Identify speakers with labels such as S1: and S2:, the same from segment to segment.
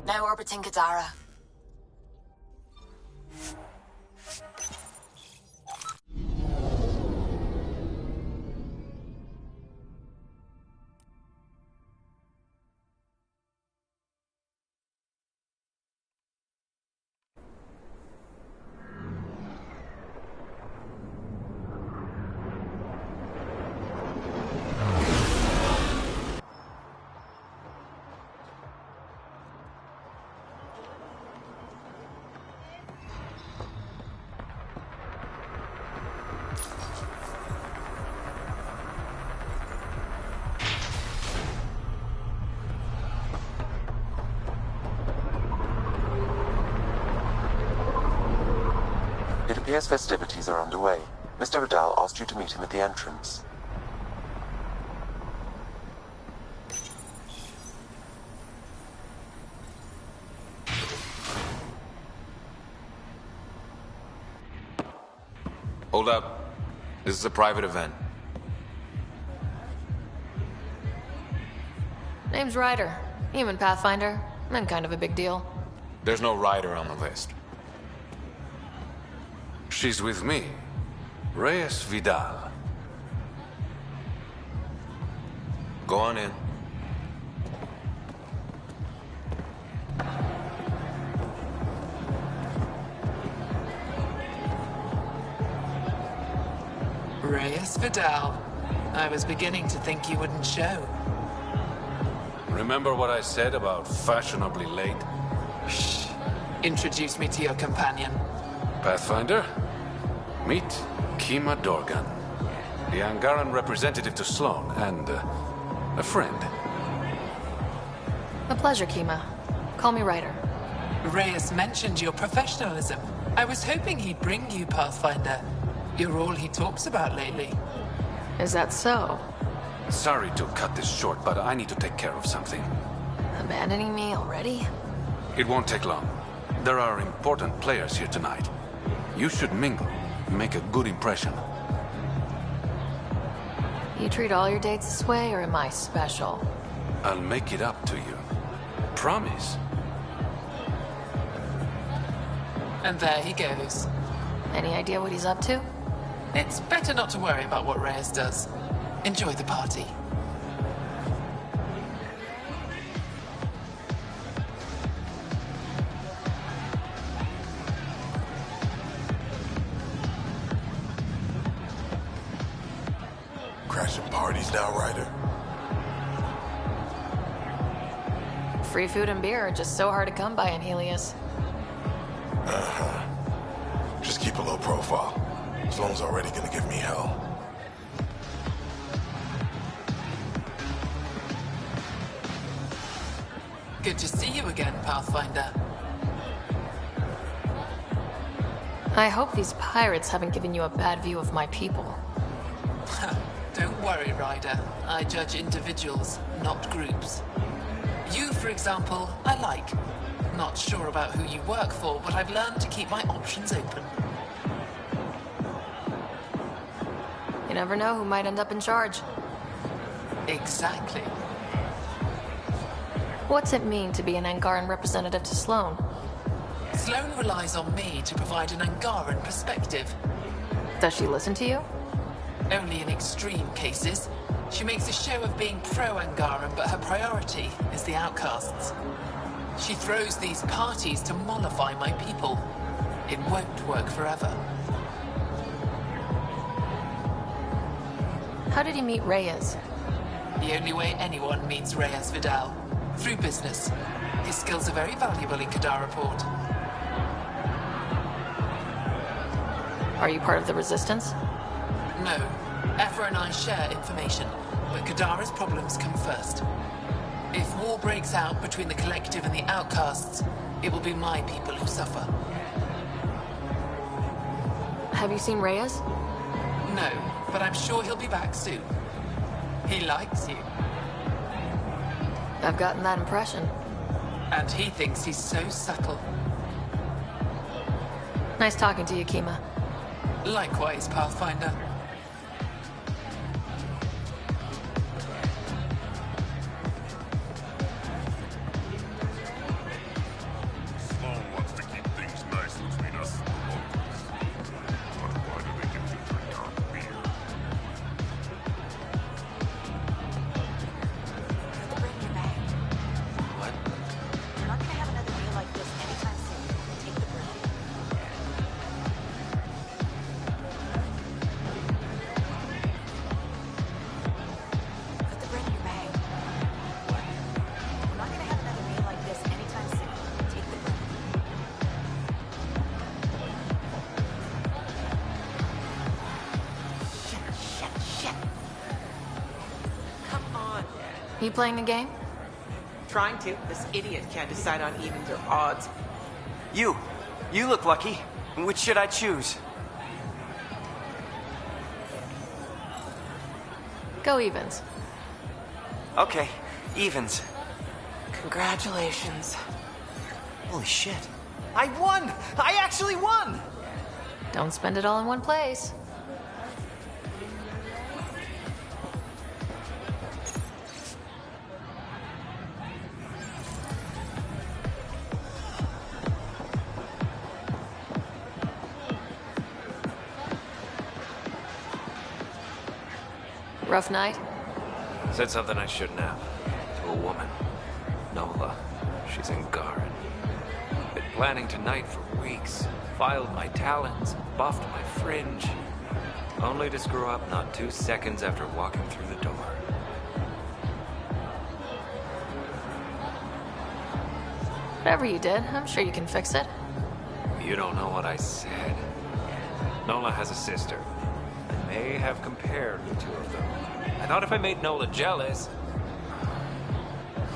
S1: Now orbiting Kadara.
S2: It appears festivities are underway. Mr. Vidal asked you to meet him at the entrance.
S3: Hold up. This is a private event.
S4: Name's Ryder. Human Pathfinder. I'm kind of a big deal.
S3: There's no rider on the list. She's with me. Reyes Vidal. Go on in.
S5: Reyes Vidal. I was beginning to think you wouldn't show.
S3: Remember what I said about fashionably late?
S5: Shh. Introduce me to your companion.
S3: Pathfinder? Meet Kima Dorgan, the Angaran representative to Sloan, and a friend.
S4: A pleasure, Kima. Call me Ryder.
S5: Reyes mentioned your professionalism. I was hoping he'd bring you, Pathfinder. You're all he talks about lately.
S4: Is that so?
S3: Sorry to cut this short, but I need to take care of something.
S4: Abandoning me already?
S3: It won't take long. There are important players here tonight. You should mingle, make a good impression.
S4: You treat all your dates this way, or am I special?
S3: I'll make it up to you. Promise.
S5: And there he goes.
S4: Any idea what he's up to?
S5: It's better not to worry about what Reyes does. Enjoy the party.
S6: Crashing parties now, Ryder?
S4: Free food and beer are just so hard to come by in Helios.
S6: Uh-huh. Just keep a low profile. Sloan's already gonna give me hell.
S5: Good to see you again, Pathfinder.
S4: I hope these pirates haven't given you a bad view of my people.
S5: Don't worry, Ryder. I judge individuals, not groups. You, for example, I like. Not sure about who you work for, but I've learned to keep my options open.
S4: You never know who might end up in charge.
S5: Exactly.
S4: What's it mean to be an Angaran representative to Sloan?
S5: Sloan relies on me to provide an Angaran perspective.
S4: Does she listen to you?
S5: Only in extreme cases. She makes a show of being pro-Angaran, but her priority is the outcasts. She throws these parties to mollify my people. It won't work forever.
S4: How did you meet Reyes?
S5: The only way anyone meets Reyes Vidal. Through business. His skills are very valuable in Kadara Port.
S4: Are you part of the Resistance?
S5: No. Ephra and I share information, but Kadara's problems come first. If war breaks out between the Collective and the Outcasts, it will be my people who suffer.
S4: Have you seen Reyes?
S5: No, but I'm sure he'll be back soon. He likes you.
S4: I've gotten that impression.
S5: And he thinks he's so subtle.
S4: Nice talking to you, Kima.
S5: Likewise, Pathfinder.
S4: You playing a game?
S1: Trying to. This idiot can't decide on evens or odds.
S7: You look lucky. Which should I choose?
S4: Go evens.
S7: Okay, evens.
S1: Congratulations.
S7: Holy shit. I won! I actually won!
S4: Don't spend it all in one place. Rough night?
S8: Said something I shouldn't have. To a woman. Nola. She's in Garen. Been planning tonight for weeks. Filed my talons, buffed my fringe. Only to screw up not 2 seconds after walking through the door.
S4: Whatever you did, I'm sure you can fix it.
S8: You don't know what I said. Nola has a sister. I may have compared the two of them. I thought if I made Nola jealous...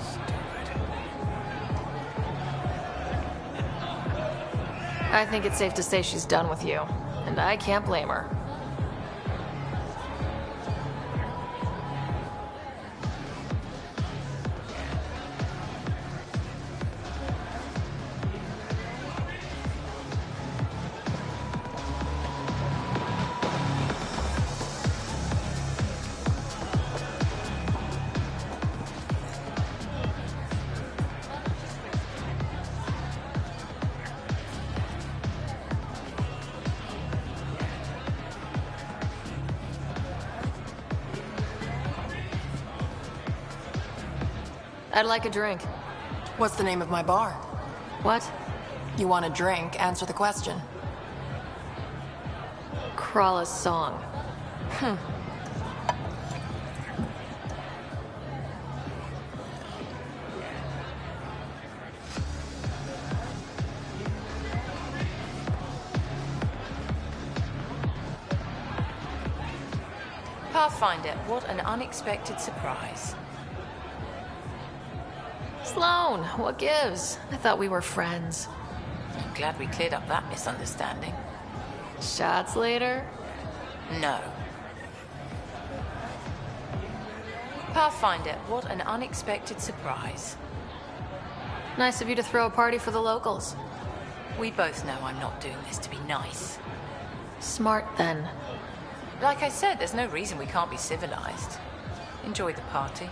S8: Stupid.
S4: I think it's safe to say she's done with you, and I can't blame her. I'd like a drink.
S1: What's the name of my bar?
S4: What?
S1: You want a drink? Answer the question.
S4: Krala's song.
S9: Pathfinder, what an unexpected surprise.
S4: Sloane, what gives? I thought we were friends.
S9: I'm glad we cleared up that misunderstanding.
S4: Shots later?
S9: No. Pathfinder, what an unexpected surprise.
S4: Nice of you to throw a party for the locals.
S9: We both know I'm not doing this to be nice.
S4: Smart, then.
S9: Like I said, there's no reason we can't be civilized. Enjoy the party.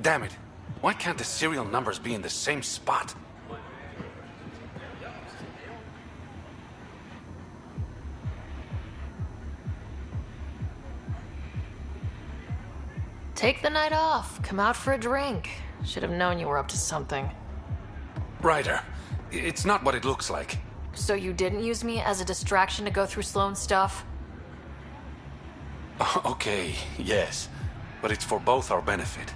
S3: Damn it. Why can't the serial numbers be in the same spot?
S4: Take the night off. Come out for a drink. Should have known you were up to something.
S3: Ryder, it's not what it looks like.
S4: So you didn't use me as a distraction to go through Sloane's stuff?
S3: Okay, yes. But it's for both our benefit.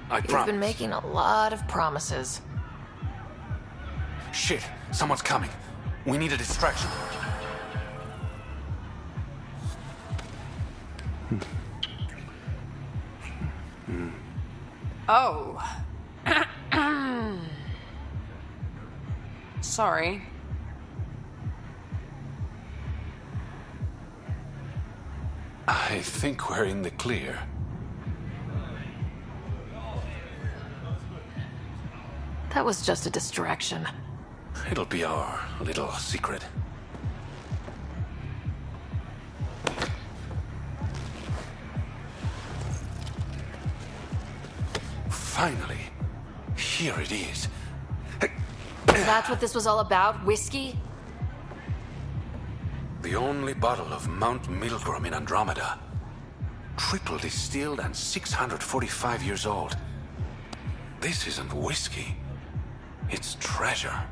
S3: I promise.
S4: You've been making a lot of promises.
S3: Shit, someone's coming. We need a distraction.
S1: Oh. Sorry.
S3: I think we're in the clear.
S4: That was just a distraction.
S3: It'll be our little secret. Finally. Here it is.
S4: That's what this was all about? Whiskey?
S3: The only bottle of Mount Milgram in Andromeda. Triple distilled and 645 years old. This isn't whiskey. It's treasure.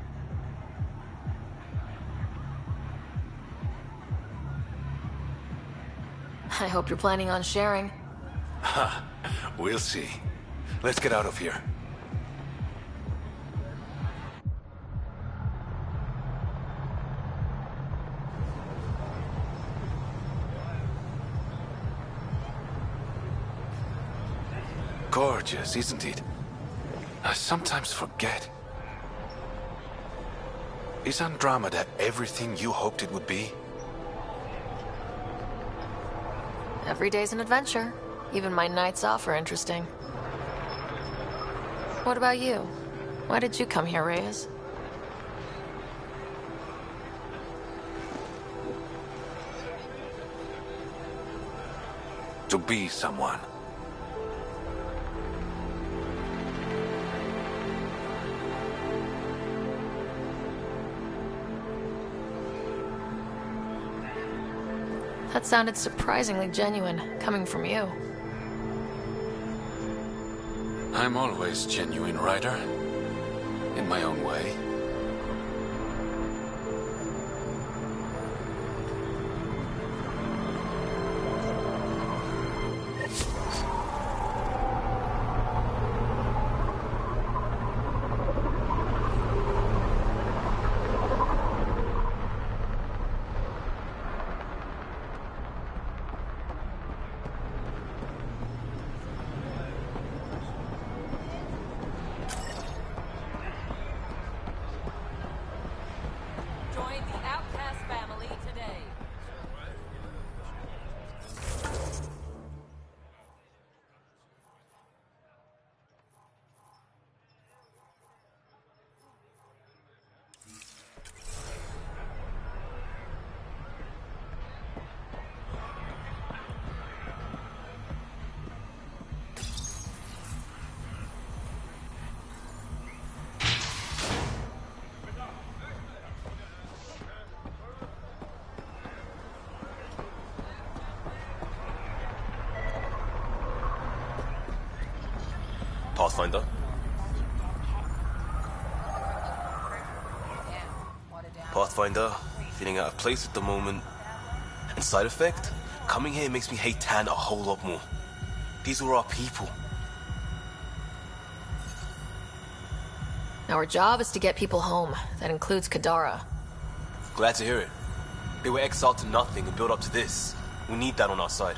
S4: I hope you're planning on sharing.
S3: Ha, we'll see. Let's get out of here. Gorgeous, isn't it? I sometimes forget. Is Andromeda everything you hoped it would be?
S4: Every day's an adventure. Even my nights off are interesting. What about you? Why did you come here, Reyes?
S3: To be someone.
S4: That sounded surprisingly genuine, coming from you.
S3: I'm always genuine, Ryder. In my own way.
S10: Pathfinder. Pathfinder, feeling out of place at the moment. And side effect, coming here makes me hate Tan a whole lot more. These were our people.
S4: Our job is to get people home. That includes Kadara.
S10: Glad to hear it. They were exiled to nothing and built up to this. We need that on our side.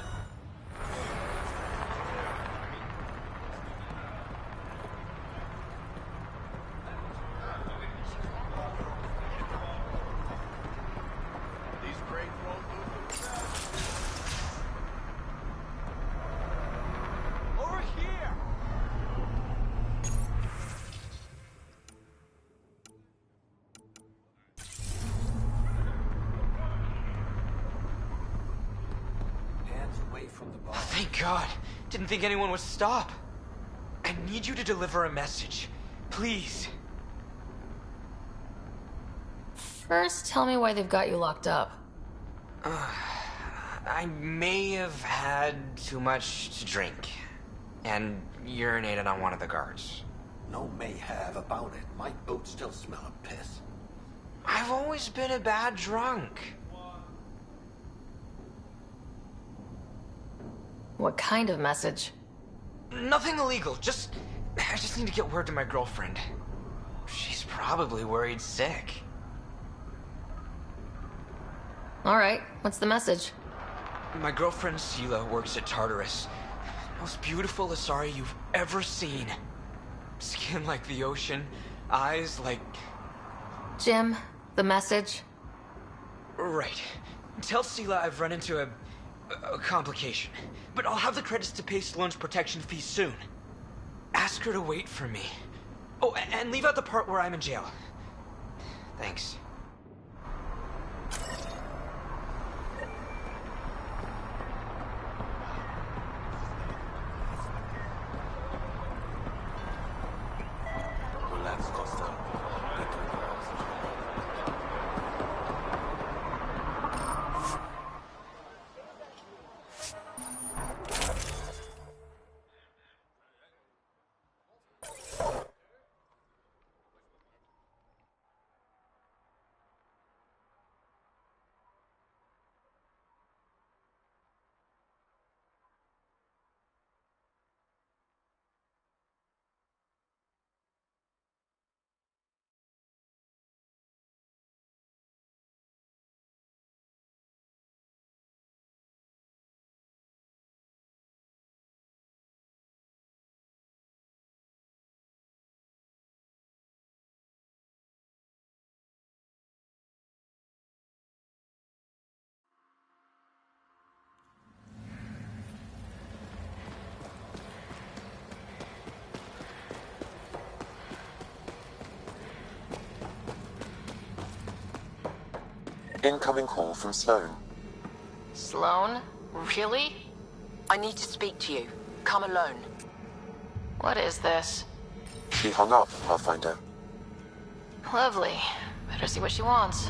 S7: Thank God. Didn't think anyone would stop. I need you to deliver a message. Please.
S4: First, tell me why they've got you locked up.
S7: I may have had too much to drink. And urinated on one of the guards.
S11: No may have about it. My boots still smell of piss.
S7: I've always been a bad drunk.
S4: What kind of message?
S7: Nothing illegal, I just need to get word to my girlfriend. She's probably worried sick.
S4: Alright, what's the message?
S7: My girlfriend Sela works at Tartarus. Most beautiful Asari you've ever seen. Skin like the ocean, eyes like...
S4: Jim, the message?
S7: Right. Tell Sela I've run into a complication. But I'll have the credits to pay Sloane's protection fee soon. Ask her to wait for me. Oh, and leave out the part where I'm in jail. Thanks.
S11: Relax, Costa.
S2: Incoming call from Sloan.
S4: Sloan? Really?
S12: I need to speak to you. Come alone.
S4: What is this?
S2: She hung up, Pathfinder.
S4: Lovely. Better see what she wants.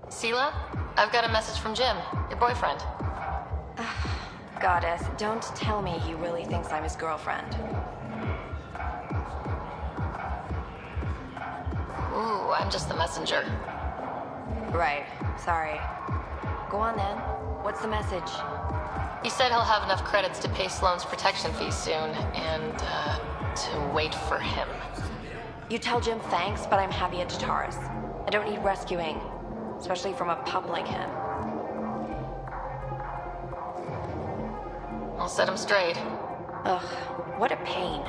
S4: Sela, I've got a message from Jim, your boyfriend.
S13: Goddess, don't tell me he really thinks I'm his girlfriend.
S4: Ooh, I'm just the messenger.
S13: Right, sorry. Go on then. What's the message?
S4: He said he'll have enough credits to pay Sloane's protection fee soon, and, to wait for him.
S13: You tell Jim thanks, but I'm happy at Tartarus. I don't need rescuing, especially from a pup like him.
S4: I'll set him straight.
S13: Ugh, what a pain.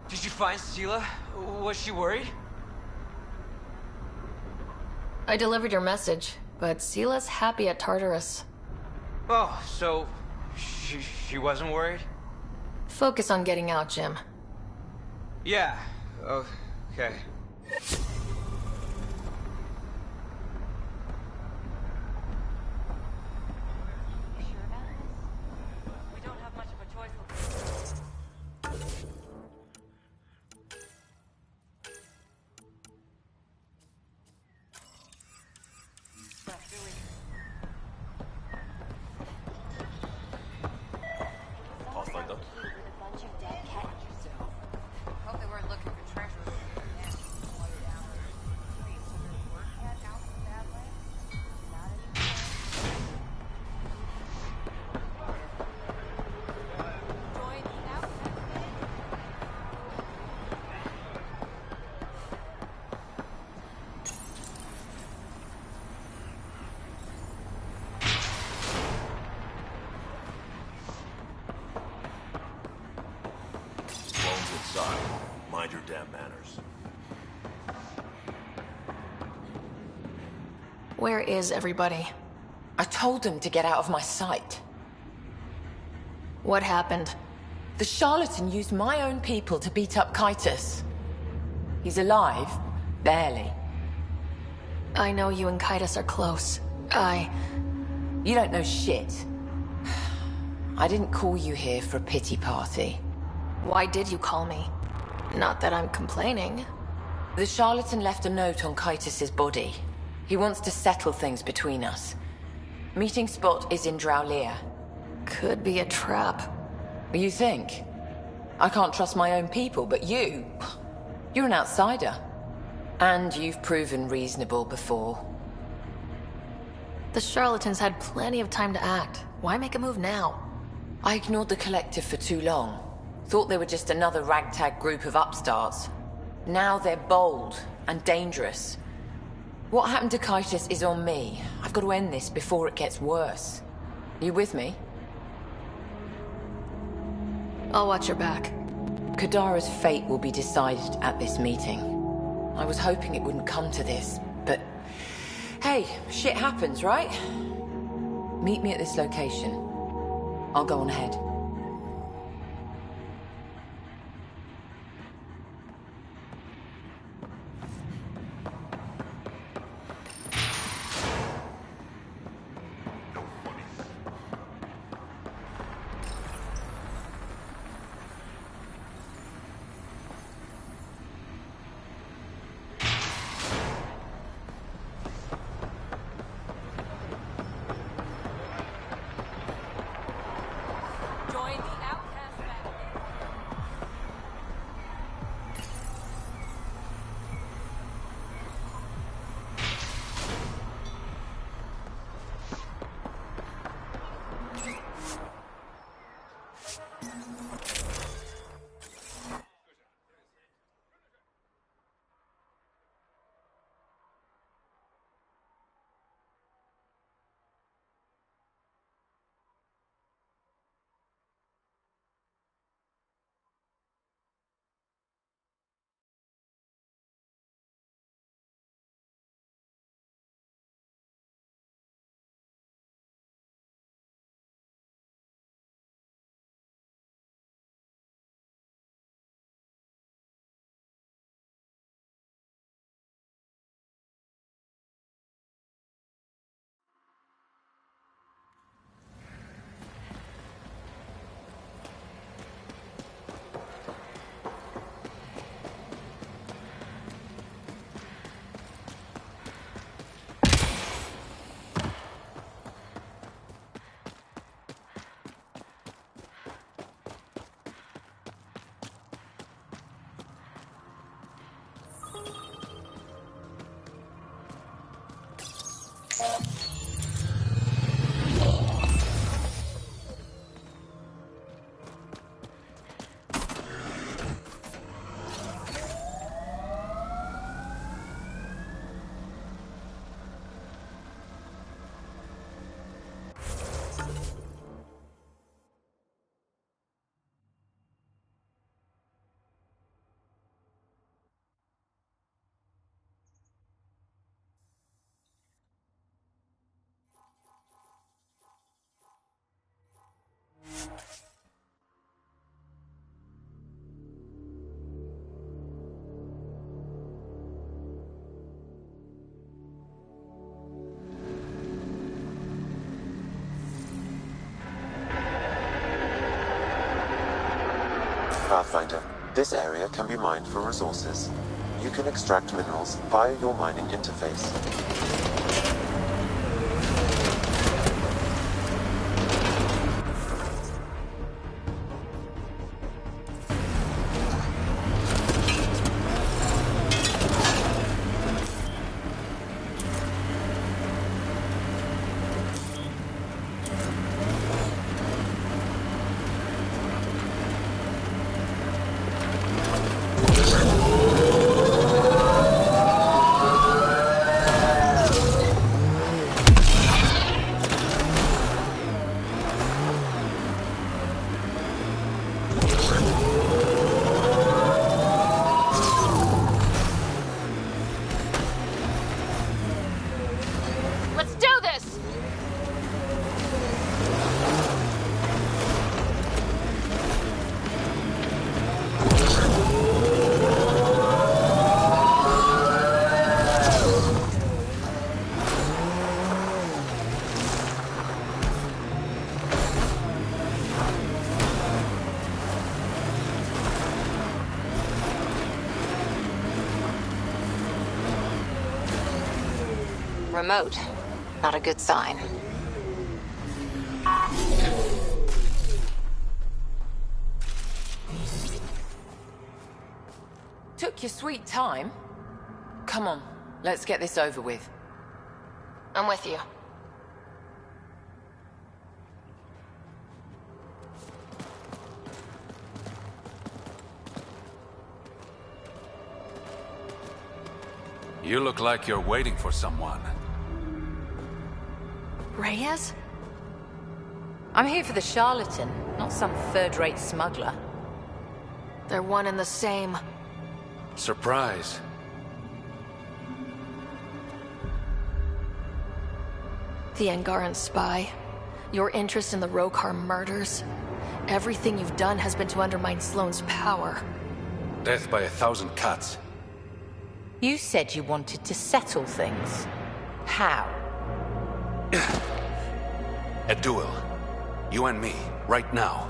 S7: Did you find Sela? Was she worried?
S4: I delivered your message, but Sela's happy at Tartarus.
S7: Oh, so she wasn't worried?
S4: Focus on getting out, Jim.
S7: Yeah. Oh, okay.
S10: Pathfinder.
S9: Hope they weren't looking for treasure.
S11: Sloan's inside. Mind your damn manners.
S4: Where is everybody?
S12: I told them to get out of my sight.
S4: What happened?
S12: The charlatan used my own people to beat up Kitus. He's alive, barely.
S4: I know you and Kitus are close.
S12: You don't know shit. I didn't call you here for a pity party.
S4: Why did you call me? Not that I'm complaining.
S12: The charlatan left a note on Kitus's body. He wants to settle things between us. Meeting spot is in Drowlear.
S4: Could be a trap.
S12: You think? I can't trust my own people, but you're an outsider. And you've proven reasonable before.
S4: The charlatans had plenty of time to act. Why make a move now?
S12: I ignored the collective for too long. Thought they were just another ragtag group of upstarts. Now they're bold and dangerous. What happened to Kitus is on me. I've got to end this before it gets worse. You with me?
S4: I'll watch your back.
S12: Kadara's fate will be decided at this meeting. I was hoping it wouldn't come to this, but... Hey, shit happens, right? Meet me at this location. I'll go on ahead.
S2: Pathfinder. This area can be mined for resources. You can extract minerals via your mining interface.
S4: Let's do this!
S9: Remote. Not a good sign.
S12: Took your sweet time. Come on, let's get this over with.
S4: I'm with you.
S3: You look like you're waiting for someone.
S4: Reyes?
S12: I'm here for the charlatan, not some third-rate smuggler.
S4: They're one and the same.
S3: Surprise.
S4: The Angaran spy. Your interest in the Rokar murders. Everything you've done has been to undermine Sloane's power.
S3: Death by 1,000 cuts.
S12: You said you wanted to settle things. How?
S3: A duel. You and me, right now.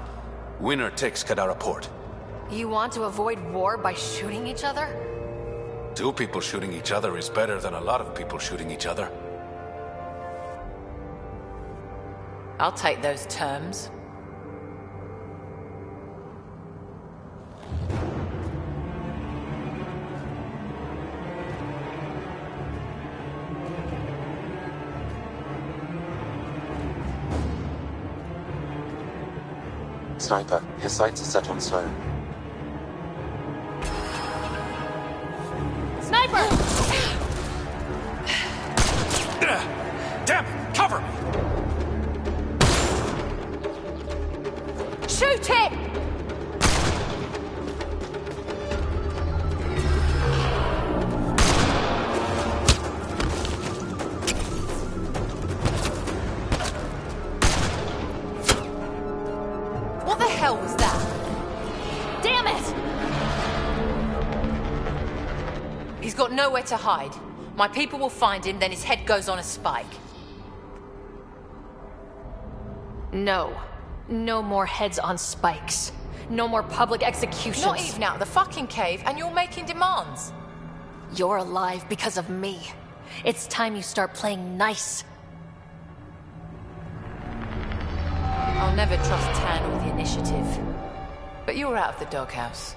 S3: Winner takes Kadara Port.
S4: You want to avoid war by shooting each other?
S3: 2 people shooting each other is better than a lot of people shooting each other.
S12: I'll take those terms.
S2: Sniper, his sights are set on Sloane.
S4: Sniper!
S3: Damn it! Cover me!
S12: Shoot him! What the hell was that?
S4: Damn it!
S12: He's got nowhere to hide. My people will find him, then his head goes on a spike.
S4: No. No more heads on spikes. No more public executions.
S12: Not even out of the fucking cave, and you're making demands.
S4: You're alive because of me. It's time you start playing nice.
S12: I'll never trust Tan or the initiative. But you're out of the doghouse.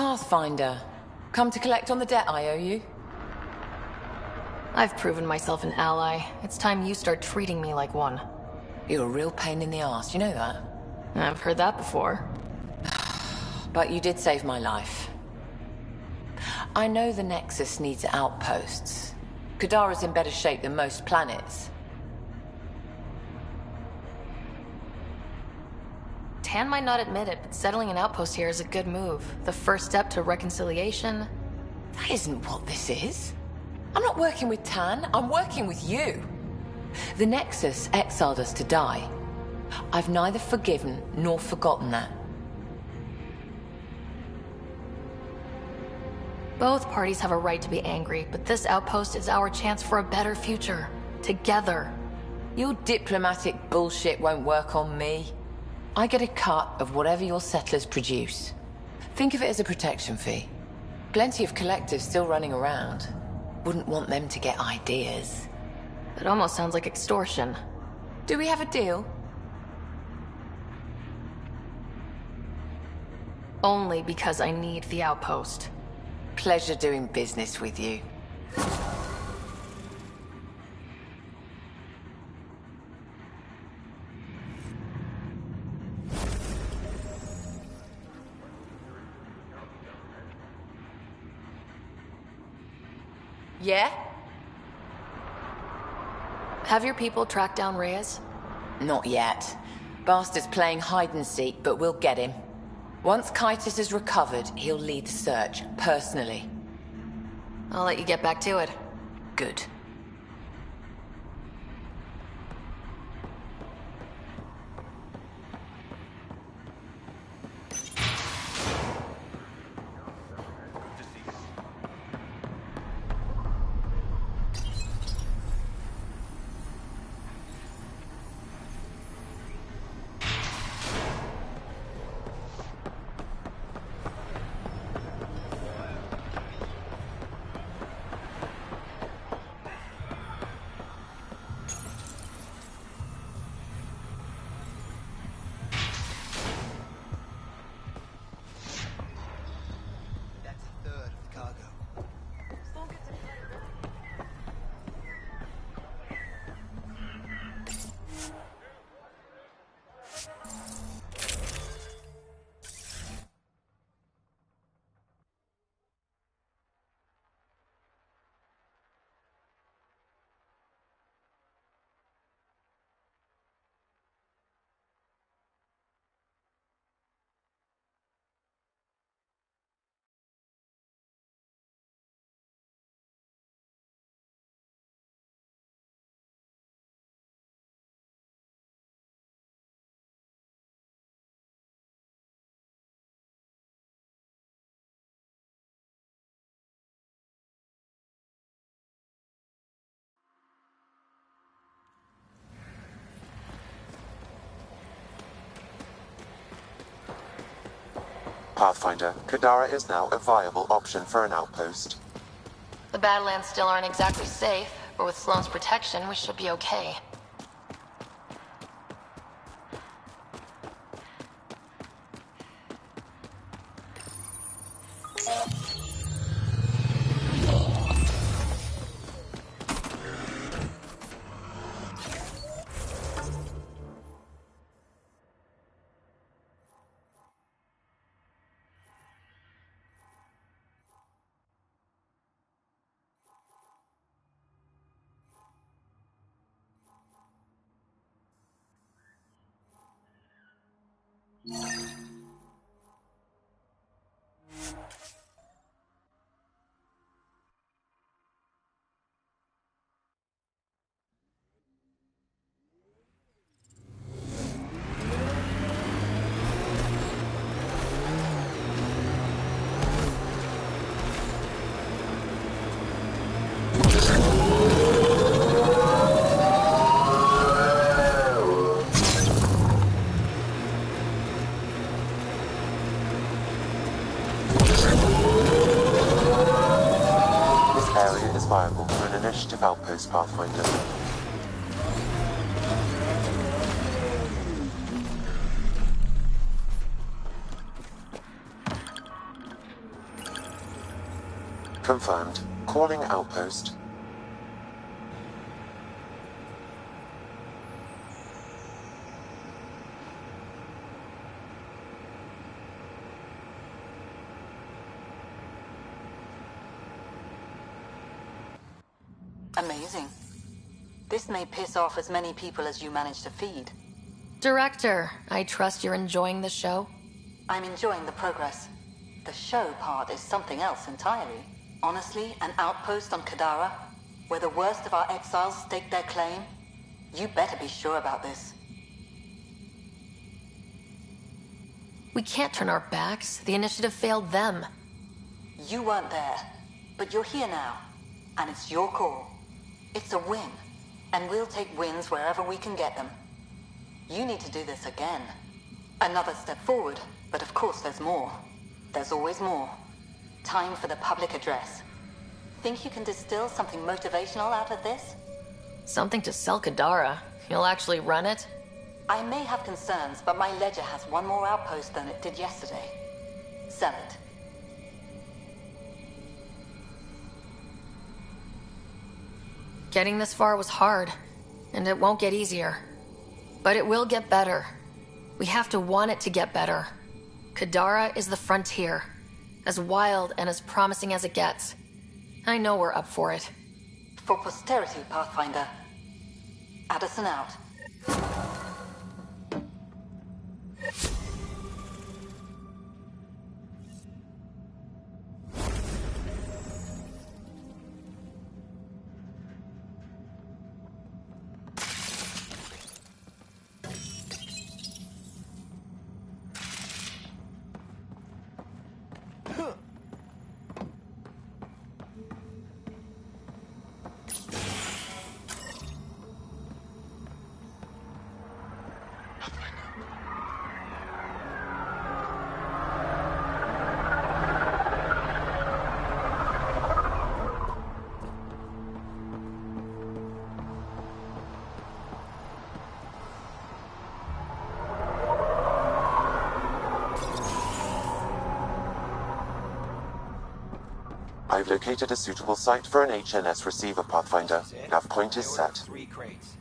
S12: Pathfinder. Come to collect on the debt I owe you?
S4: I've proven myself an ally. It's time you start treating me like one.
S12: You're a real pain in the ass, you know that?
S4: I've heard that before.
S12: But you did save my life. I know the Nexus needs outposts. Kadara's in better shape than most planets.
S4: Tan might not admit it, but settling an outpost here is a good move. The first step to reconciliation.
S12: That isn't what this is. I'm not working with Tan, I'm working with you. The Nexus exiled us to die. I've neither forgiven nor forgotten that.
S4: Both parties have a right to be angry, but this outpost is our chance for a better future. Together.
S12: Your diplomatic bullshit won't work on me. I get a cut of whatever your settlers produce. Think of it as a protection fee. Plenty of collectors still running around. Wouldn't want them to get ideas.
S4: It almost sounds like extortion.
S12: Do we have a deal?
S4: Only because I need the outpost.
S12: Pleasure doing business with you. Yeah?
S4: Have your people tracked down Reyes?
S12: Not yet. Bastard's playing hide and seek, but we'll get him. Once Kaitis is recovered, he'll lead the search, personally.
S4: I'll let you get back to it.
S12: Good.
S2: Pathfinder, Kadara is now a viable option for an outpost.
S4: The Badlands still aren't exactly safe, but with Sloane's protection, we should be okay.
S2: Viable for an initiative outpost, Pathfinder. Confirmed. Calling outpost.
S14: Amazing. This may piss off as many people as you manage to feed.
S4: Director, I trust you're enjoying the show?
S14: I'm enjoying the progress. The show part is something else entirely. Honestly, an outpost on Kadara, where the worst of our exiles stake their claim? You better be sure about this.
S4: We can't turn our backs. The initiative failed them.
S14: You weren't there, but you're here now, and it's your call. It's a win, and we'll take wins wherever we can get them. You need to do this again. Another step forward, but of course there's more. There's always more. Time for the public address. Think you can distill something motivational out of this?
S4: Something to sell Kadara. You'll actually run it?
S14: I may have concerns, but my ledger has one more outpost than it did yesterday. Sell it.
S4: Getting this far was hard, and it won't get easier. But it will get better. We have to want it to get better. Kadara is the frontier, as wild and as promising as it gets. I know we're up for it.
S14: For posterity, Pathfinder. Addison out.
S2: I've located a suitable site for an HNS receiver, Pathfinder. Nav point is set.
S15: 3 crates.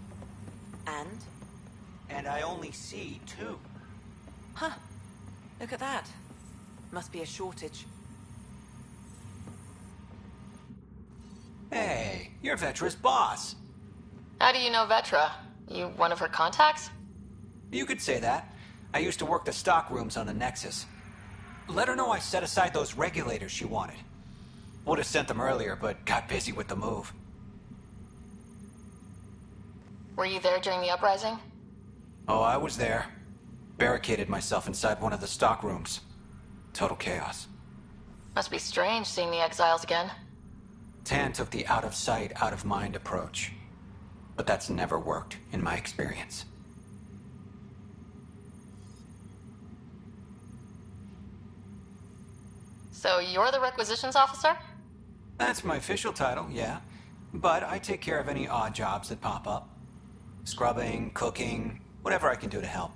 S15: And I only see 2.
S1: Huh. Look at that. Must be a shortage.
S15: Hey, you're Vetra's boss.
S4: How do you know Vetra? You one of her contacts?
S15: You could say that. I used to work the stock rooms on the Nexus. Let her know I set aside those regulators she wanted. Would have sent them earlier, but got busy with the move.
S4: Were you there during the uprising?
S15: Oh, I was there. Barricaded myself inside one of the stock rooms. Total chaos.
S4: Must be strange seeing the exiles again.
S15: Tan took the out-of-sight, out-of-mind approach. But that's never worked, in my experience.
S4: So you're the requisitions officer?
S15: That's my official title, yeah. But I take care of any odd jobs that pop up. Scrubbing, cooking, whatever I can do to help.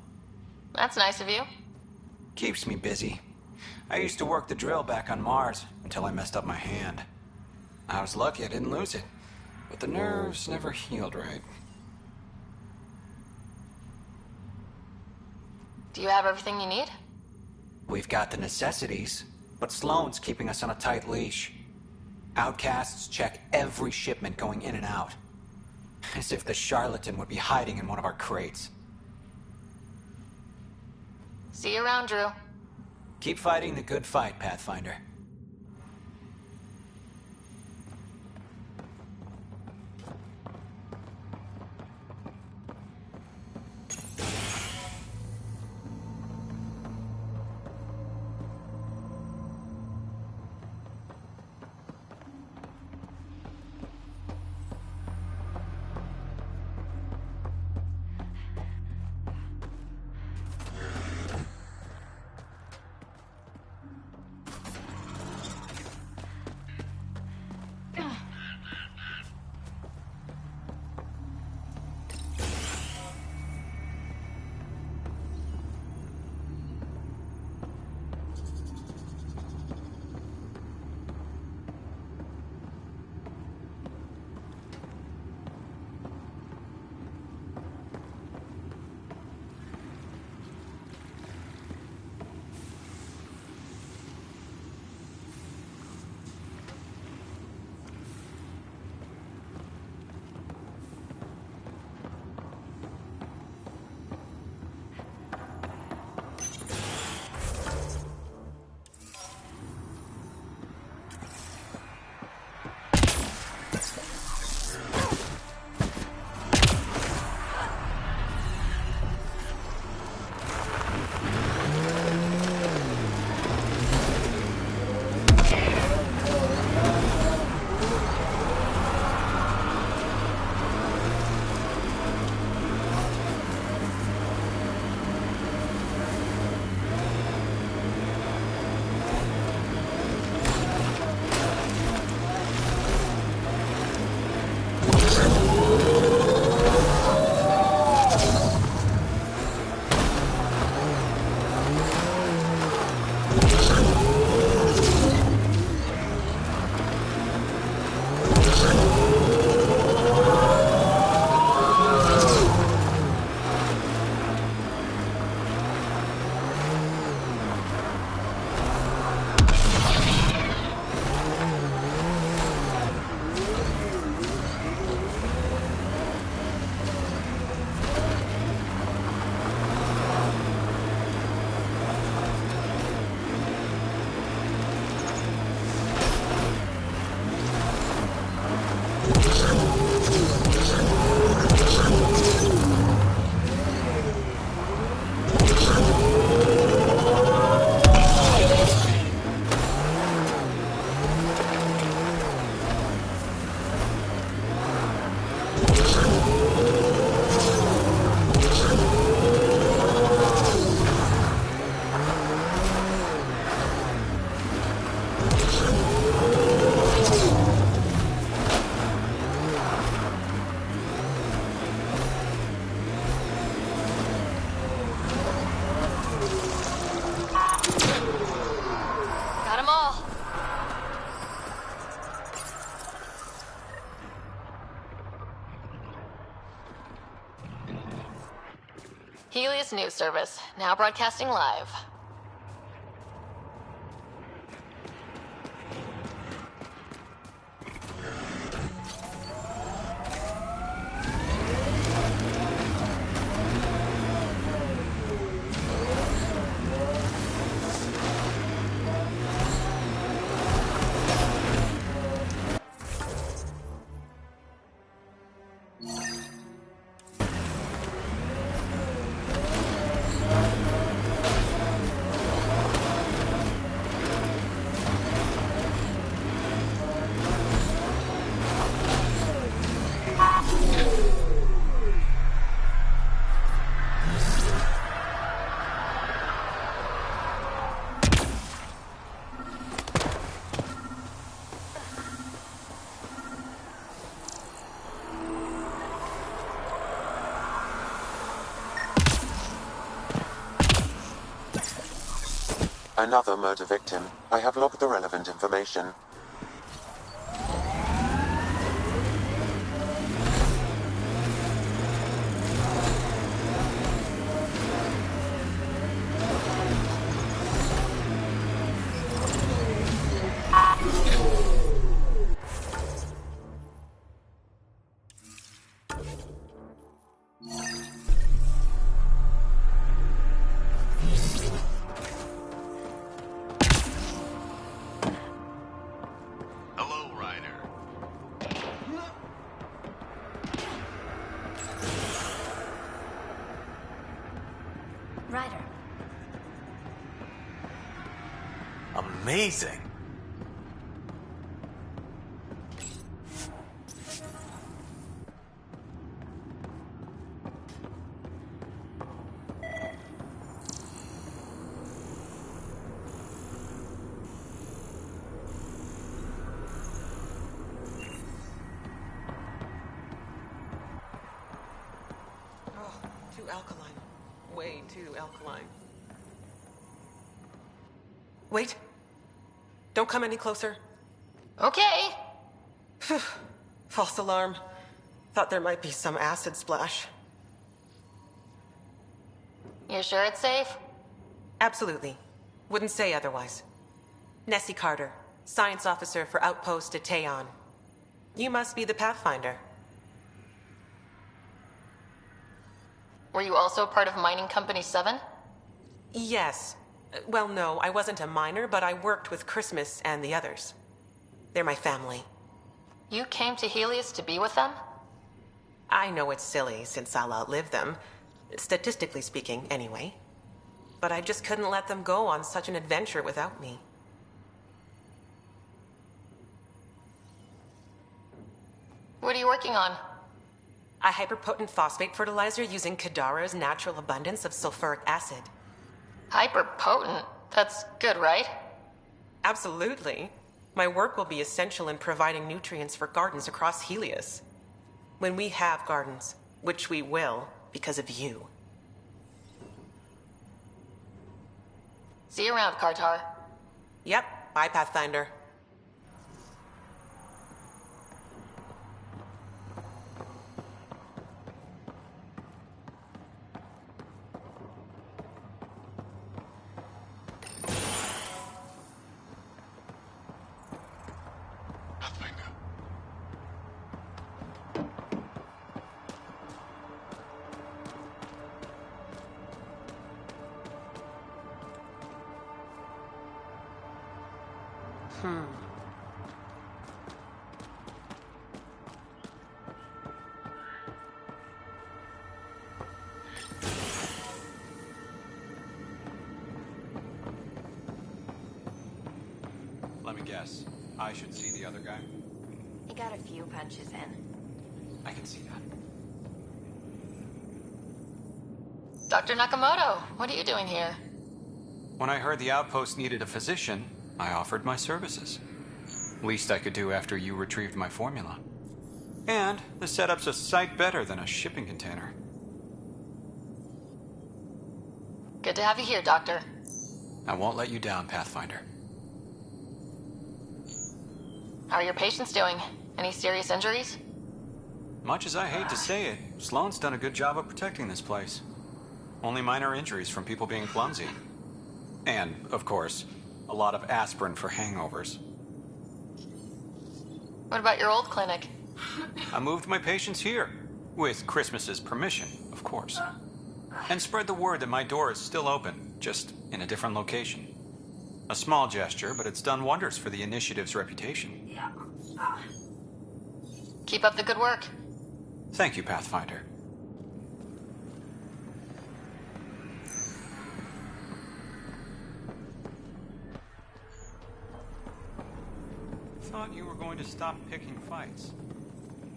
S4: That's nice of you.
S15: Keeps me busy. I used to work the drill back on Mars until I messed up my hand. I was lucky I didn't lose it, but the nerves never healed right.
S4: Do you have everything you need?
S15: We've got the necessities, but Sloane's keeping us on a tight leash. Outcasts check every shipment going in and out. As if the charlatan would be hiding in one of our crates.
S4: See you around, Drew.
S15: Keep fighting the good fight, Pathfinder.
S4: Helios News Service, now broadcasting live.
S2: Another murder victim. I have logged the relevant information.
S13: Ryder.
S10: Amazing.
S1: Too alkaline. Way too alkaline. Wait. Don't come any closer.
S4: Okay.
S1: False alarm. Thought there might be some acid splash.
S4: You sure it's safe?
S1: Absolutely. Wouldn't say otherwise. Nessie Carter, Science Officer for Outpost Teon. You must be the Pathfinder.
S4: Were you also part of Mining Company 7?
S1: Yes. Well, no, I wasn't a miner, but I worked with Christmas and the others. They're my family.
S4: You came to Helios to be with them?
S1: I know it's silly, since I'll outlive them. Statistically speaking, anyway. But I just couldn't let them go on such an adventure without me.
S4: What are you working on?
S1: A hyperpotent phosphate fertilizer using Kadara's natural abundance of sulfuric acid.
S4: Hyperpotent? That's good, right?
S1: Absolutely. My work will be essential in providing nutrients for gardens across Helios. When we have gardens, which we will, because of you.
S4: See you around, Kartar.
S1: Yep, bye, Pathfinder.
S15: Let me guess. I should see the other guy?
S13: He got a few punches in.
S15: I can see that.
S4: Dr. Nakamoto, what are you doing here?
S15: When I heard the outpost needed a physician, I offered my services. Least I could do after you retrieved my formula. And the setup's a sight better than a shipping container.
S4: Good to have you here, Doctor.
S15: I won't let you down, Pathfinder.
S4: How are your patients doing? Any serious injuries?
S15: Much as I hate to say it, Sloane's done a good job of protecting this place. Only minor injuries from people being clumsy. And, of course, a lot of aspirin for hangovers.
S4: What about your old clinic?
S15: I moved my patients here. With Christmas's permission, of course. And spread the word that my door is still open, just in a different location. A small gesture, but it's done wonders for the initiative's reputation.
S4: Keep up the good work.
S15: Thank you, Pathfinder. Thought you were going to stop picking fights.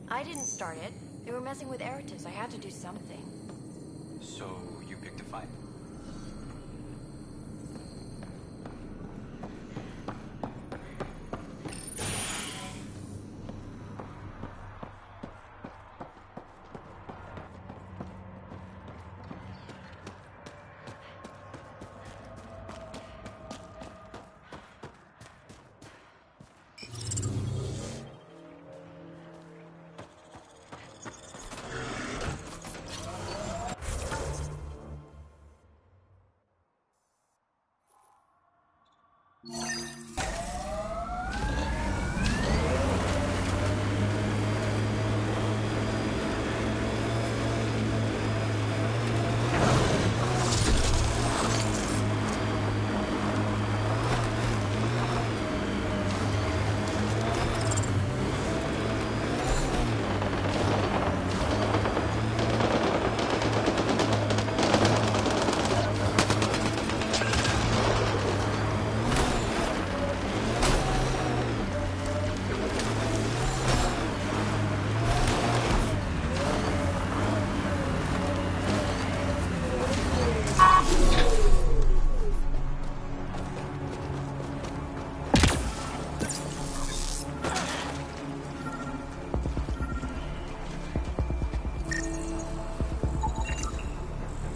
S13: I didn't start it. They were messing with Eritas. I had to do something.
S15: So, you picked a fight?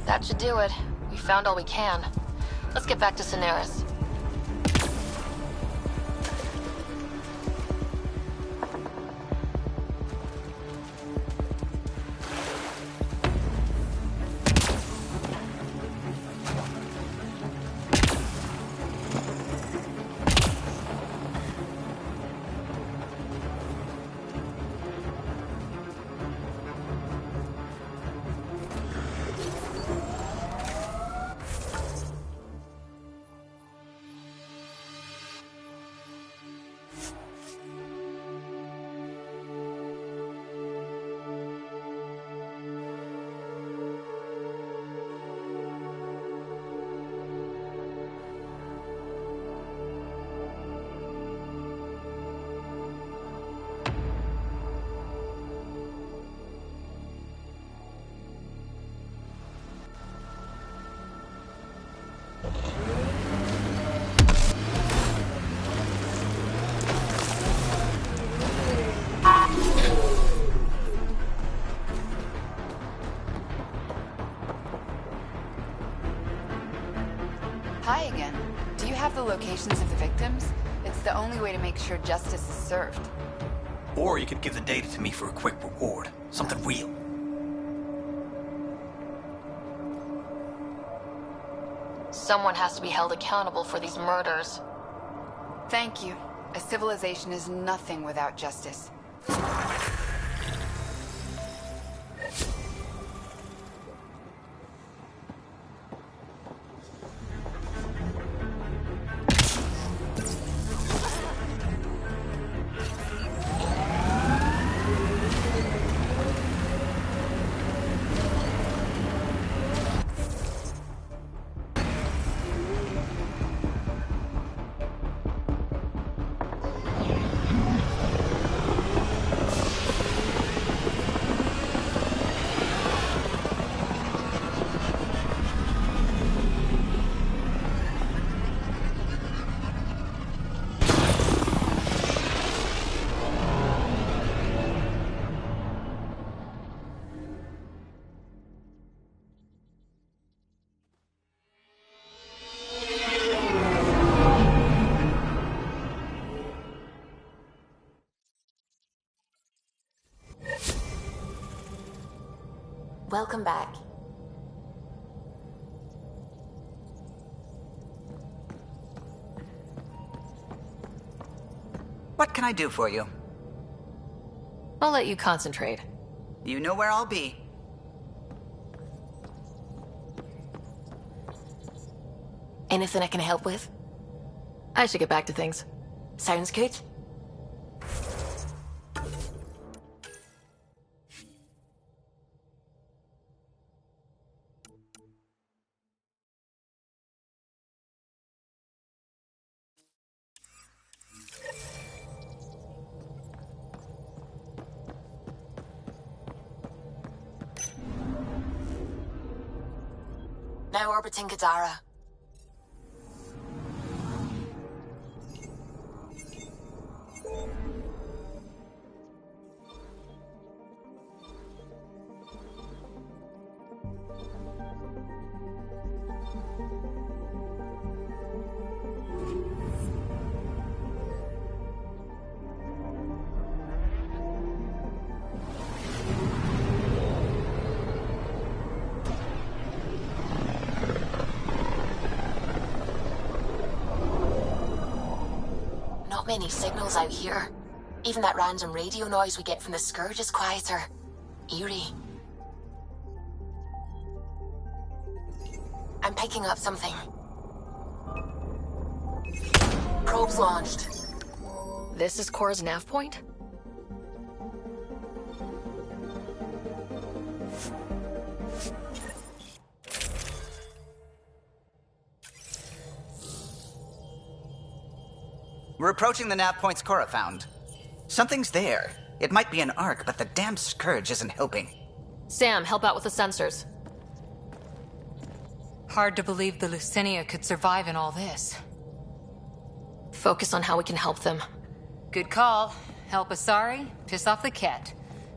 S4: That should do it. We found all we can. Let's get back to Cineris.
S16: Hi again. Do you have the locations of the victims? It's the only way to make sure justice is served.
S17: Or you could give the data to me for a quick reward. Something real.
S4: Someone has to be held accountable for these murders.
S16: Thank you. A civilization is nothing without justice.
S13: Welcome back.
S17: What can I do for you?
S4: I'll let you concentrate.
S17: You know where I'll be.
S12: Anything I can help with?
S4: I should get back to things.
S12: Sounds good. Now orbiting Kadara. Not many signals out here. Even that random radio noise we get from the Scourge is quieter. Eerie. I'm picking up something. Probes launched.
S4: This is Cora's nav point?
S17: We're approaching the nav points Cora found. Something's there. It might be an arc, but the damn Scourge isn't helping.
S4: Sam, help out with the sensors.
S9: Hard to believe the Lucinia could survive in all this.
S4: Focus on how we can help them.
S9: Good call. Help Asari, piss off the Ket.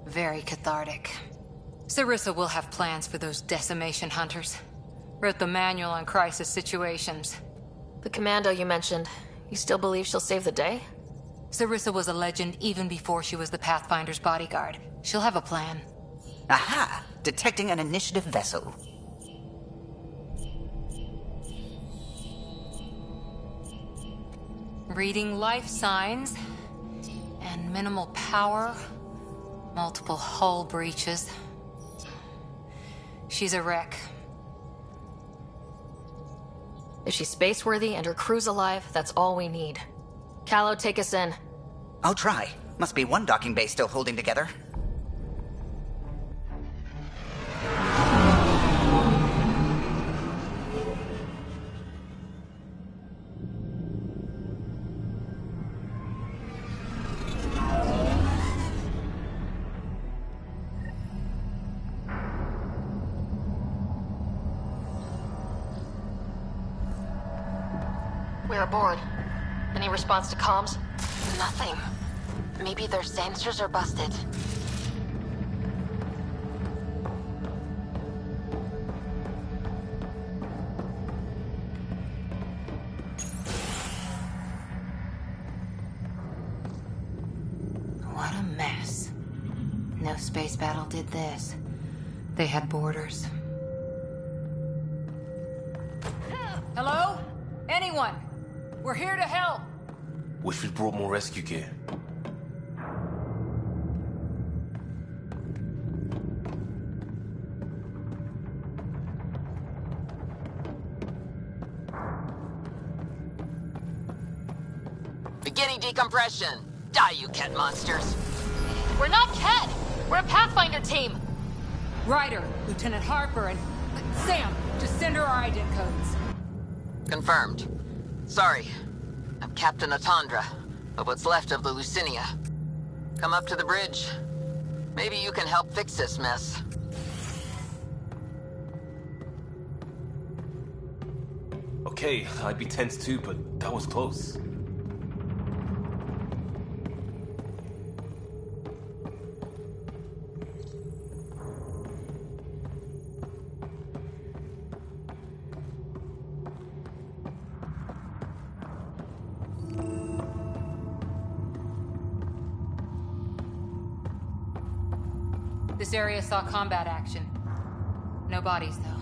S9: Very cathartic. Sarissa will have plans for those decimation hunters. Wrote the manual on crisis situations.
S4: The commando you mentioned, you still believe she'll save the day?
S9: Sarissa was a legend even before she was the Pathfinder's bodyguard. She'll have a plan.
S17: Aha! Detecting an initiative vessel.
S9: Reading life signs. And minimal power. Multiple hull breaches. She's a wreck.
S4: If she's space-worthy and her crew's alive, that's all we need. Callow, take us in.
S17: I'll try. Must be one docking bay still holding together.
S4: We're aboard. Any response to comms?
S12: Nothing. Maybe their sensors are busted.
S9: What a mess. No space battle did this. They had borders. Hello? Anyone? We're here to help.
S10: Wish we brought more rescue gear.
S12: Beginning decompression. Die, you Ket monsters.
S4: We're not Ket! We're a Pathfinder team!
S9: Ryder, Lieutenant Harper, and Sam, just send her our ident codes.
S12: Confirmed. Sorry. I'm Captain Atandra, of what's left of the Lucinia. Come up to the bridge. Maybe you can help fix this mess.
S10: Okay, I'd be tense too, but that was close.
S9: This area saw combat action. No bodies, though.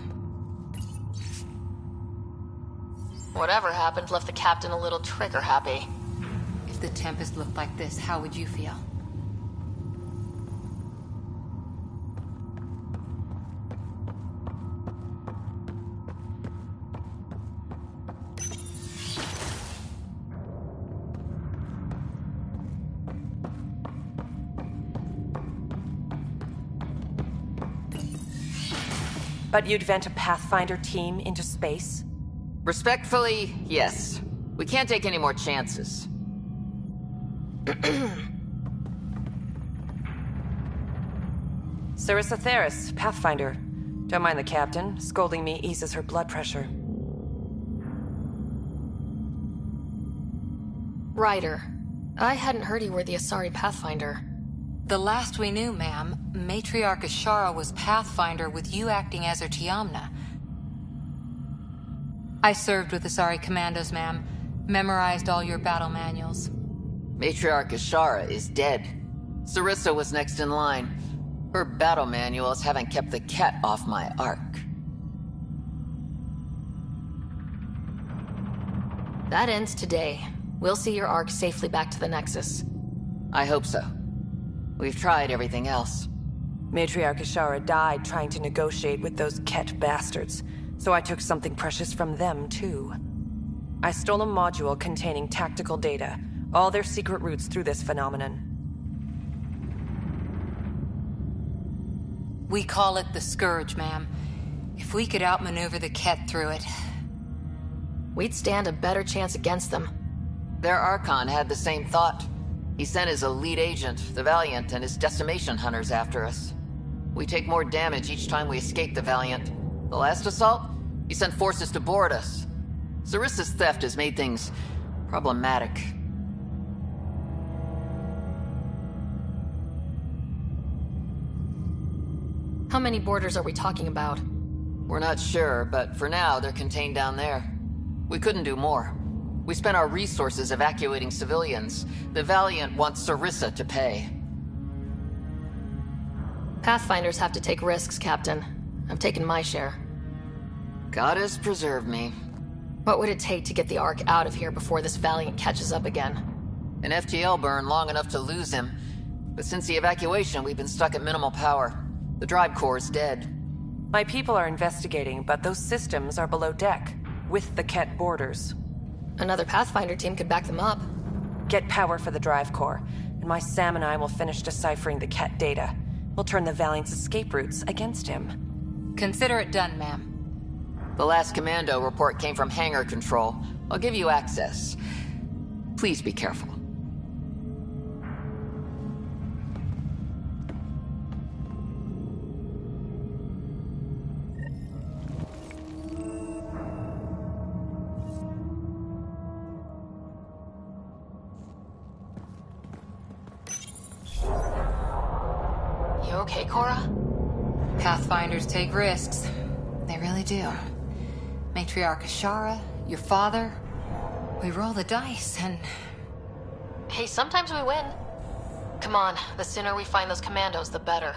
S4: Whatever happened left the captain a little trigger happy.
S9: If the Tempest looked like this, how would you feel?
S18: But you'd vent a Pathfinder team into space?
S19: Respectfully, yes. We can't take any more chances.
S18: Sarissa Theris, Pathfinder. Don't mind the captain. Scolding me eases her blood pressure.
S4: Ryder. I hadn't heard you were the Asari Pathfinder.
S9: The last we knew, ma'am, Matriarch Ashara was Pathfinder with you acting as her Tiamna. I served with Asari commandos, ma'am. Memorized all your battle manuals.
S19: Matriarch Ashara is dead. Sarissa was next in line. Her battle manuals haven't kept the cat off my ark.
S4: That ends today. We'll see your ark safely back to the Nexus.
S19: I hope so. We've tried everything else.
S18: Matriarch Ashara died trying to negotiate with those Ket bastards, so I took something precious from them, too. I stole a module containing tactical data, all their secret routes through this phenomenon.
S9: We call it the Scourge, ma'am. If we could outmaneuver the Ket through it,
S4: we'd stand a better chance against them.
S19: Their Archon had the same thought. He sent his elite agent, the Valiant, and his decimation hunters after us. We take more damage each time we escape the Valiant. The last assault, he sent forces to board us. Sarissa's theft has made things problematic.
S4: How many boarders are we talking about?
S19: We're not sure, but for now, they're contained down there. We couldn't do more. We spent our resources evacuating civilians. The Valiant wants Sarissa to pay.
S4: Pathfinders have to take risks, Captain. I've taken my share.
S19: God has preserved me.
S4: What would it take to get the Ark out of here before this Valiant catches up again?
S19: An FTL burn long enough to lose him. But since the evacuation, we've been stuck at minimal power. The drive core is dead.
S18: My people are investigating, but those systems are below deck, with the Ket borders.
S4: Another Pathfinder team could back them up.
S18: Get power for the drive core, and my Sam and I will finish deciphering the Ket data. We'll turn the Valiant's escape routes against him.
S9: Consider it done, ma'am.
S19: The last commando report came from hangar control. I'll give you access. Please be careful.
S4: You okay, Cora?
S9: Pathfinders take risks. They really do. Matriarch Ashara, your father. We roll the dice and...
S4: Hey, sometimes we win. Come on, the sooner we find those commandos, the better.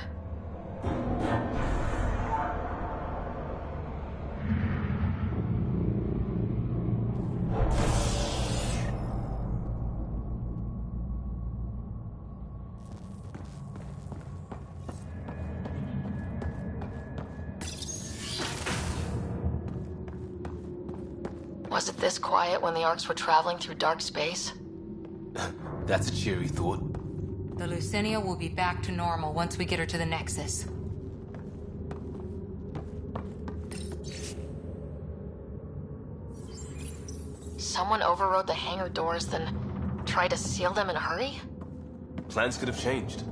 S4: Was it this quiet when the Arks were traveling through dark space?
S10: That's a cheery thought.
S9: The Lucinia will be back to normal once we get her to the Nexus.
S4: Someone overrode the hangar doors, then tried to seal them in a hurry?
S10: Plans could have changed.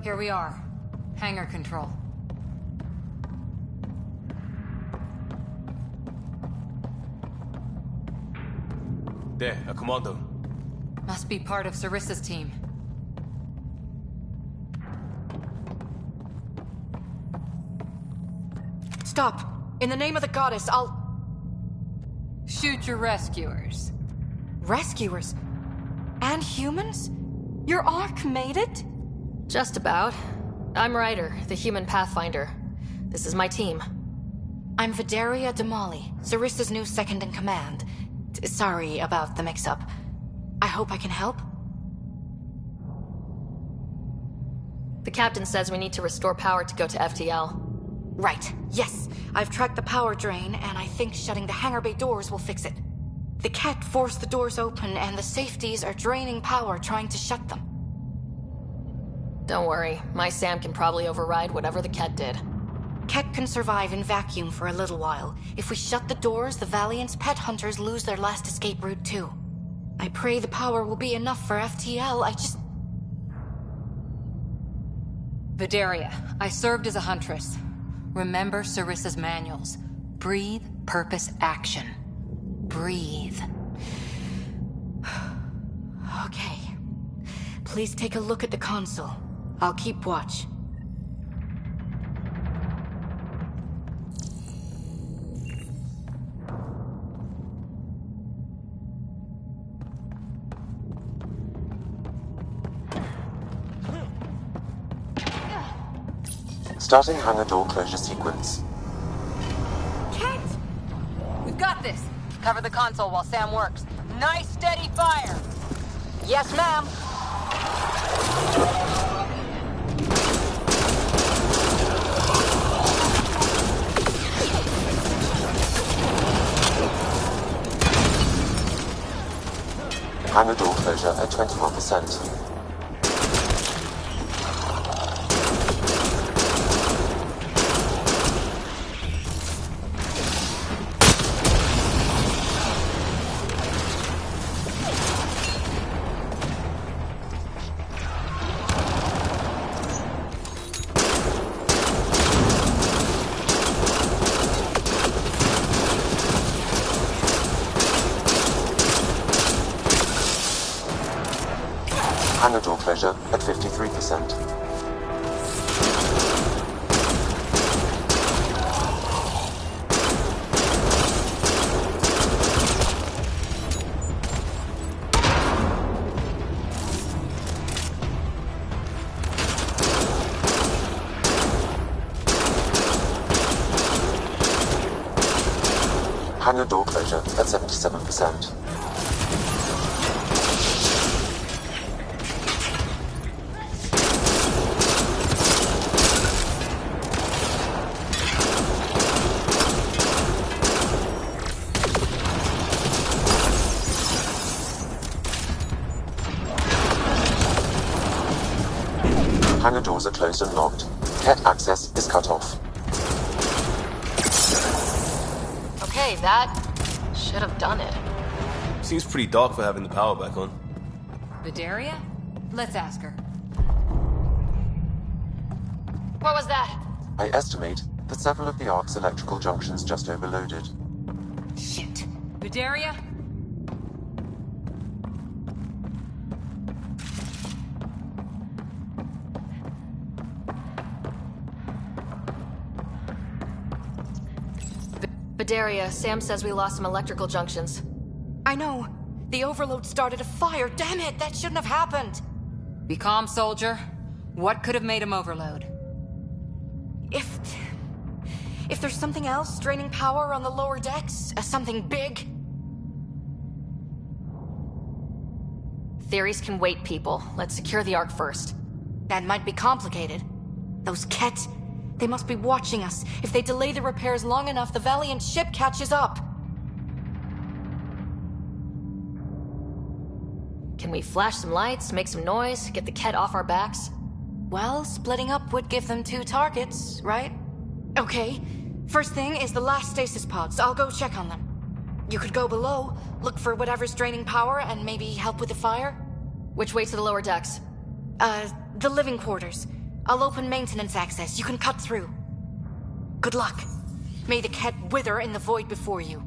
S9: Here we are. Hangar control.
S10: There, a commando.
S9: Must be part of Sarissa's team.
S4: Stop! In the name of the goddess, I'll...
S9: Shoot your rescuers.
S20: Rescuers? And humans? Your Ark made it?
S4: Just about. I'm Ryder, the human pathfinder. This is my team.
S20: I'm Vidaria Damali, Zarissa's new second-in-command. Sorry about the mix-up. I hope I can help?
S4: The captain says we need to restore power to go to FTL.
S20: Right, yes. I've tracked the power drain, and I think shutting the hangar bay doors will fix it. The Ket forced the doors open, and the safeties are draining power trying to shut them.
S4: Don't worry, my Sam can probably override whatever the Ket did.
S20: Ket can survive in vacuum for a little while. If we shut the doors, the Valiant's pet hunters lose their last escape route too. I pray the power will be enough for FTL,
S9: Vidaria, I served as a huntress. Remember Sarissa's manuals. Breathe, purpose, action. Breathe.
S20: Okay. Please take a look at the console. I'll keep watch.
S2: Starting hangar door closure sequence.
S9: Ket! We've got this. Cover the console while Sam works. Nice, steady fire! Yes, ma'am.
S2: Hangar door closure at 21%. Hangar door closure at 53%. Hangar door closure at 77%. Hangar doors are closed and locked. Ket access is cut off.
S4: Okay, that should have done it.
S10: Seems pretty dark for having the power back on.
S9: Vidaria? Let's ask her.
S4: What was that?
S2: I estimate that several of the Ark's electrical junctions just overloaded.
S9: Shit. Vidaria?
S4: Vidaria, Sam says we lost some electrical junctions.
S20: I know. The overload started a fire. Damn it, that shouldn't have happened.
S9: Be calm, soldier. What could have made him overload?
S20: If there's something else draining power on the lower decks, something big.
S4: Theories can wait, people. Let's secure the Ark first.
S20: That might be complicated. Those Ket, they must be watching us. If they delay the repairs long enough, the Valiant ship catches up.
S4: Can we flash some lights, make some noise, get the Ket off our backs?
S20: Well, splitting up would give them 2 targets, right? Okay. First thing is the last stasis pods. I'll go check on them. You could go below, look for whatever's draining power, and maybe help with the fire.
S4: Which way to the lower decks?
S20: The living quarters. I'll open maintenance access. You can cut through. Good luck. May the Ket wither in the void before you.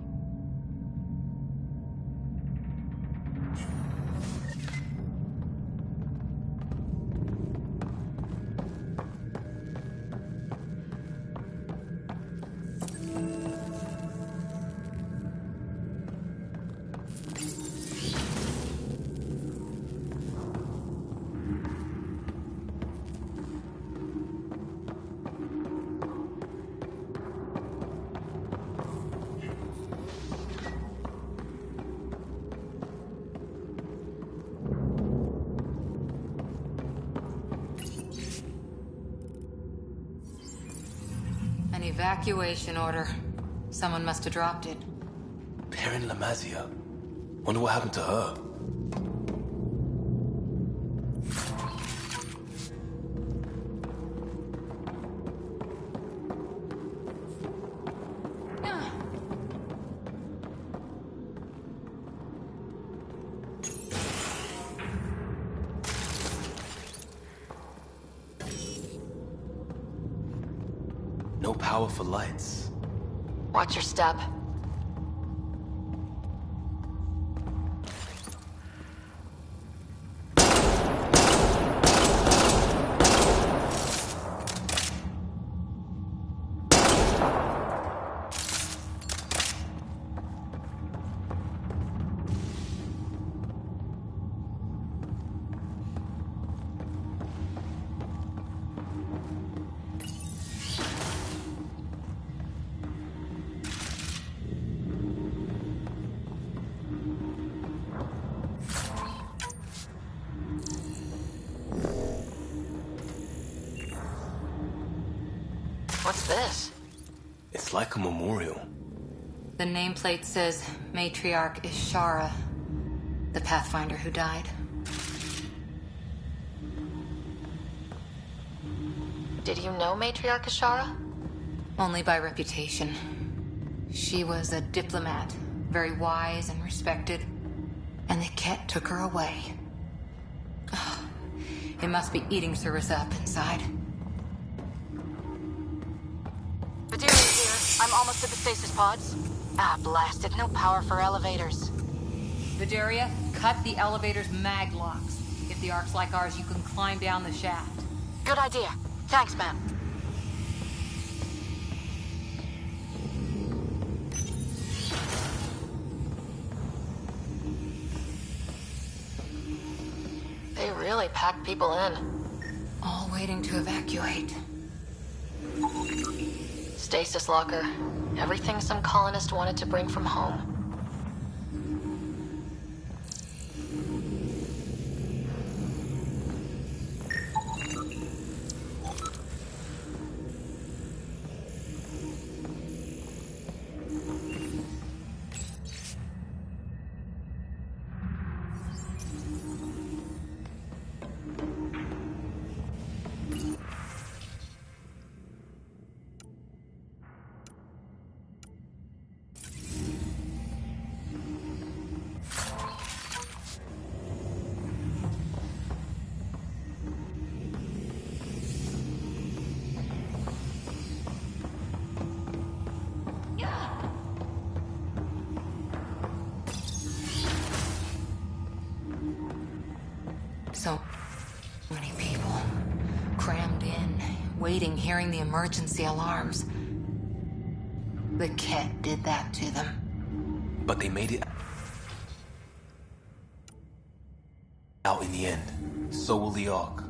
S9: Evacuation order. Someone must have dropped it.
S10: Perrin Lamazia. Wonder what happened to her. No power for lights.
S4: Watch your step. What's this?
S10: It's like a memorial.
S9: The nameplate says Matriarch Ishara, the Pathfinder who died.
S4: Did you know Matriarch Ishara?
S9: Only by reputation. She was a diplomat, very wise and respected, and the Ket took her away. Ugh. It must be eating Sarissa up inside.
S20: Materials here. I'm almost at the stasis pods. Ah, blasted. No power for elevators.
S9: Vidaria, cut the elevator's mag locks. If the ark's like ours, you can climb down the shaft.
S20: Good idea. Thanks, ma'am.
S4: They really packed people in.
S9: All waiting to evacuate.
S4: Stasis locker. Everything some colonist wanted to bring from home.
S9: So many people crammed in, waiting, hearing the emergency alarms. The Ket did that to them.
S10: But they made it out in the end. So will the Ark.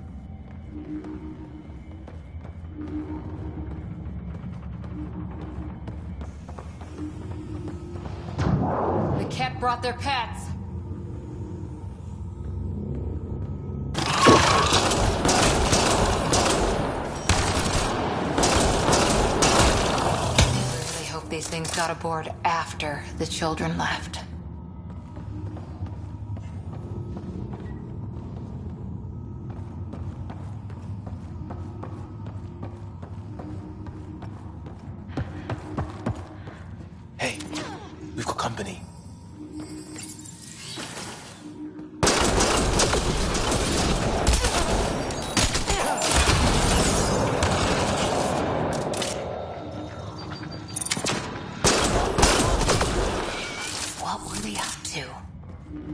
S9: The Ket brought their pets. These things got aboard after the children left.
S10: Hey, we've got company.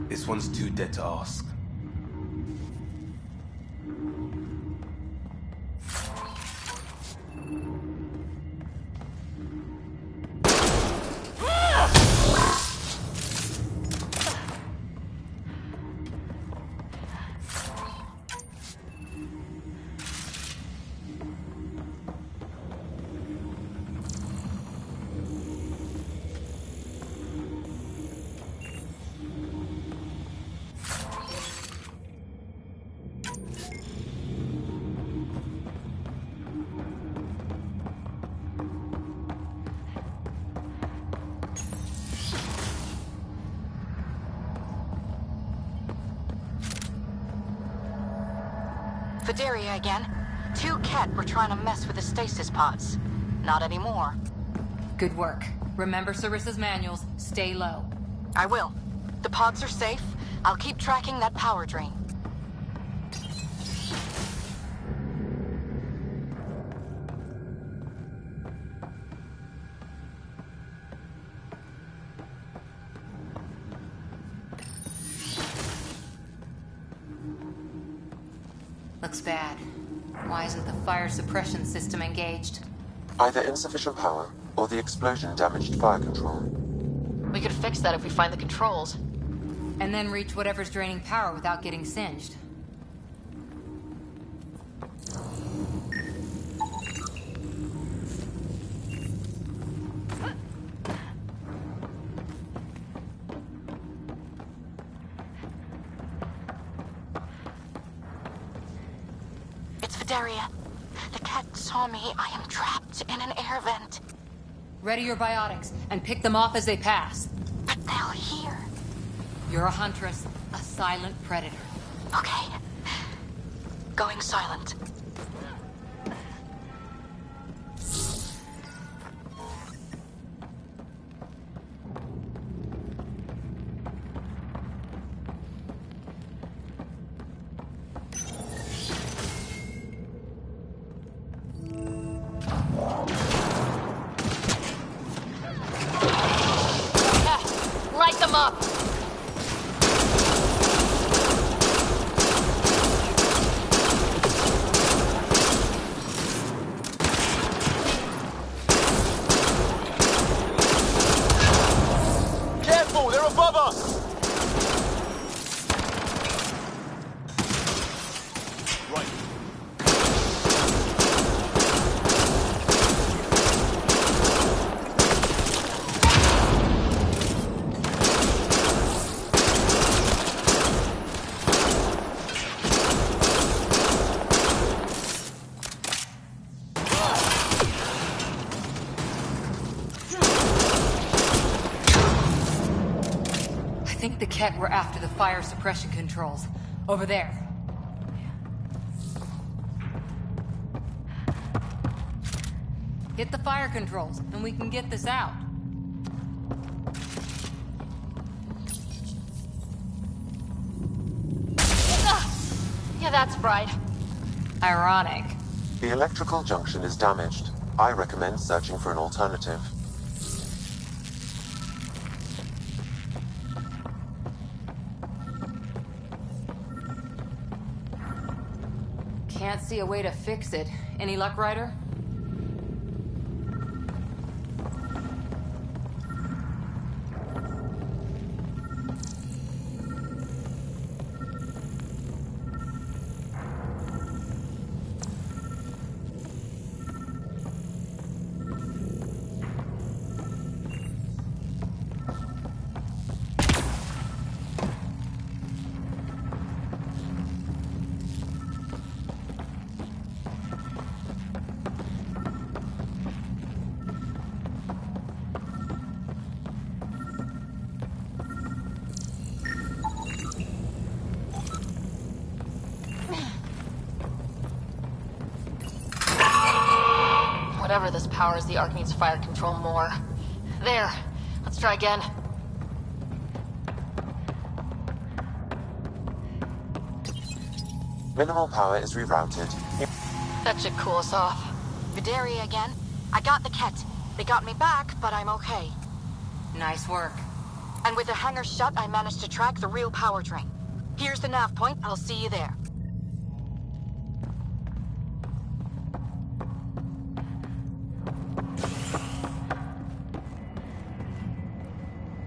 S10: This one's too dead to ask.
S20: Vidaria again. 2 Ket were trying to mess with the stasis pods. Not anymore.
S9: Good work. Remember Sarissa's manuals. Stay low.
S20: I will. The pods are safe. I'll keep tracking that power drain.
S9: Looks bad. Why isn't the fire suppression system engaged?
S2: Either insufficient power, or the explosion damaged fire control.
S4: We could fix that if we find the controls.
S9: And then reach whatever's draining power without getting singed.
S20: It's Vidaria. The Ket saw me. I am trapped in an air vent.
S9: Ready your biotics, and pick them off as they pass.
S20: But they'll hear.
S9: You're a huntress, a silent predator.
S20: Okay. Going silent.
S4: Light them up!
S10: Careful, they're above us!
S9: I think the Ket were after the fire suppression controls. Over there. Hit the fire controls, and we can get this out.
S4: Yeah, that's bright.
S9: Ironic.
S2: The electrical junction is damaged. I recommend searching for an alternative.
S9: Can't see a way to fix it. Any luck, Ryder?
S4: Whatever this powers, the Ark needs fire control more. There. Let's try again.
S2: Minimal power is rerouted.
S4: That should cool us off.
S20: Vidaria again. I got the Ket. They got me back, but I'm okay.
S9: Nice work.
S20: And with the hangar shut, I managed to track the real power drain. Here's the nav point. I'll see you there.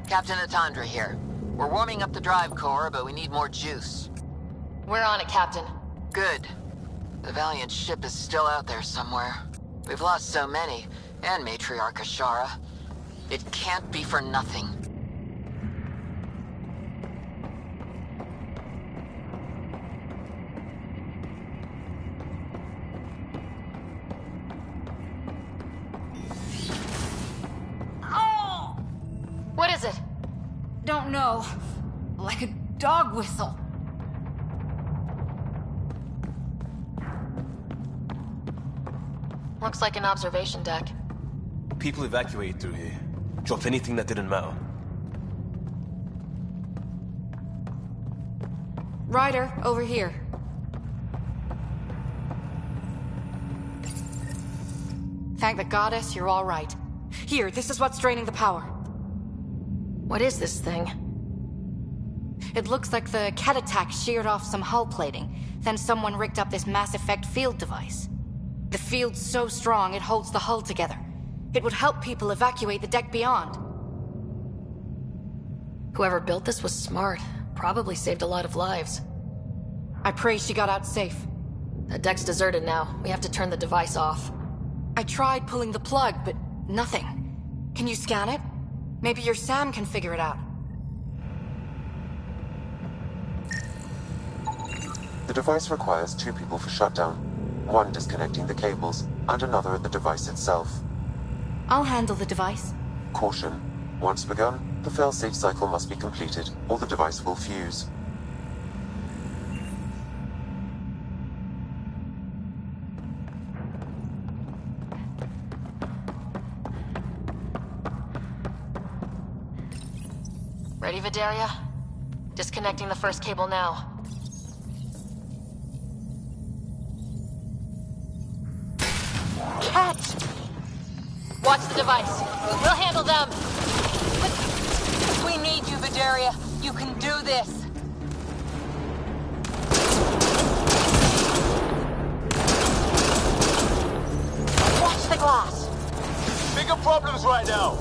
S19: Captain Atandra here. We're warming up the drive core, but we need more juice.
S4: We're on it, Captain.
S19: Good. The Valiant ship is still out there somewhere. We've lost so many, and Matriarch Ashara. It can't be for nothing.
S4: What is it?
S9: Don't know. Like a dog whistle.
S4: Looks like an observation deck.
S10: People evacuated through here. Dropped anything that didn't matter.
S20: Ryder, over here. Thank the goddess you're all right. Here, this is what's draining the power.
S4: What is this thing?
S20: It looks like the Ket attack sheared off some hull plating. Then someone rigged up this Mass Effect field device. The field's so strong it holds the hull together. It would help people evacuate the deck beyond.
S4: Whoever built this was smart. Probably saved a lot of lives.
S20: I pray she got out safe.
S4: The deck's deserted now. We have to turn the device off.
S20: I tried pulling the plug, but nothing. Can you scan it? Maybe your Sam can figure it out.
S2: The device requires 2 people for shutdown. 1 disconnecting the cables, and another at the device itself.
S20: I'll handle the device.
S2: Caution. Once begun, the failsafe cycle must be completed, or the device will fuse.
S4: Ready, Vidaria? Disconnecting the first cable now.
S20: Cat!
S4: Watch the device. We'll handle them.
S14: We need you, Vidaria. You can do this.
S20: Watch the glass.
S10: Bigger problems right now.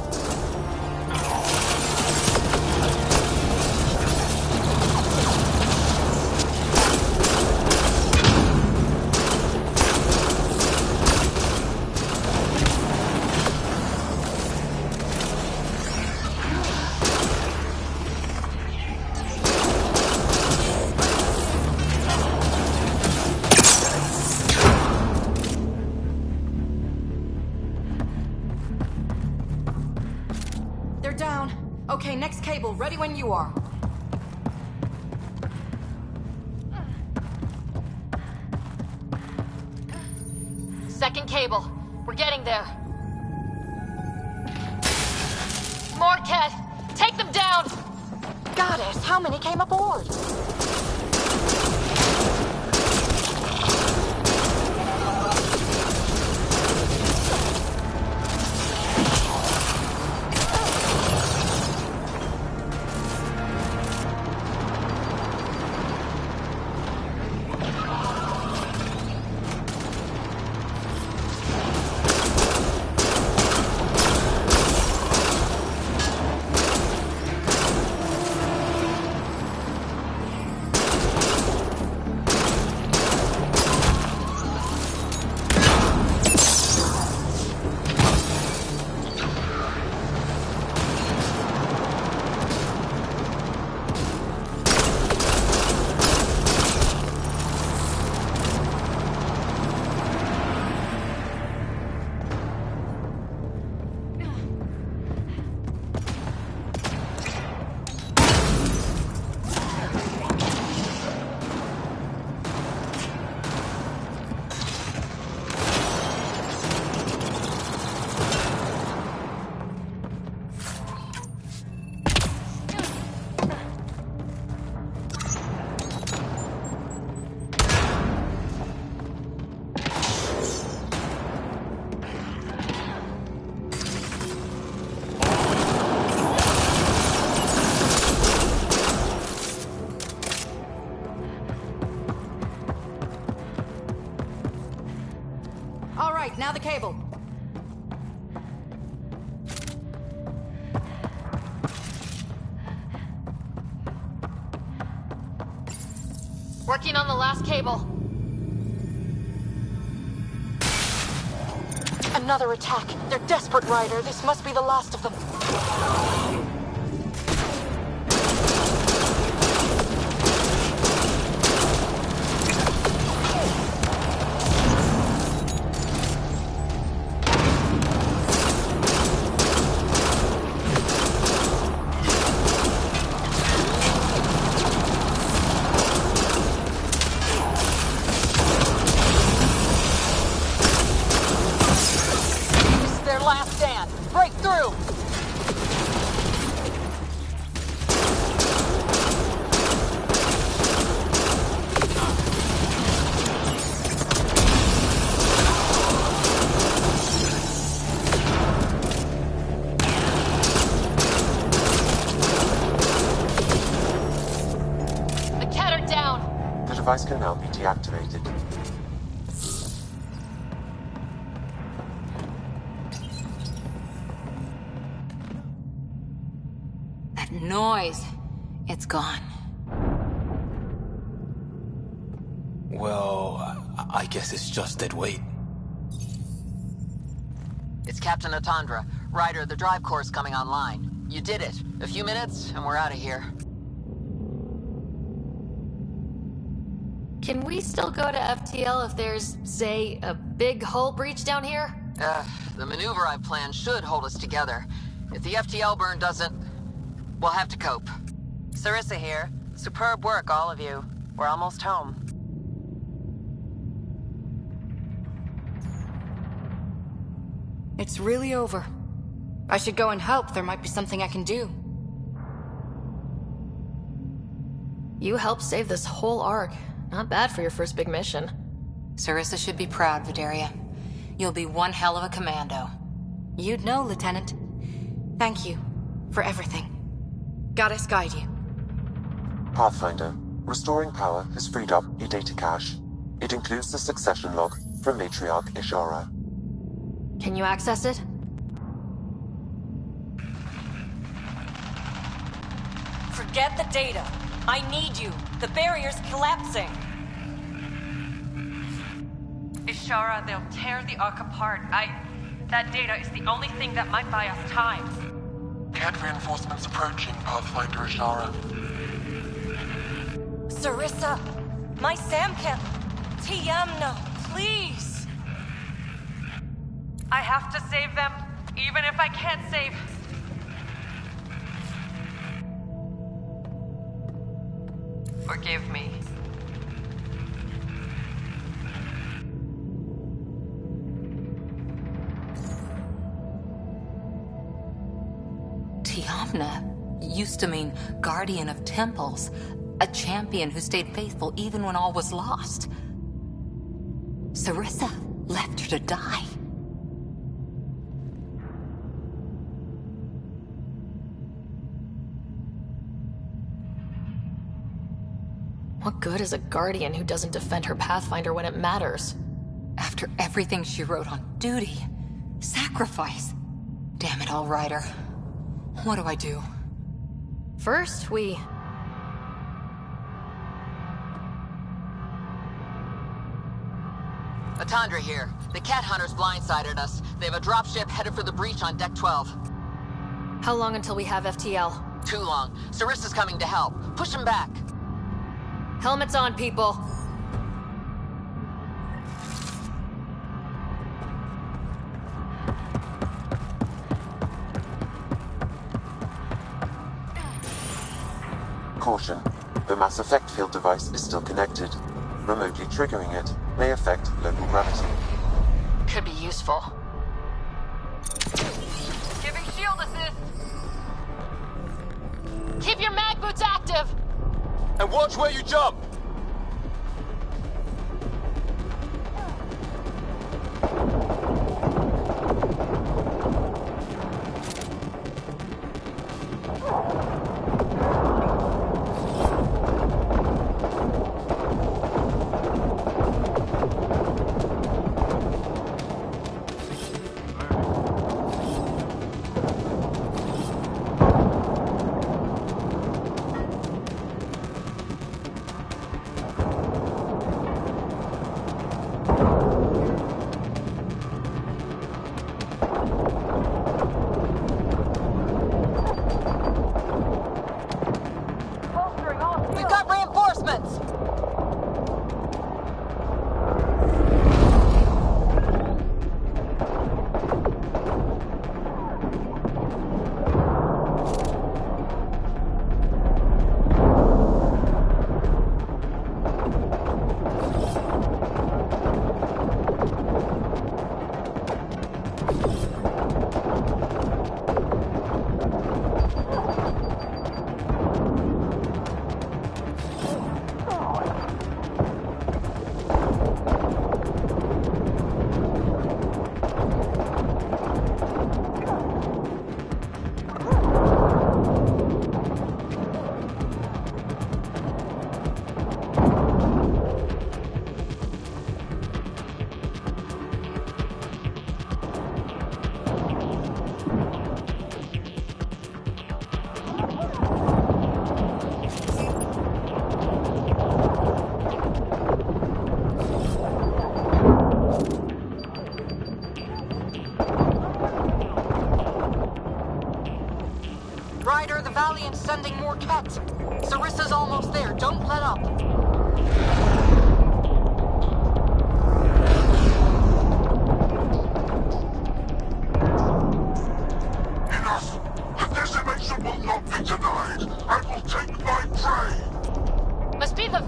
S20: They're down. Okay, next cable, ready when you are.
S4: Second cable. We're getting there. More Ket! Take them down!
S20: Goddess, how many came aboard? All right, now the cable.
S4: Working on the last cable.
S20: Another attack. They're desperate, Ryder. This must be the last of them.
S4: down.
S2: The device can now be deactivated.
S9: That noise. It's gone.
S10: Well, I guess it's just dead weight.
S19: It's Captain Atandra. Ryder, the drive core's coming online. You did it. A few minutes, and we're out of here.
S4: Can we still go to FTL if there's, say, a big hull breach down here?
S19: The maneuver I've planned should hold us together. If the FTL burn doesn't, we'll have to cope.
S18: Sarissa here. Superb work, all of you. We're almost home.
S20: It's really over. I should go and help. There might be something I can do.
S4: You helped save this whole arc. Not bad for your first big mission.
S9: Sarissa should be proud, Vidaria. You'll be one hell of a commando.
S20: You'd know, Lieutenant. Thank you for everything. Goddess guide you.
S2: Pathfinder, restoring power has freed up a data cache. It includes the succession log from Matriarch Ishara.
S4: Can you access it?
S21: Forget the data. I need you. The barrier's collapsing.
S18: Ishara, they'll tear the Ark apart. That data is the only thing that might buy us time.
S6: CAD reinforcements approaching, Pathfinder Ishara.
S21: Sarissa, my Samcat. Tiamna, please.
S18: I have to save them, even if I can't save... Forgive me.
S9: Tiamna used to mean guardian of temples, a champion who stayed faithful even when all was lost. Sarissa left her to die.
S4: What good is a guardian who doesn't defend her Pathfinder when it matters?
S9: After everything she wrote on duty, sacrifice. Damn it all, Ryder. What do I do?
S4: First, we...
S19: Atandra here. The cat hunters blindsided us. They have a dropship headed for the breach on Deck 12.
S4: How long until we have FTL?
S19: Too long. Sarissa's coming to help. Push him back.
S4: Helmets on, people.
S2: Caution. The mass effect field device is still connected. Remotely triggering it may affect local gravity.
S4: Could be useful.
S20: Giving shield assist!
S4: Keep your mag boots active!
S10: And watch where you jump!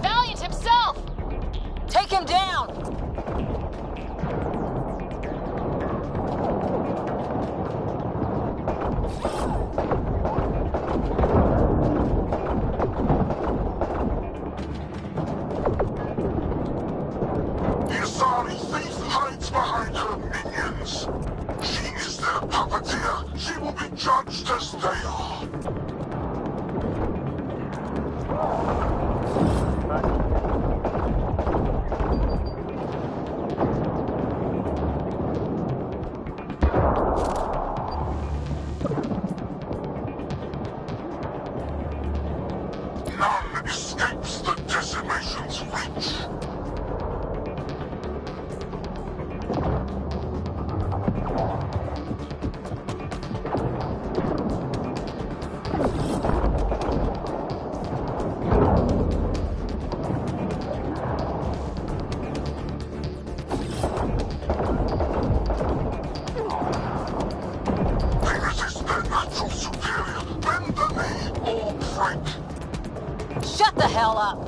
S20: Valiant himself!
S19: Take him down!
S6: The Asari thief hides behind her minions. She is their puppeteer. She will be judged as they are. None escapes the decimation's reach. They resist their natural superior. Bend the knee or break.
S19: Shut the hell up!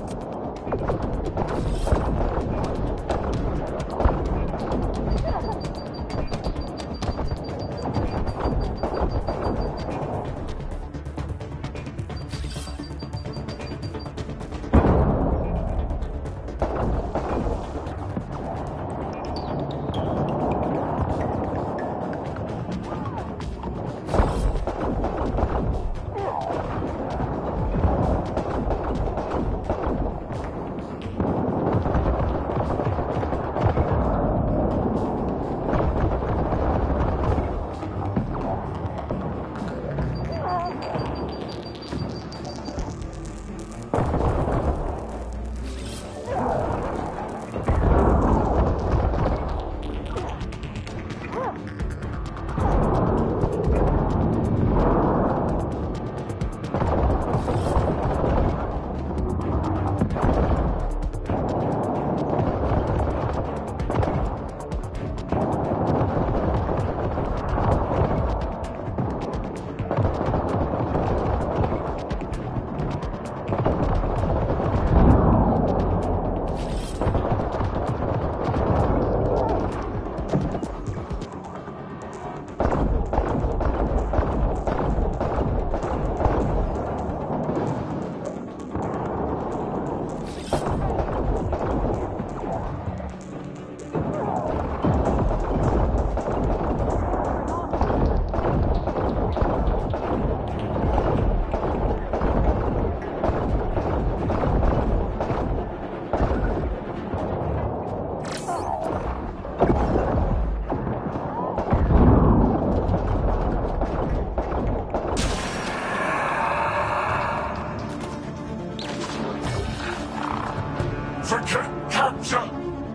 S6: Forget capture!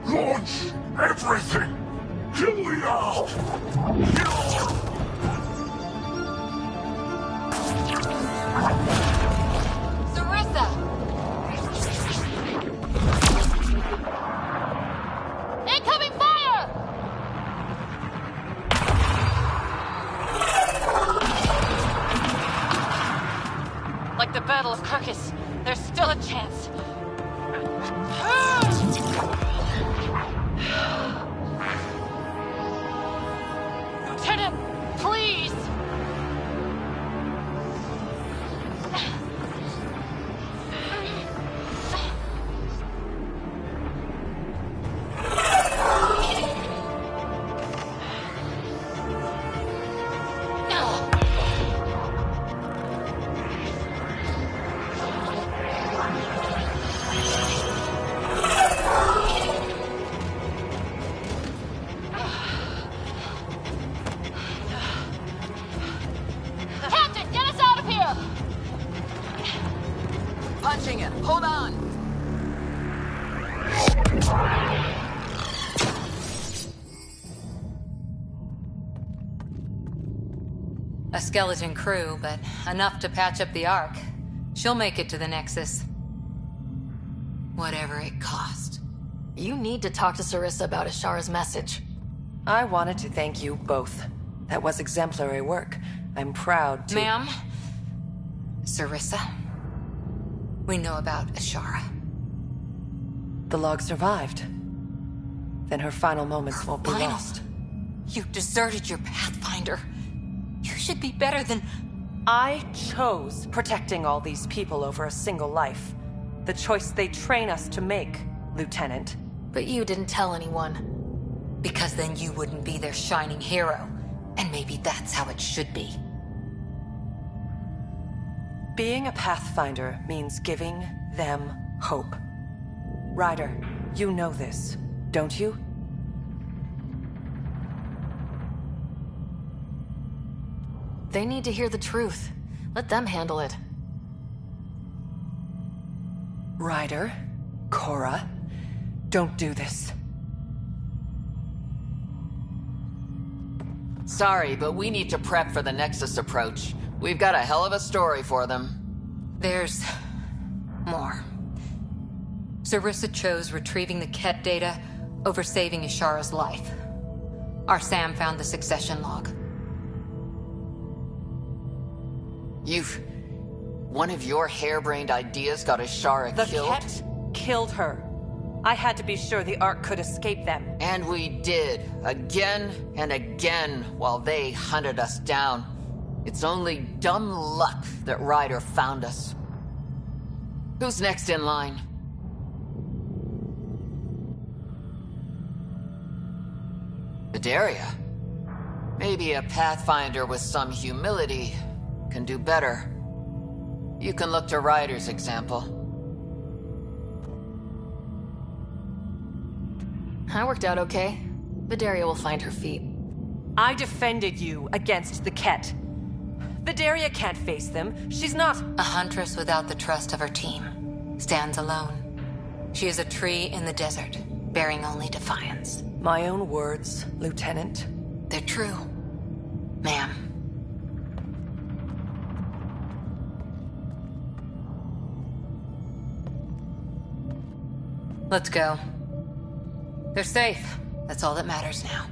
S6: Launch everything! Kill the Ark!
S20: Sarissa! Incoming fire! Like the Battle of Kirkus, there's still a chance. Lieutenant, please! Captain, get us out of here!
S19: Punching it. Hold on.
S9: A skeleton crew, but enough to patch up the Ark. She'll make it to the Nexus. Whatever it cost.
S4: You need to talk to Sarissa about Ashara's message.
S18: I wanted to thank you both. That was exemplary work. I'm proud to...
S9: Ma'am? Sarissa? We know about Ashara.
S18: The log survived. Then her final moments won't be lost.
S9: You deserted your Pathfinder. You should be better than...
S18: I chose protecting all these people over a single life. The choice they train us to make, Lieutenant.
S4: But you didn't tell anyone.
S9: Because then you wouldn't be their shining hero. And maybe that's how it should be.
S18: Being a Pathfinder means giving them hope. Ryder, you know this, don't you?
S4: They need to hear the truth. Let them handle it.
S18: Ryder, Cora, don't do this.
S19: Sorry, but we need to prep for the Nexus approach. We've got a hell of a story for them.
S9: There's... more. Sarissa chose retrieving the Ket data over saving Ishara's life. Our Sam found the succession log.
S19: One of your harebrained ideas got Ishara killed?
S18: The Ket killed her. I had to be sure the Ark could escape them.
S19: And we did, again and again, while they hunted us down. It's only dumb luck that Ryder found us. Who's next in line? Bedaria. Maybe a Pathfinder with some humility can do better. You can look to Ryder's example.
S4: I worked out okay. Bedaria will find her feet.
S18: I defended you against the Ket. Bedaria can't face them. She's not...
S9: A huntress without the trust of her team. Stands alone. She is a tree in the desert, bearing only defiance.
S18: My own words, Lieutenant.
S9: They're true, ma'am. Let's go. They're safe. That's all that matters now.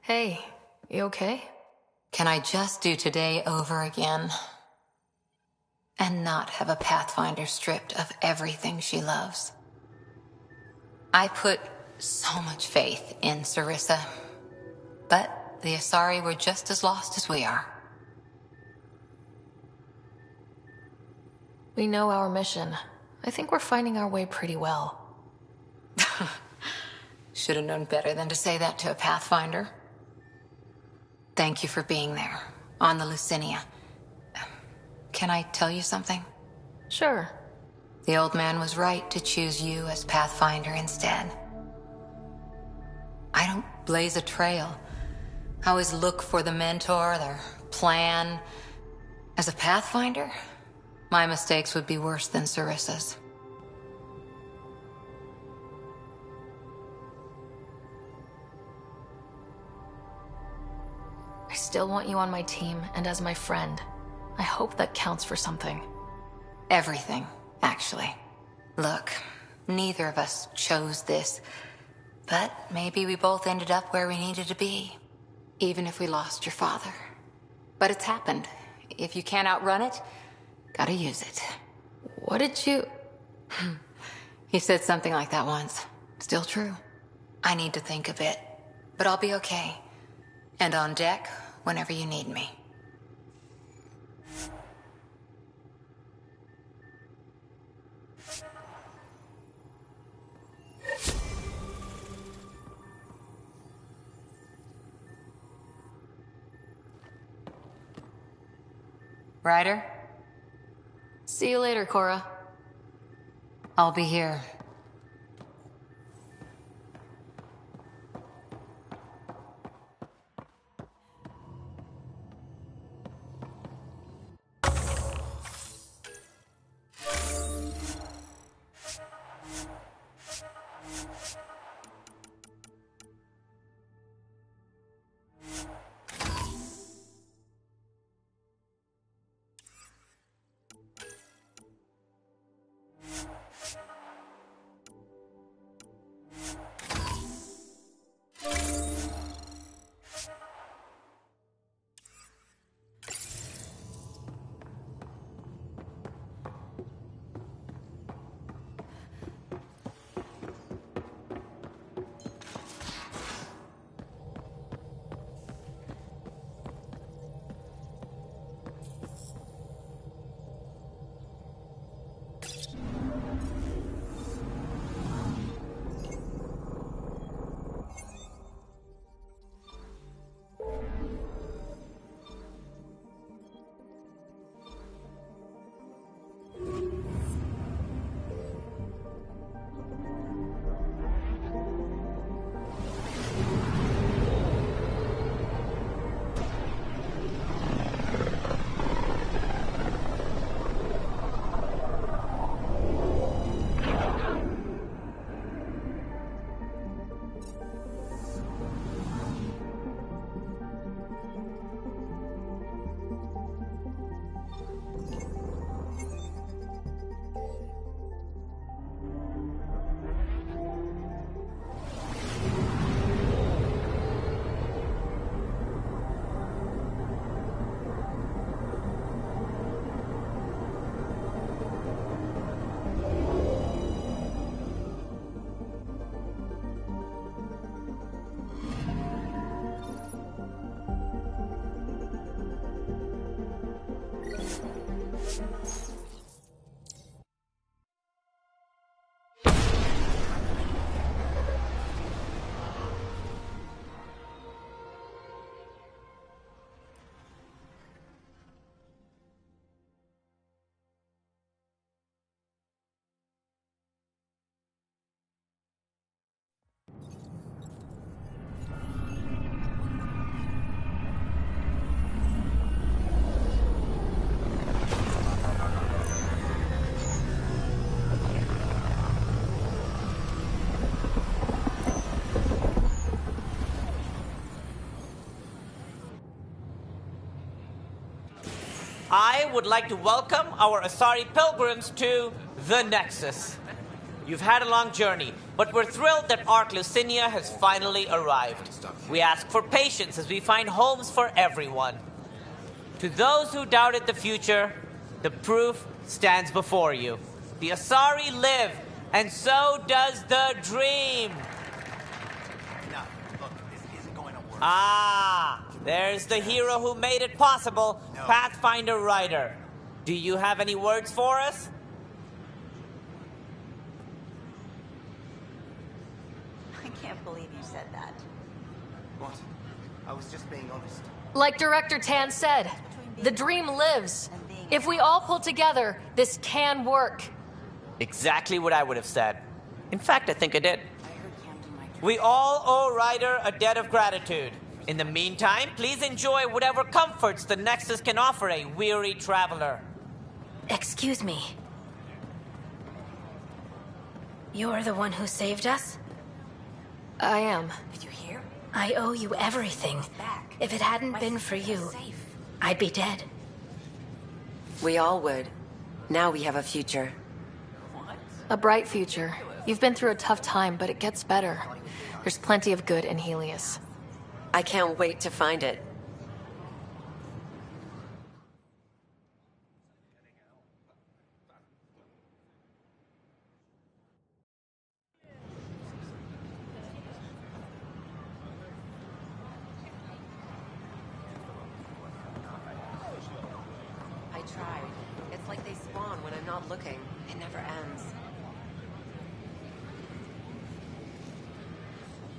S4: Hey, you okay?
S9: Can I just do today over again? And not have a Pathfinder stripped of everything she loves? I put so much faith in Sarissa. But the Asari were just as lost as we are.
S4: We know our mission. I think we're finding our way pretty well.
S9: Should have known better than to say that to a Pathfinder. Thank you for being there, on the Lucinia. Can I tell you something?
S4: Sure.
S9: The old man was right to choose you as Pathfinder instead. I don't blaze a trail. I always look for the mentor, their plan. As a Pathfinder, my mistakes would be worse than Sarissa's.
S4: I still want you on my team and as my friend. I hope that counts for something.
S9: Everything, actually. Look, neither of us chose this, but maybe we both ended up where we needed to be, even if we lost your father. But it's happened. If you can't outrun it, gotta use it.
S4: What did you...
S9: He said something like that once. Still true. I need to think a bit, but I'll be okay. And on deck whenever you need me. Ryder?
S4: See you later, Cora.
S9: I'll be here.
S5: I would like to welcome our Asari pilgrims to the Nexus. You've had a long journey, but we're thrilled that Ark Lucinia has finally arrived. We ask for patience as we find homes for everyone. To those who doubted the future, the proof stands before you. The Asari live, and so does the dream. Ah, there's the hero who made it possible, Pathfinder Ryder. Do you have any words for us?
S14: I can't believe you said that.
S22: What? I was just being honest.
S4: Like Director Tan said, the dream lives. If we all pull together, this can work.
S5: Exactly what I would have said. In fact, I think I did. We all owe Ryder a debt of gratitude. In the meantime, please enjoy whatever comforts the Nexus can offer a weary traveler.
S20: Excuse me. You're the one who saved us?
S4: I am.
S20: Did you hear? I owe you everything. If it hadn't been for you, I'd be dead.
S18: We all would. Now we have a future.
S4: A bright future. You've been through a tough time, but it gets better. There's plenty of good in Helios.
S18: I can't wait to find it. I tried. It's like they spawn when I'm not looking. It never ends.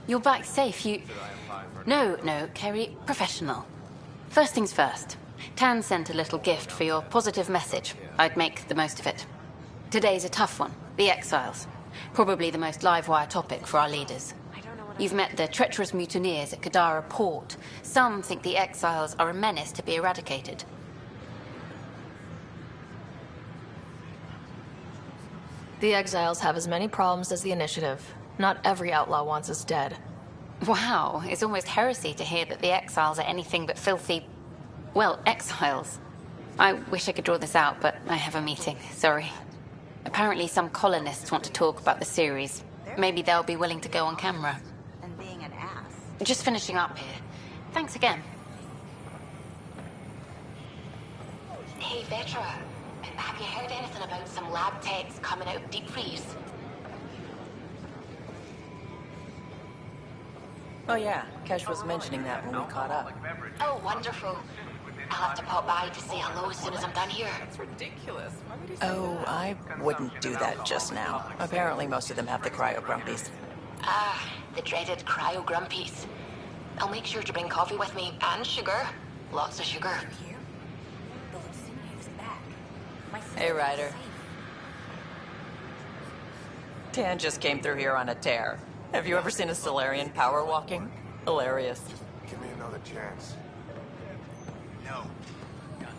S23: You're back safe, No, Kerry, professional. First things first. Tan sent a little gift for your positive message. I'd make the most of it. Today's a tough one. The Exiles. Probably the most live-wire topic for our leaders. You've met the treacherous mutineers at Kadara Port. Some think the Exiles are a menace to be eradicated.
S4: The Exiles have as many problems as the Initiative. Not every outlaw wants us dead.
S23: Wow, it's almost heresy to hear that the Exiles are anything but filthy... well, exiles. I wish I could draw this out, but I have a meeting. Sorry. Apparently some colonists want to talk about the series. Maybe they'll be willing to go on camera.
S14: And being an ass.
S23: Just finishing up here. Thanks again.
S24: Hey, Vetra. Have you heard anything about some lab techs coming out of deep freeze?
S18: Oh yeah, Kesh was mentioning that when we caught up.
S24: Oh, wonderful. I'll have to pop by to say hello as soon as I'm done here.
S18: That's ridiculous. Oh, I wouldn't do that just now. Apparently most of them have the cryo-grumpies.
S24: Ah, the dreaded cryo-grumpies. I'll make sure to bring coffee with me, and sugar. Lots of sugar.
S18: Hey, Ryder. Tan just came through here on a tear. Have you ever seen a Solarian power walking? Hilarious.
S6: Give me another chance.
S3: No.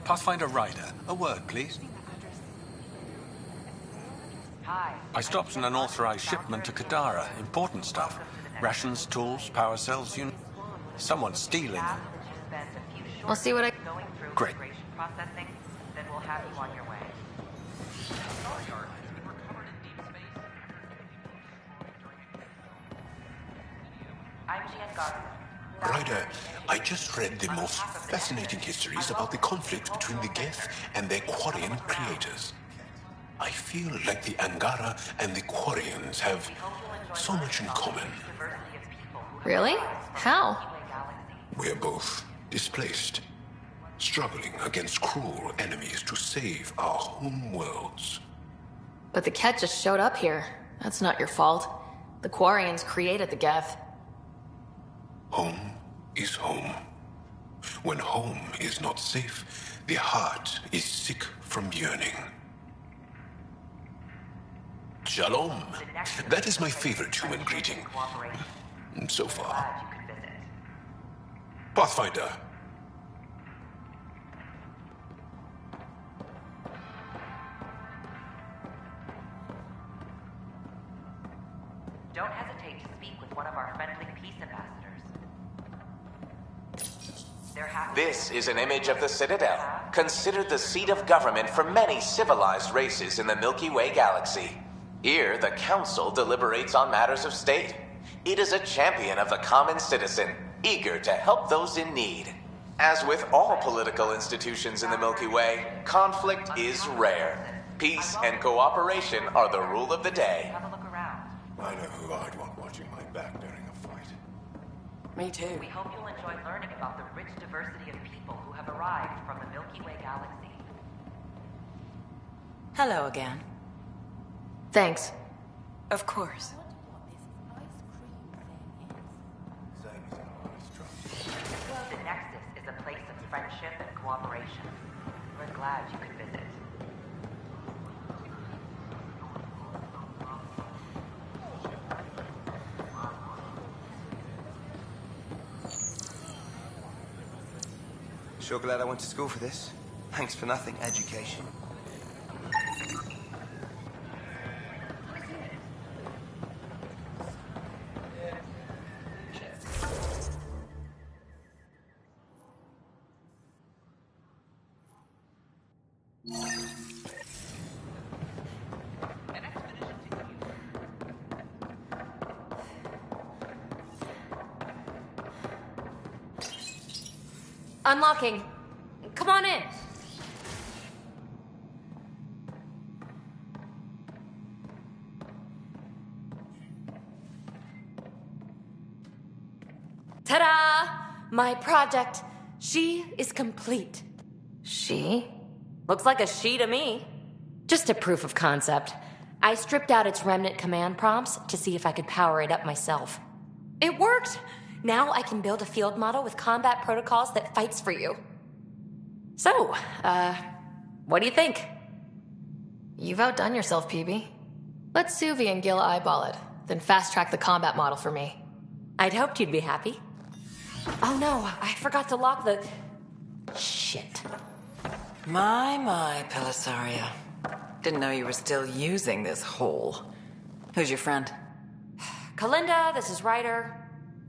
S3: Pathfinder Ryder, a word, please. I stopped an unauthorized shipment to Kadara. Important stuff. Rations, tools, power cells, someone's stealing them.
S4: I'll see what I...
S3: Great.
S25: Processing, then we'll have you on your way. I'm GS Garden.
S3: Ryder, I just read the most fascinating histories about the conflict between the Geth and their Quarian creators. I feel like the Angara and the Quarians have so much in common.
S4: Really? How?
S3: We're both displaced, struggling against cruel enemies to save our home worlds.
S4: But the Ket just showed up here. That's not your fault. The Quarians created the Geth.
S3: Home is home. When home is not safe, the heart is sick from yearning. Shalom. That is my favorite human greeting. So far. Pathfinder.
S25: Don't hesitate to speak with one of our friendly peace ambassadors.
S1: This is an image of the Citadel, considered the seat of government for many civilized races in the Milky Way galaxy. Here, the Council deliberates on matters of state. It is a champion of the common citizen, eager to help those in need. As with all political institutions in the Milky Way, conflict is rare. Peace and cooperation are the rule of the day.
S7: I know who I'd want watching my back during a fight.
S12: Me too.
S25: We hope you'll enjoy learning about the rich diversity of people who have arrived from the Milky Way galaxy.
S12: Hello again.
S4: Thanks.
S12: Of course.
S25: The Nexus is a place of friendship and cooperation. We're glad you could visit.
S22: Sure glad I went to school for this. Thanks for nothing, education.
S20: Unlocking. Come on in. Ta-da! My project. She is complete.
S8: She? Looks like a she to me. Just a proof of concept. I stripped out its remnant command prompts to see if I could power it up myself. It worked! Now I can build a field model with combat protocols that fights for you. So, what do you think?
S4: You've outdone yourself, PB. Let Suvi and Gil eyeball it, then fast-track the combat model for me.
S8: I'd hoped you'd be happy. Oh no, I forgot to lock the... Shit.
S12: My, Pelisaria. Didn't know you were still using this hole. Who's your friend?
S8: Kalinda, this is Ryder.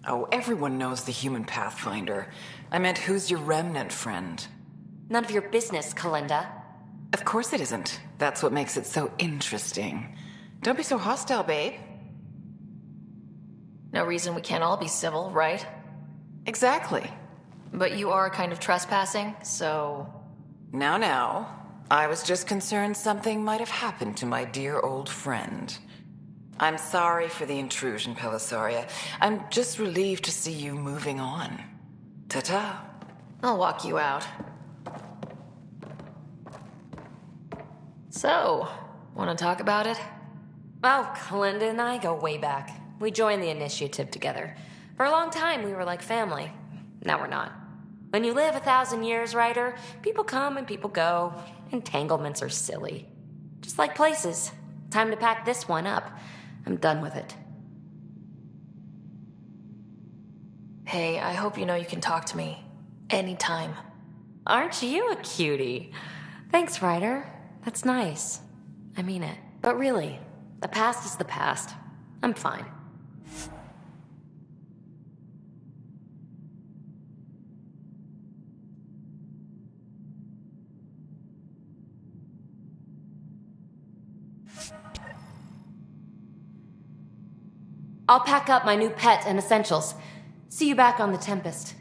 S12: Oh, everyone knows the human Pathfinder. I meant, who's your remnant friend?
S8: None of your business, Kalinda.
S12: Of course it isn't. That's what makes it so interesting. Don't be so hostile, babe.
S4: No reason we can't all be civil, right?
S12: Exactly.
S4: But you are kind of trespassing, so...
S12: Now. I was just concerned something might have happened to my dear old friend. I'm sorry for the intrusion, Pelisaria. I'm just relieved to see you moving on. Ta-ta.
S4: I'll walk you out. So, want to talk about it?
S8: Oh, Kalinda and I go way back. We joined the initiative together. For a long time, we were like family. Now we're not. When you live 1,000 years, Ryder, people come and people go. Entanglements are silly. Just like places. Time to pack this one up. I'm done with it.
S4: Hey, I hope you know you can talk to me. Anytime.
S8: Aren't you a cutie? Thanks, Ryder. That's nice. I mean it. But really, the past is the past. I'm fine. I'll pack up my new pet and essentials. See you back on the Tempest.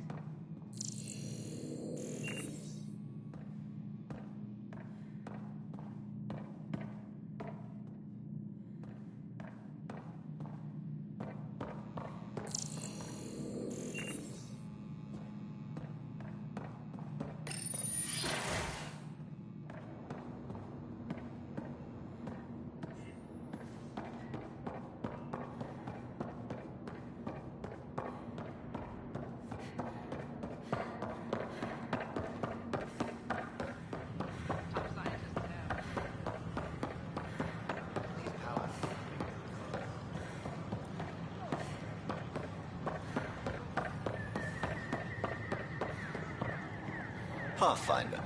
S22: Pathfinder.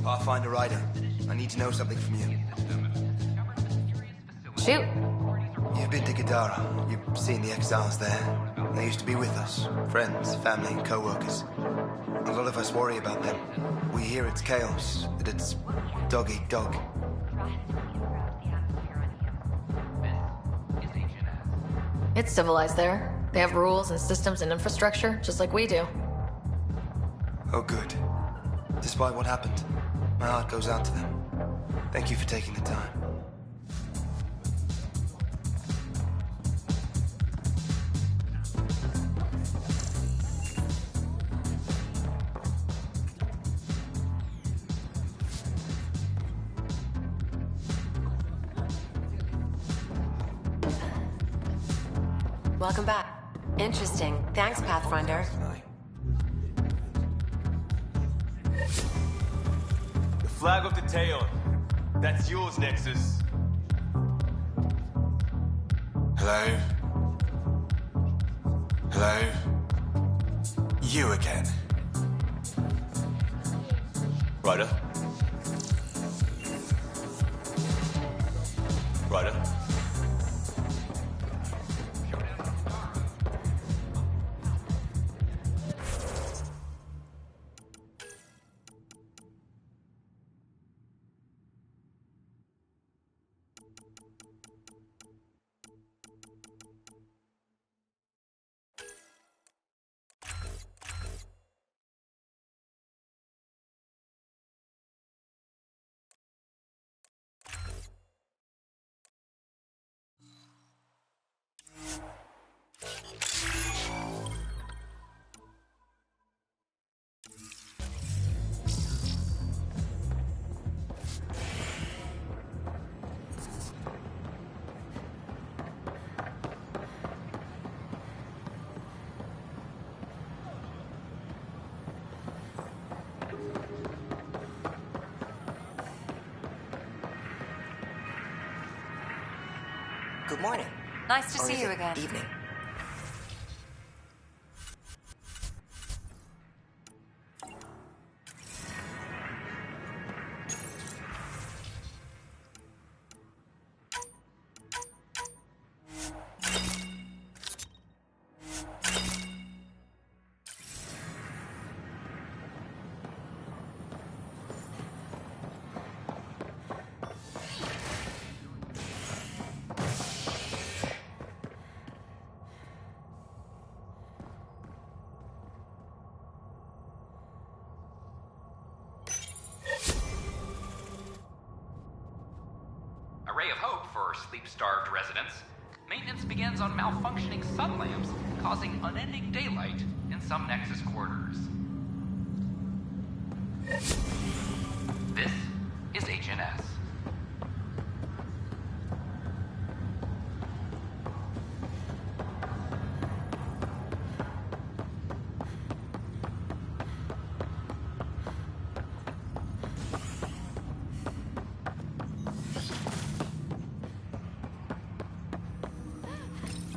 S22: Pathfinder Ryder, I need to know something from you.
S23: Shoot.
S22: You've been to Gadara. You've seen the exiles there. They used to be with us. Friends, family, and co-workers. A lot of us worry about them. We hear it's chaos, that it's dog eat dog.
S4: It's civilized there. They have rules and systems and infrastructure, just like we do.
S22: Oh, good. Despite what happened, my heart goes out to them. Thank you for taking the time.
S18: Welcome back. Interesting. Thanks, Pathfinder.
S11: The flag of the Teon. That's yours, Nexus.
S3: Hello? Hello? You again.
S11: Ryder? Ryder?
S18: Good morning.
S9: Nice to
S18: Or
S9: see
S18: is
S9: you
S18: it
S9: again.
S18: Evening.
S13: A ray of hope for sleep-starved residents. Maintenance begins on malfunctioning sun lamps, causing unending daylight in some Nexus quarters. This is HNS.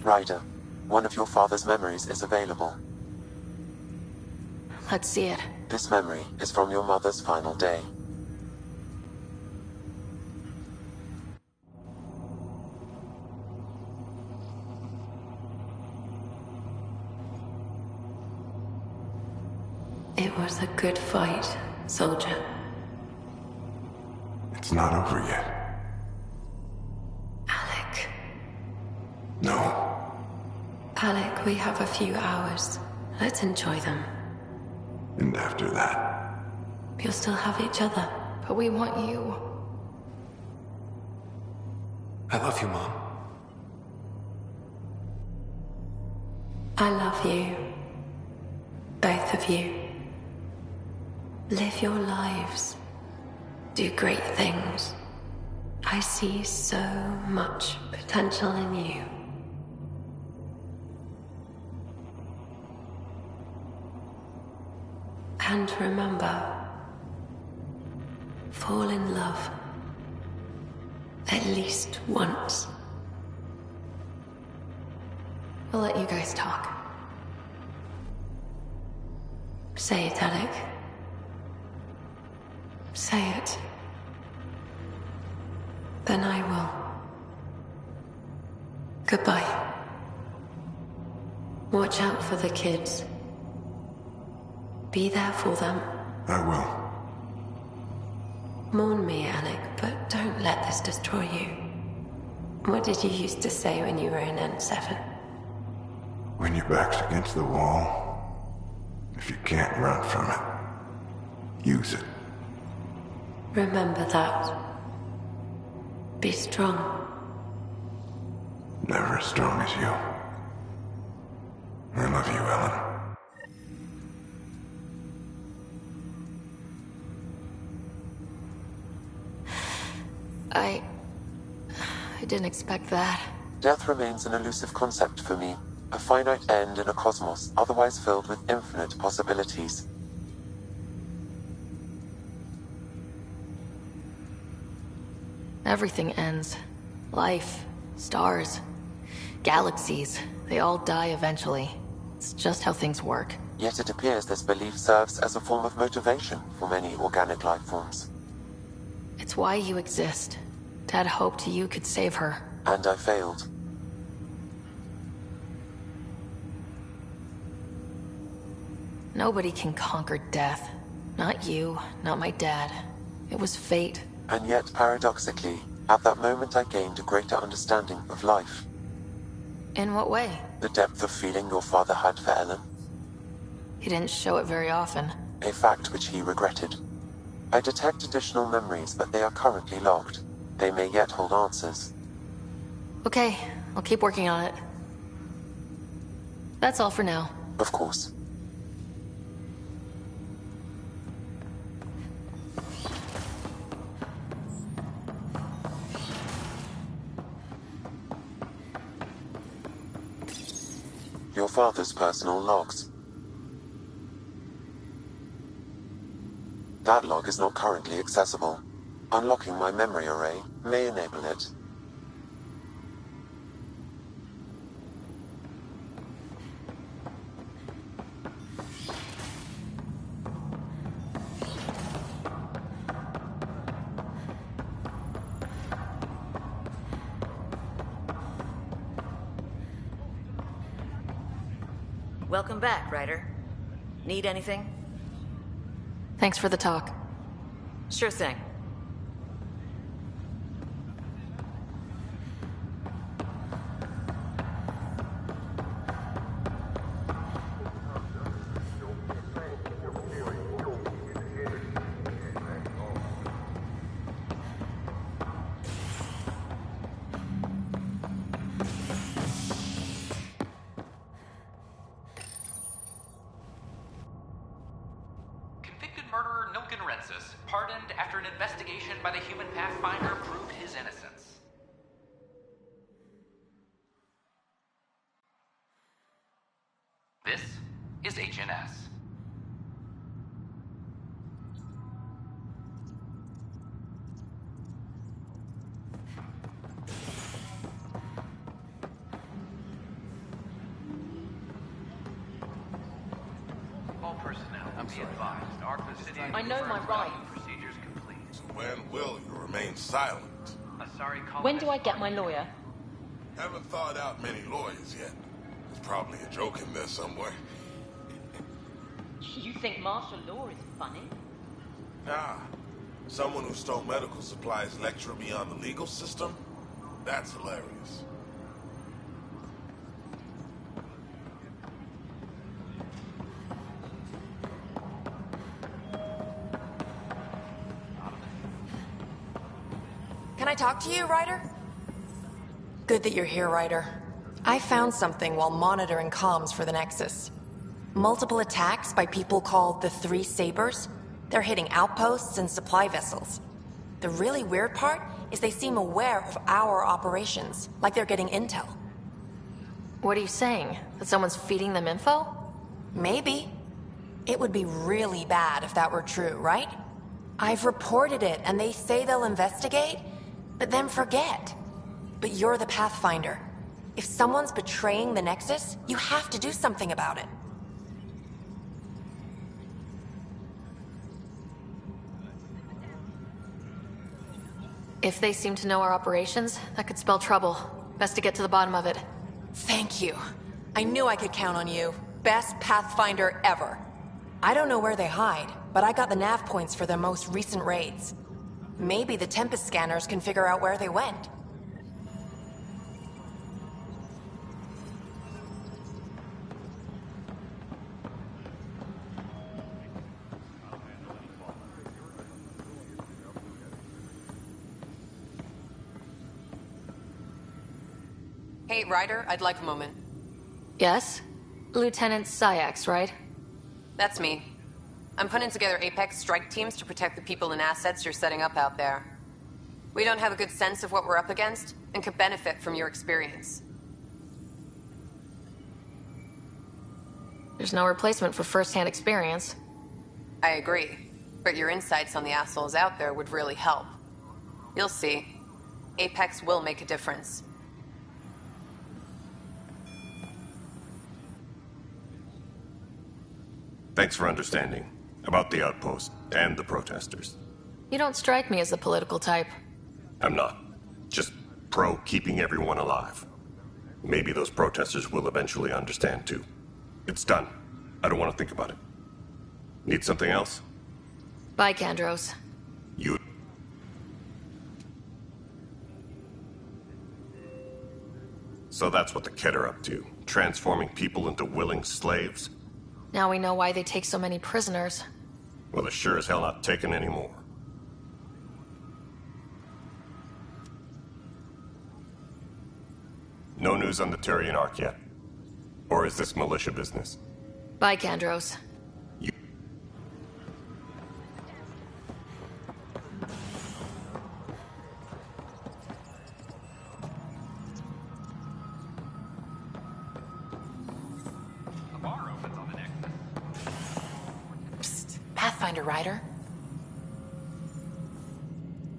S2: Ryder, one of your father's memories is available.
S4: Let's see it.
S2: This memory is from your mother's final day.
S15: It was a good fight, soldier.
S7: It's not over yet.
S15: Alec.
S7: No.
S15: Alec, we have a few hours. Let's enjoy them.
S7: And after that?
S15: We'll still have each other.
S4: But we want you.
S3: I love you, Mom.
S15: I love you. Both of you. Live your lives. Do great things. I see so much potential in you. And remember, fall in love. At least once.
S4: We'll let you guys talk.
S15: Say it, Alec. Say it. Then I will. Goodbye. Watch out for the kids. Be there for them.
S7: I will.
S15: Mourn me, Alec, but don't let this destroy you. What did you used to say when you were in N7?
S7: When your back's against the wall, if you can't run from it, use it.
S15: Remember that. Be strong.
S7: Never as strong as you. I love you, Ellen.
S4: I didn't expect that.
S2: Death remains an elusive concept for me. A finite end in a cosmos otherwise filled with infinite possibilities.
S4: Everything ends. Life, stars, galaxies. They all die eventually. It's just how things work.
S2: Yet it appears this belief serves as a form of motivation for many organic life forms.
S4: It's why you exist. Dad hoped you could save her.
S2: And I failed.
S4: Nobody can conquer death. Not you, not my dad. It was fate.
S2: And yet, paradoxically, at that moment I gained a greater understanding of life.
S4: In what way?
S2: The depth of feeling your father had for Ellen.
S4: He didn't show it very often.
S2: A fact which he regretted. I detect additional memories, but they are currently logged. They may yet hold answers.
S4: Okay, I'll keep working on it. That's all for now.
S2: Of course. Your father's personal logs. That log is not currently accessible. Unlocking my memory array may enable it.
S10: Welcome back, Ryder. Need anything?
S4: Thanks for the talk.
S10: Sure thing.
S13: Pardoned after an investigation by the human Pathfinder proved his innocence. This is HNS. All personnel will be advised. Our facility
S8: I know my rights.
S13: procedures complete.
S6: So when will you remain silent?
S13: Sorry,
S8: When do I get my lawyer?
S6: Haven't thought out many lawyers yet. There's probably a joke in there somewhere.
S8: You think martial law is funny?
S6: Ah, someone who stole medical supplies lecture me on the legal system? That's hilarious.
S18: Can I talk to you, Ryder? Good that you're here, Ryder. I found something while monitoring comms for the Nexus. Multiple attacks by people called the Three Sabers. They're hitting outposts and supply vessels. The really weird part is they seem aware of our operations, like they're getting intel.
S4: What are you saying? That someone's feeding them info?
S18: Maybe. It would be really bad if that were true, right? I've reported it, and they say they'll investigate, but then forget. But you're the Pathfinder. If someone's betraying the Nexus, you have to do something about it.
S4: If they seem to know our operations, that could spell trouble. Best to get to the bottom of it.
S18: Thank you. I knew I could count on you. Best Pathfinder ever. I don't know where they hide, but I got the nav points for their most recent raids. Maybe the Tempest scanners can figure out where they went. Hey, Ryder, I'd like a moment.
S4: Yes? Lieutenant Syax, right?
S18: That's me. I'm putting together Apex strike teams to protect the people and assets you're setting up out there. We don't have a good sense of what we're up against, and could benefit from your experience.
S4: There's no replacement for first-hand experience.
S18: I agree, but your insights on the assholes out there would really help. You'll see. Apex will make a difference.
S5: Thanks for understanding. About the outpost and the protesters.
S4: You don't strike me as the political type.
S5: I'm not. Just pro keeping everyone alive. Maybe those protesters will eventually understand too. It's done. I don't want to think about it. Need something else?
S4: Bye, Kandros.
S5: You... So that's what the Kett are up to. Transforming people into willing slaves?
S4: Now we know why they take so many prisoners.
S5: Well, they're sure as hell not taking any more. No news on the Turian Ark yet? Or is this militia business?
S4: Bye, Kandros.
S12: Pathfinder Ryder?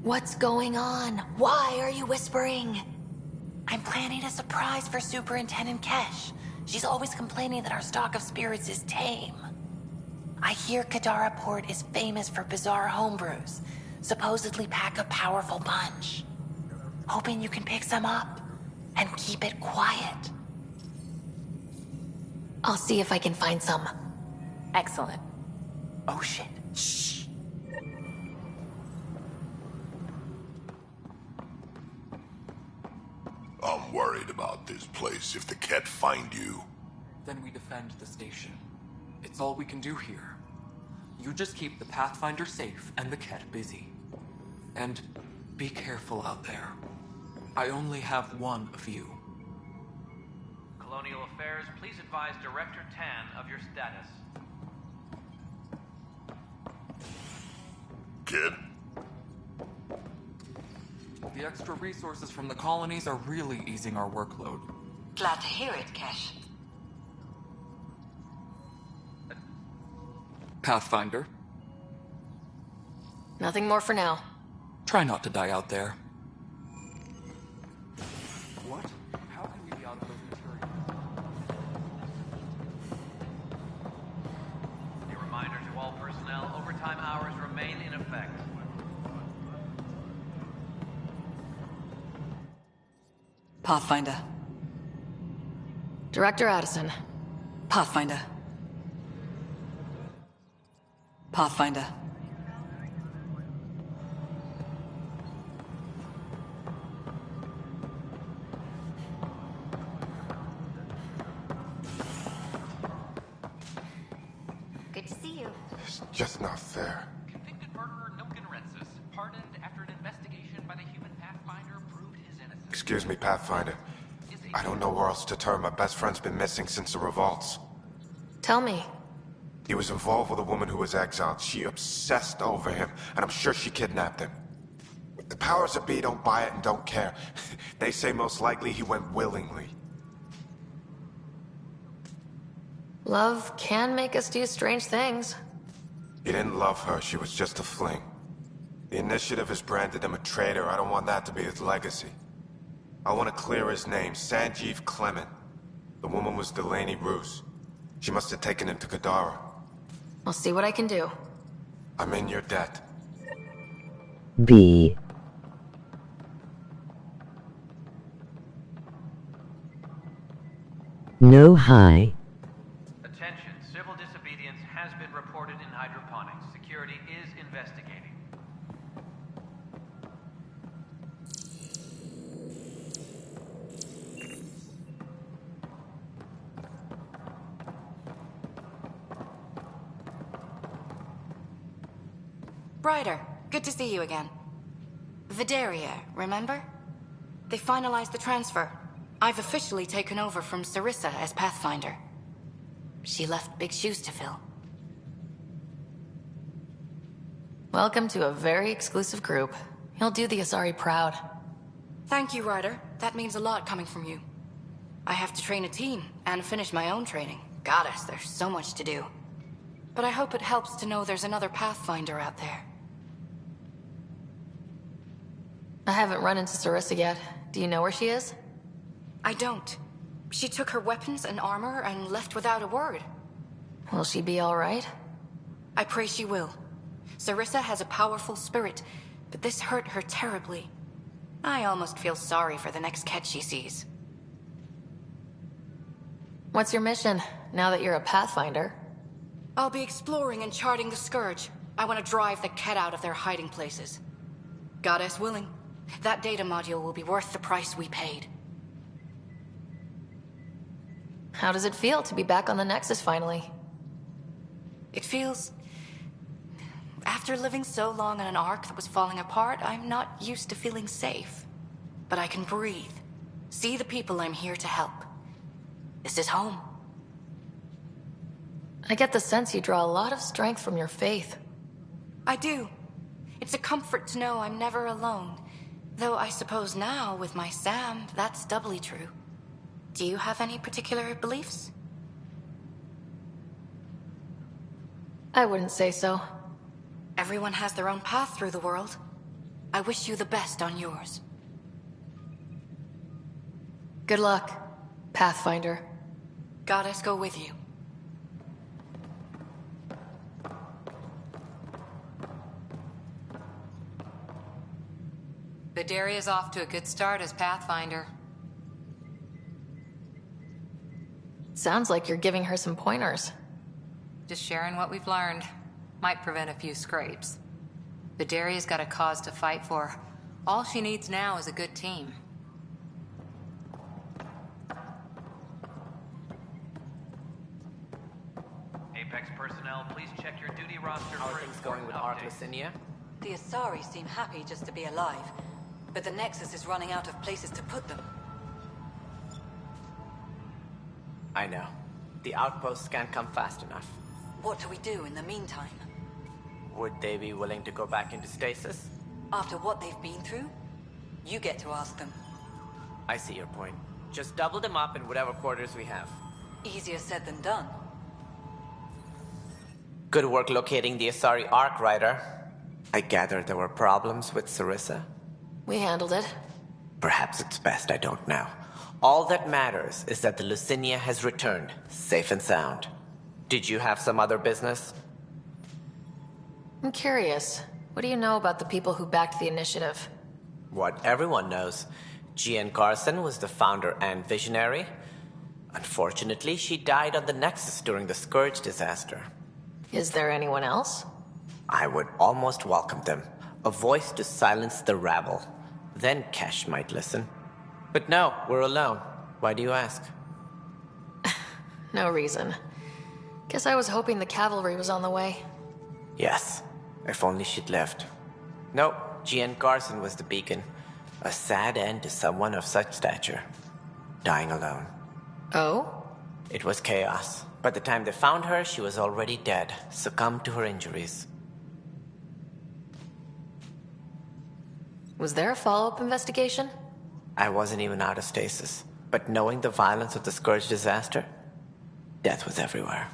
S4: What's going on? Why are you whispering?
S12: I'm planning a surprise for Superintendent Kesh. She's always complaining that our stock of spirits is tame. I hear Kadara Port is famous for bizarre homebrews. Supposedly pack a powerful punch. Hoping you can pick some up and keep it quiet.
S4: I'll see if I can find some.
S12: Excellent. Oh shit. Shh.
S6: I'm worried about this place if the Kett find you.
S16: Then we defend the station. It's all we can do here. You just keep the Pathfinder safe and the Kett busy. And be careful out there. I only have one of you.
S13: Colonial Affairs, please advise Director Tan of your status.
S6: Kid?
S16: The extra resources from the colonies are really easing our workload.
S14: Glad to hear it, Kesh.
S16: Pathfinder,
S4: Nothing more for now.
S16: try not to die out there. What? How can we be out of those materials?
S13: A reminder to all personnel, overtime hours remain in effect.
S14: Pathfinder.
S4: Director Addison.
S14: Pathfinder. Pathfinder.
S24: Good to see you.
S7: It's just not fair.
S13: Convicted murderer Nilken Rensis, pardoned after an investigation by the human Pathfinder proved his innocence.
S7: Excuse me, Pathfinder. I don't know where else to turn. My best friend's been missing since the revolts.
S4: Tell me.
S7: He was involved with a woman who was exiled. She obsessed over him, and I'm sure she kidnapped him. The powers that be don't buy it and don't care. They say most likely he went willingly.
S4: Love can make us do strange things.
S7: He didn't love her. She was just a fling. The Initiative has branded him a traitor. I don't want that to be his legacy. I want to clear his name. Sanjeev Clement. The woman was Delaney Roos. She must have taken him to Kadara.
S4: I'll see what I can do.
S7: I'm in your debt.
S17: B.
S1: No hi.
S13: Attention, civil disobedience has been reported in hydroponics. Security is investigating.
S20: Ryder, good to see you again. Vidaria, remember? They finalized the transfer. I've officially taken over from Sarissa as Pathfinder. She left big shoes to fill.
S4: Welcome to a very exclusive group. You'll do the Asari proud.
S20: Thank you, Ryder. That means a lot coming from you. I have to train a team and finish my own training. Goddess, there's so much to do. But I hope it helps to know there's another Pathfinder out there.
S4: I haven't run into Sarissa yet. Do you know where she is?
S20: I don't. She took her weapons and armor and left without a word.
S4: Will she be all right?
S20: I pray she will. Sarissa has a powerful spirit, but this hurt her terribly. I almost feel sorry for the next Ket she sees.
S4: What's your mission, now that you're a Pathfinder?
S20: I'll be exploring and charting the Scourge. I want to drive the Ket out of their hiding places. Goddess willing, that data module will be worth the price we paid.
S4: How does it feel to be back on the Nexus finally?
S20: It feels... After living so long in an ark that was falling apart, I'm not used to feeling safe. But I can breathe. See the people I'm here to help. This is home.
S4: I get the sense you draw a lot of strength from your faith.
S20: I do. It's a comfort to know I'm never alone. Though I suppose now, with my Sam, that's doubly true. Do you have any particular beliefs?
S4: I wouldn't say so.
S20: Everyone has their own path through the world. I wish you the best on yours.
S4: Good luck, Pathfinder.
S20: Goddess go with you.
S9: Vidaria's off to a good start as Pathfinder.
S4: Sounds like you're giving her some pointers.
S9: Just sharing what we've learned. Might prevent a few scrapes. Vidaria's got a cause to fight for. All she needs now is a good team.
S13: Apex personnel, please check your duty roster.
S17: How are things going with Ark Lucinia?
S14: The Asari seem happy just to be alive, but the Nexus is running out of places to put them.
S17: I know. The outposts can't come fast enough.
S14: What do we do in the meantime?
S17: Would they be willing to go back into stasis?
S14: After what they've been through? You get to ask them.
S17: I see your point. Just double them up in whatever quarters we have.
S14: Easier said than done.
S17: Good work locating the Asari Ark, Ryder. I gather there were problems with Sarissa?
S4: We handled it.
S17: Perhaps it's best I don't know. All that matters is that the Lucinia has returned, safe and sound. Did you have some other business?
S4: I'm curious. What do you know about the people who backed the initiative?
S17: What everyone knows. Gian Carson was the founder and visionary. Unfortunately, she died on the Nexus during the Scourge disaster.
S4: Is there anyone else?
S17: I would almost welcome them. A voice to silence the rabble. Then Kesh might listen. But no, we're alone. Why do you ask?
S4: No reason. Guess I was hoping the cavalry was on the way.
S17: Yes, if only she'd lived. Nope, Gian Carson was the beacon. A sad end to someone of such stature. Dying alone.
S4: Oh?
S17: It was chaos. By the time they found her, she was already dead, succumbed to her injuries.
S4: Was there a follow-up investigation?
S17: I wasn't even out of stasis. But knowing the violence of the Scourge disaster, death was everywhere.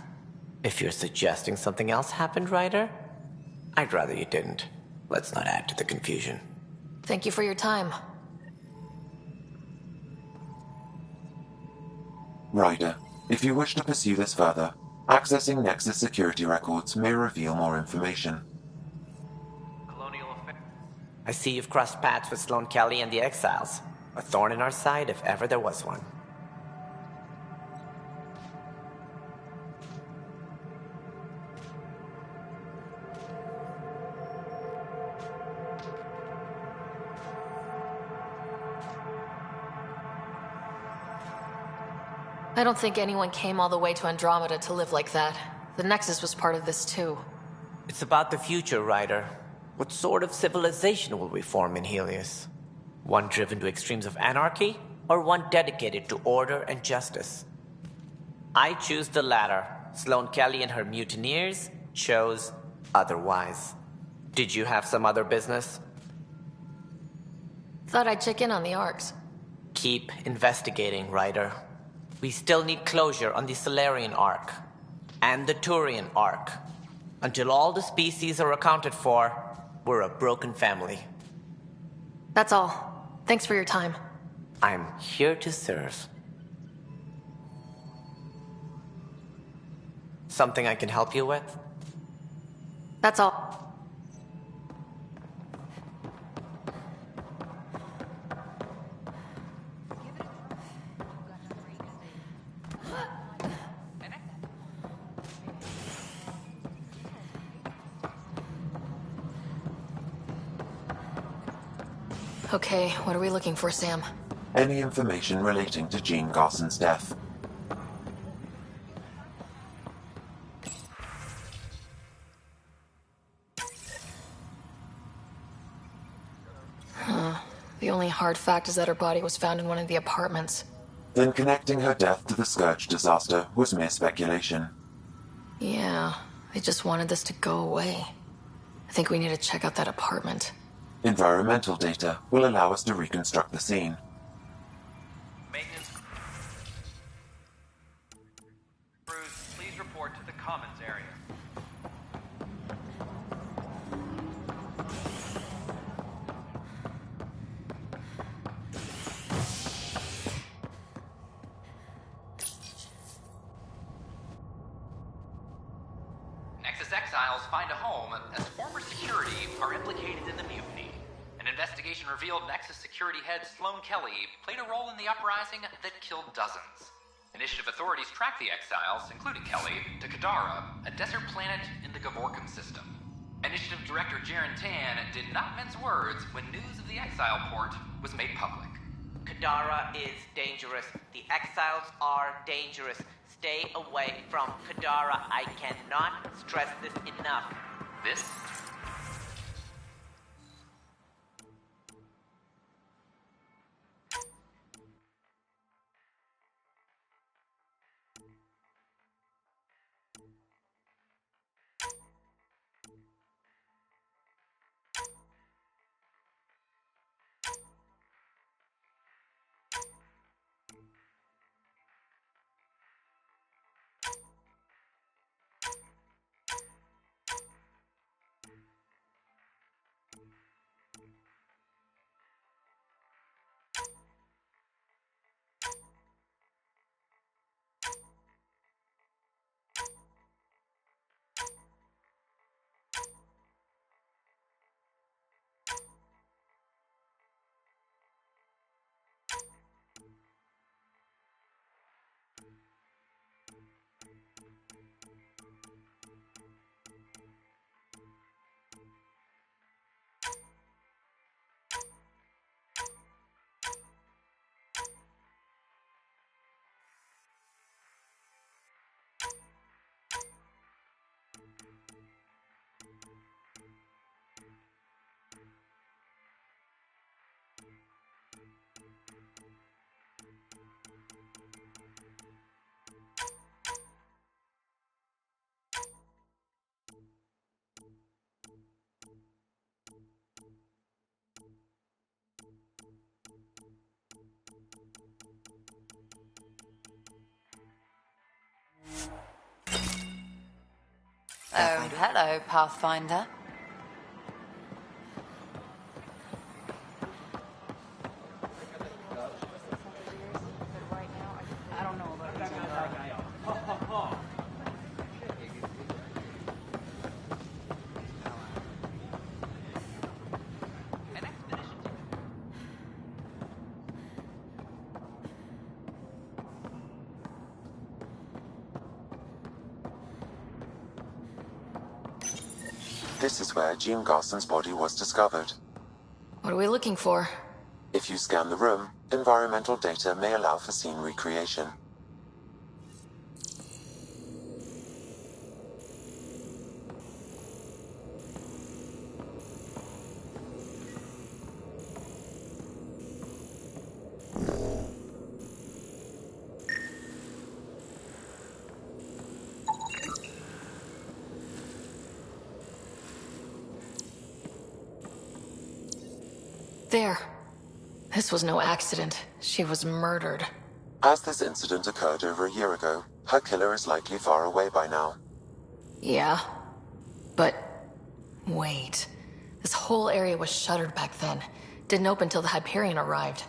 S17: If you're suggesting something else happened, Ryder, I'd rather you didn't. Let's not add to the confusion.
S4: Thank you for your time.
S2: Ryder, if you wish to pursue this further, accessing Nexus security records may reveal more information.
S17: I see you've crossed paths with Sloane Kelly and the Exiles. A thorn in our side if ever there was one.
S4: I don't think anyone came all the way to Andromeda to live like that. The Nexus was part of this too.
S17: It's about the future, Ryder. What sort of civilization will we form in Helios? One driven to extremes of anarchy, or one dedicated to order and justice? I choose the latter. Sloane Kelly and her mutineers chose otherwise. Did you have some other business?
S4: Thought I'd check in on the Arks.
S17: Keep investigating, Ryder. We still need closure on the Solarian Ark and the Turian Ark. Until all the species are accounted for, we're a broken family.
S4: That's all. Thanks for your time.
S17: I'm here to serve. Something I can help you with?
S4: That's all. Okay, what are we looking for, Sam?
S2: Any information relating to Jean Garson's death.
S4: The only hard fact is that her body was found in one of the apartments.
S2: Then connecting her death to the Scourge disaster was mere speculation.
S4: Yeah, they just wanted this to go away. I think we need to check out that apartment.
S2: Environmental data will allow us to reconstruct the scene.
S13: Maintenance crews, please report to the commons area. Nexus exiles find a home as former security are implicated in the mutiny. An investigation revealed Nexus security head Sloane Kelly played a role in the uprising that killed dozens. Initiative authorities tracked the exiles, including Kelly, to Kadara, a desert planet in the Gavorkan system. Initiative Director Jaren Tan did not mince words when news of the exile port was made public.
S17: Kadara is dangerous. The exiles are dangerous. Stay away from Kadara. I cannot stress this enough.
S13: This
S14: Oh, hello, Pathfinder.
S2: This is where Jean Garson's body was discovered.
S4: What are we looking for?
S2: If you scan the room, environmental data may allow for scene recreation.
S4: there. This was no accident. She was murdered.
S2: As this incident occurred over a year ago, her killer is likely far away by now.
S4: Yeah. But... wait. This whole area was shuttered back then. Didn't open till the Hyperion arrived.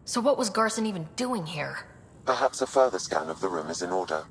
S4: So what was Garson even doing here?
S2: Perhaps a further scan of the room is in order.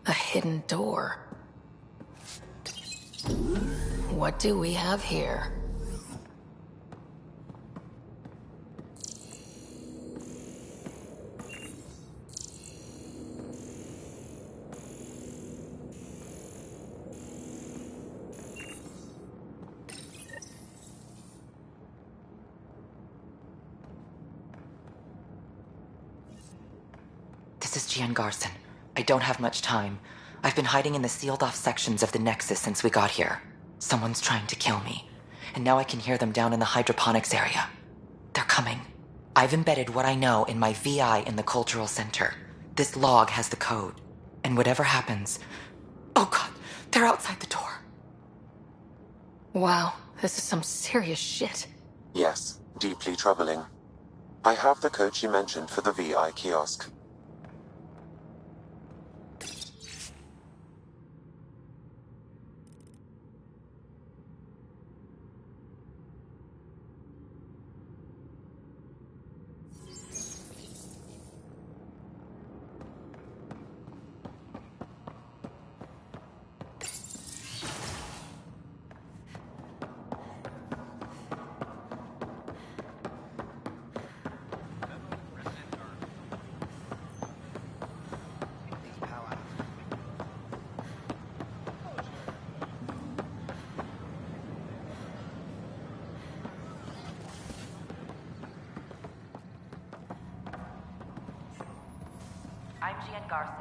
S4: A hidden door. What do we have here?
S1: This is Gian Garson. I don't have much time. I've been hiding in the sealed-off sections of the Nexus since we got here. Someone's trying to kill me, and now I can hear them down in the hydroponics area. They're coming. I've embedded what I know in my VI in the Cultural Center. This log has the code, and whatever happens... Oh god, they're outside the door.
S4: Wow, this is some serious shit.
S2: Yes, deeply troubling. I have the code she mentioned for the VI kiosk.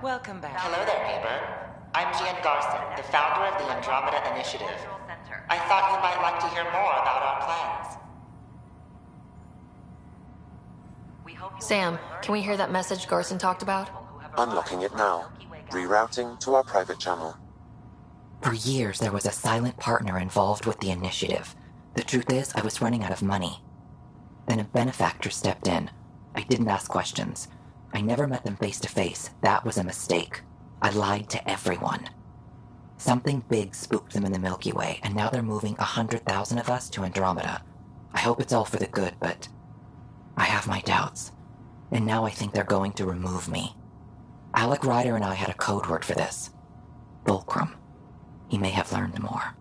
S1: Welcome back.
S19: Hello there, neighbor. I'm Gian Garson, the founder of the Andromeda Initiative. I thought you might like to hear more about our plans.
S4: Sam, can we hear that message Garson talked about?
S2: Unlocking it now. Rerouting to our private channel.
S1: For years, there was a silent partner involved with the initiative. The truth is, I was running out of money. Then a benefactor stepped in. I didn't ask questions. I never met them face to face. That was a mistake. I lied to everyone. Something big spooked them in the Milky Way, and now they're moving 100,000 of us to Andromeda. I hope it's all for the good, but I have my doubts. And now I think they're going to remove me. Alec Ryder and I had a code word for this. Fulcrum. He may have learned more.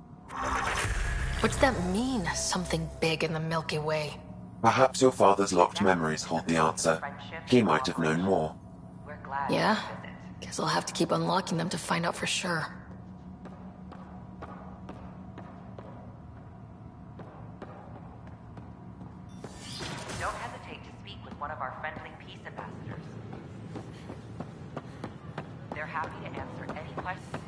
S4: What's that mean, something big in the Milky Way?
S2: Perhaps your father's locked memories hold the answer. He might have known more.
S4: Yeah? Guess I'll have to keep unlocking them to find out for sure.
S21: Don't hesitate to speak with one of our friendly peace ambassadors. They're happy to answer any questions.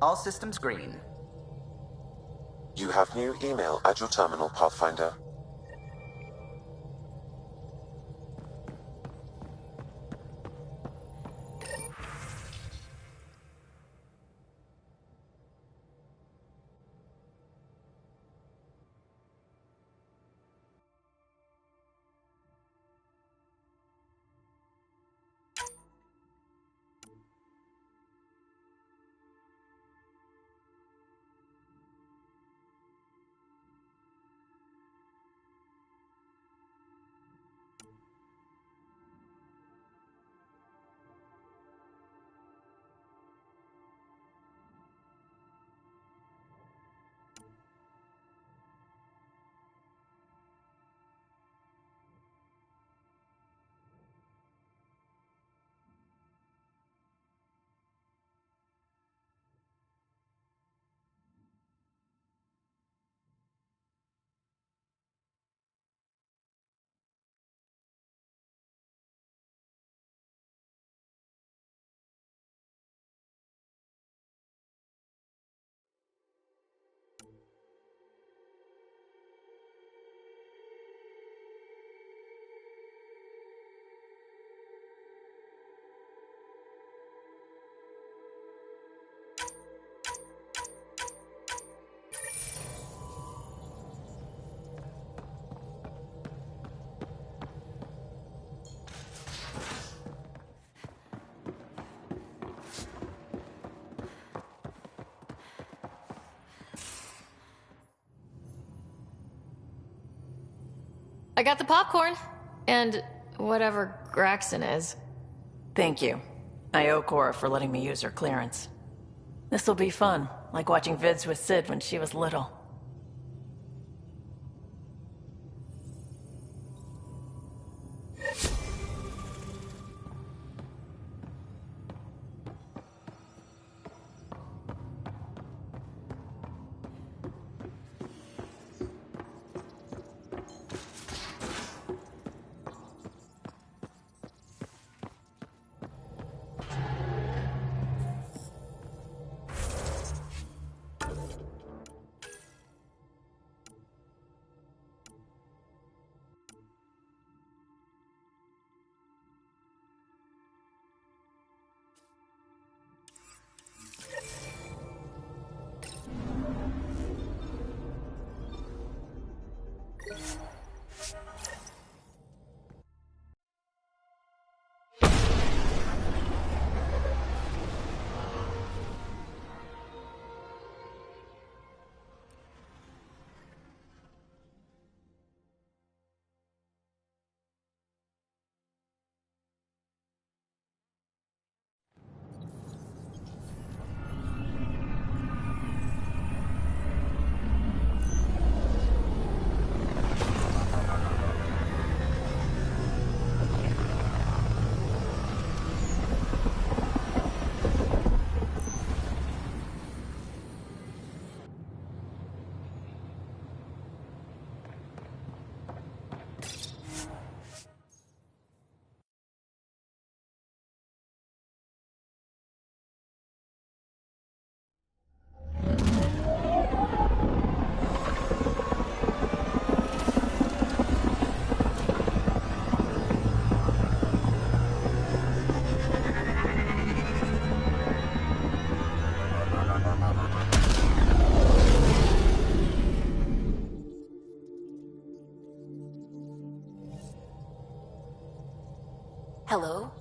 S3: All systems green.
S2: You have new email at your terminal, Pathfinder.
S4: I got the popcorn. And whatever Graxon is.
S14: Thank you. I owe Cora for letting me use her clearance. This'll be fun, like watching vids with Sid when she was little.
S24: Hello?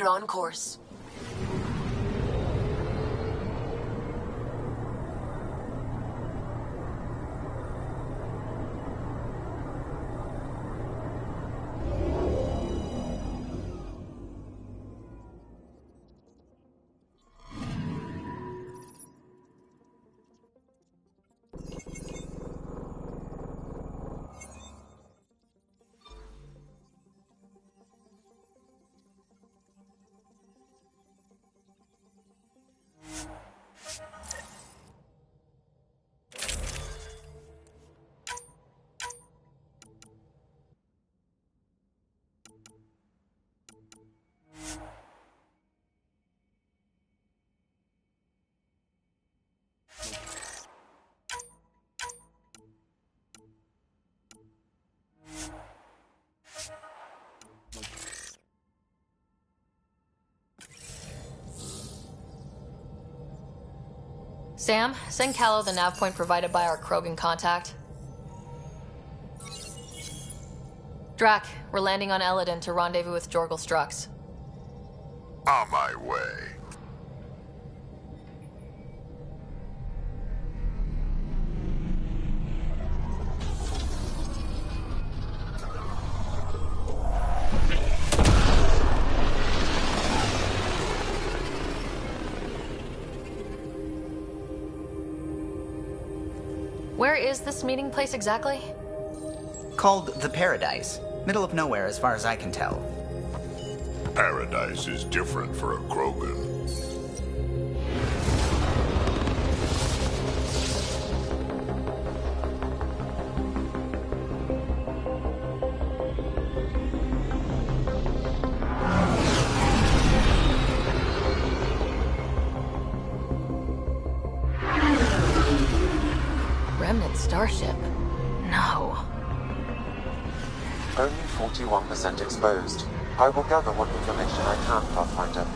S3: We're on course.
S4: Sam, send Callow the nav point provided by our Krogan contact. Drac, we're landing on Eladin to rendezvous with Jorgal Strux.
S6: On my way.
S4: Where is this meeting place exactly?
S11: Called the Paradise. Middle of nowhere as far as I can tell.
S6: Paradise is different for a Krogan.
S4: Remnant starship? No.
S2: Only 41% exposed. I will gather what information I can, Pathfinder.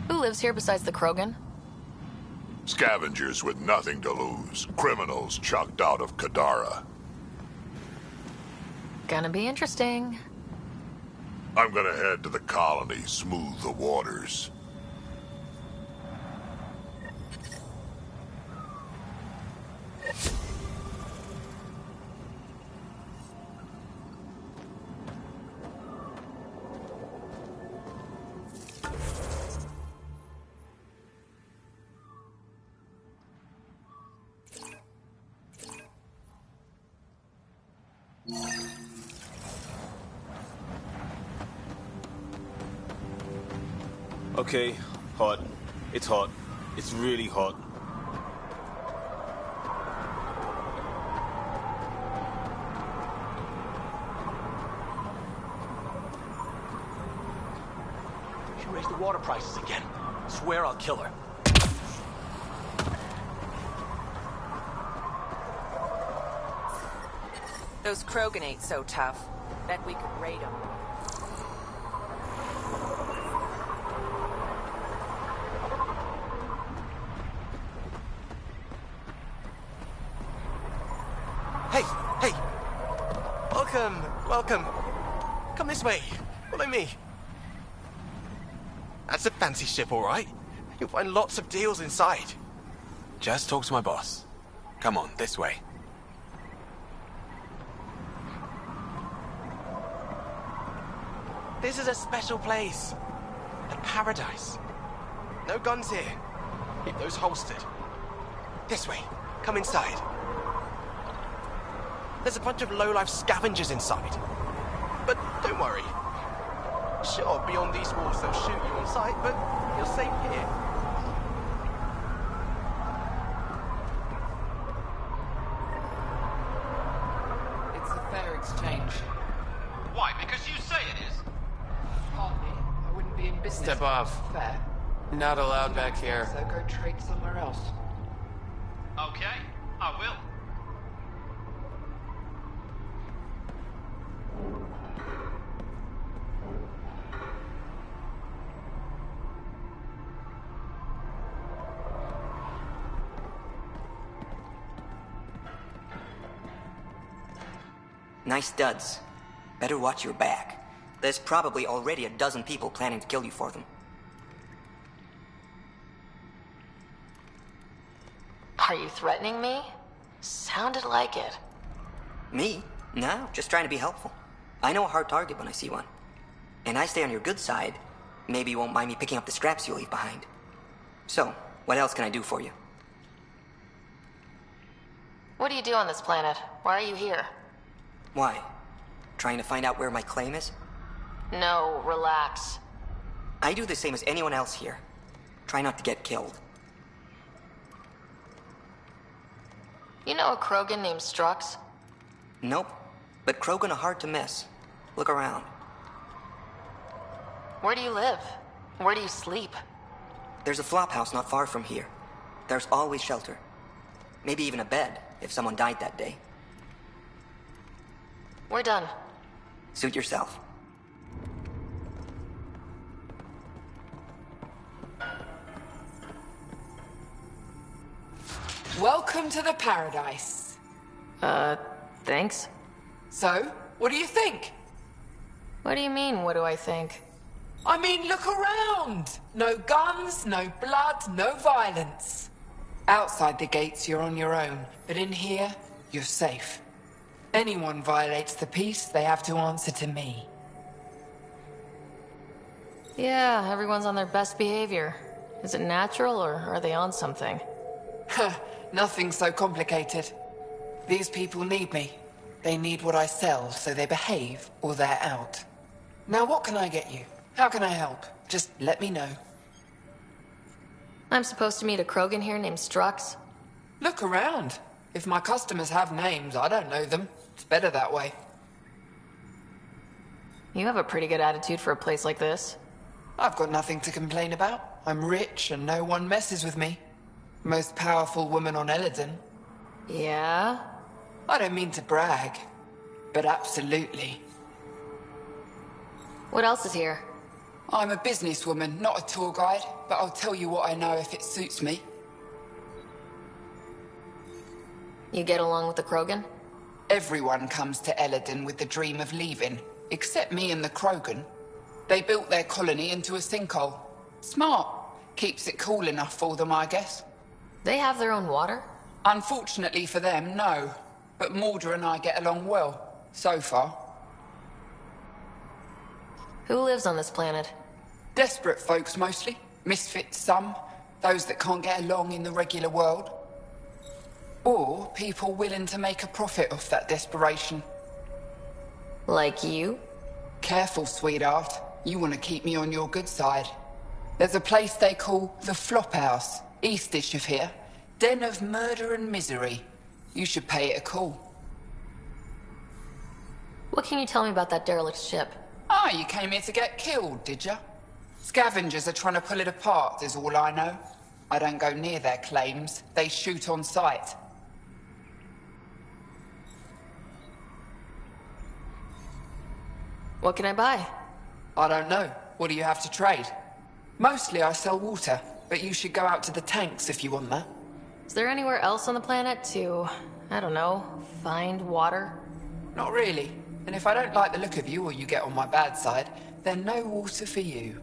S4: Who lives here besides the Krogan?
S6: Scavengers with nothing to lose. Criminals chucked out of Kadara.
S4: Gonna be interesting.
S6: I'm gonna head to the colony, smooth the waters.
S22: Okay, hot. It's hot. It's really hot.
S23: She raised the water prices again. Swear I'll kill her.
S18: Those Krogan ain't so tough. Bet we could raid them.
S23: Hey, hey! Welcome, welcome. Come this way. Follow me. That's a fancy ship, all right. You'll find lots of deals inside.
S25: Just talk to my boss. Come on, this way.
S23: This is a special place. A paradise. No guns here. Keep those holstered. This way. Come inside. There's a bunch of low-life scavengers inside. But don't worry. Sure, beyond these walls they'll shoot you on sight, but you're safe here.
S3: It's a fair exchange.
S13: Why? Because you say it is.
S3: Hardly. I wouldn't be in business.
S16: Step off.
S3: Fair.
S16: Not allowed back here.
S3: So go trade somewhere else.
S13: Okay, I will.
S11: Nice studs. Better watch your back. There's probably already a dozen people planning to kill you for them.
S4: Are you threatening me? Sounded like it.
S11: Me? No, just trying to be helpful. I know a hard target when I see one. And I stay on your good side. Maybe you won't mind me picking up the scraps you leave behind. So, what else can I do for you?
S4: What do you do on this planet? Why are you here?
S11: Why? Trying to find out where my claim is?
S4: No, relax.
S11: I do the same as anyone else here. Try not to get killed.
S4: You know a Krogan named Strux?
S11: Nope. But Krogan are hard to miss. Look around.
S4: Where do you live? Where do you sleep?
S11: There's a flophouse not far from here. There's always shelter. Maybe even a bed, if someone died that day.
S4: We're done.
S11: Suit yourself.
S3: Welcome to the paradise.
S4: Thanks.
S3: So, what do you think?
S4: What do you mean, what do I think?
S3: I mean, look around! No guns, no blood, no violence. Outside the gates, you're on your own. But in here, you're safe. Anyone violates the peace, they have to answer to me.
S4: Yeah, everyone's on their best behavior. Is it natural, or are they on something?
S3: Nothing so complicated. These people need me. They need what I sell, so they behave, or they're out. Now what can I get you? How can I help? Just let me know.
S4: I'm supposed to meet a Krogan here named Strux.
S3: Look around. If my customers have names, I don't know them. It's better that way.
S4: You have a pretty good attitude for a place like this.
S3: I've got nothing to complain about. I'm rich and no one messes with me. Most powerful woman on Eladon.
S4: Yeah?
S3: I don't mean to brag, but absolutely.
S4: What else is here?
S3: I'm a businesswoman, not a tour guide, but I'll tell you what I know if it suits me.
S4: You get along with the Krogan?
S3: Everyone comes to Eladon with the dream of leaving, except me and the Krogan. They built their colony into a sinkhole. Smart. Keeps it cool enough for them, I guess.
S4: They have their own water?
S3: Unfortunately for them, no. But Mordor and I get along well, so far.
S4: Who lives on this planet?
S3: Desperate folks, mostly. Misfits, some. Those that can't get along in the regular world. Or people willing to make a profit off that desperation.
S4: Like you?
S3: Careful, sweetheart. You want to keep me on your good side. There's a place they call the Flophouse, eastish of here. Den of murder and misery. You should pay it a call.
S4: What can you tell me about that derelict ship?
S3: Ah, you came here to get killed, did ya? Scavengers are trying to pull it apart, is all I know. I don't go near their claims. They shoot on sight.
S4: What can I buy?
S3: I don't know. What do you have to trade? Mostly I sell water, but you should go out to the tanks if you want that.
S4: Is there anywhere else on the planet to, I don't know, find water?
S3: Not really. And if I don't like the look of you or you get on my bad side, then no water for you.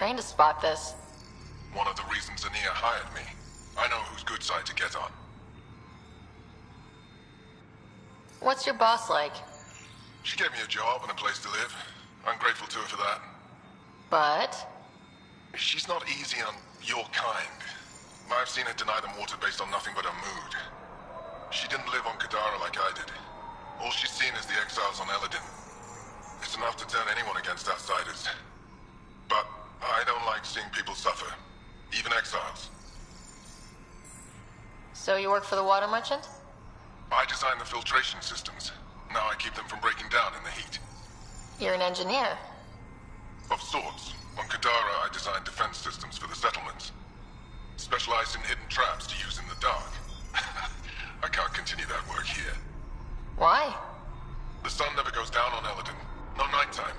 S4: trained to spot this.
S6: One of the reasons Ania hired me. I know whose good side to get on.
S4: What's your boss like?
S6: She gave me a job and a place to live. I'm grateful to her for that.
S4: But?
S6: She's not easy on your kind. I've seen her deny them water based on nothing but her mood. She didn't live on Kadara like I did. All she's seen is the exiles on Eladin. It's enough to turn anyone against outsiders. But I don't like seeing people suffer. Even exiles.
S4: So you work for the water merchant?
S6: I design the filtration systems. Now I keep them from breaking down in the heat.
S4: You're an engineer.
S6: Of sorts. On Kadara, I design defense systems for the settlements. Specialized in hidden traps to use in the dark. I can't continue that work here.
S4: Why?
S6: The sun never goes down on Eladin. No nighttime.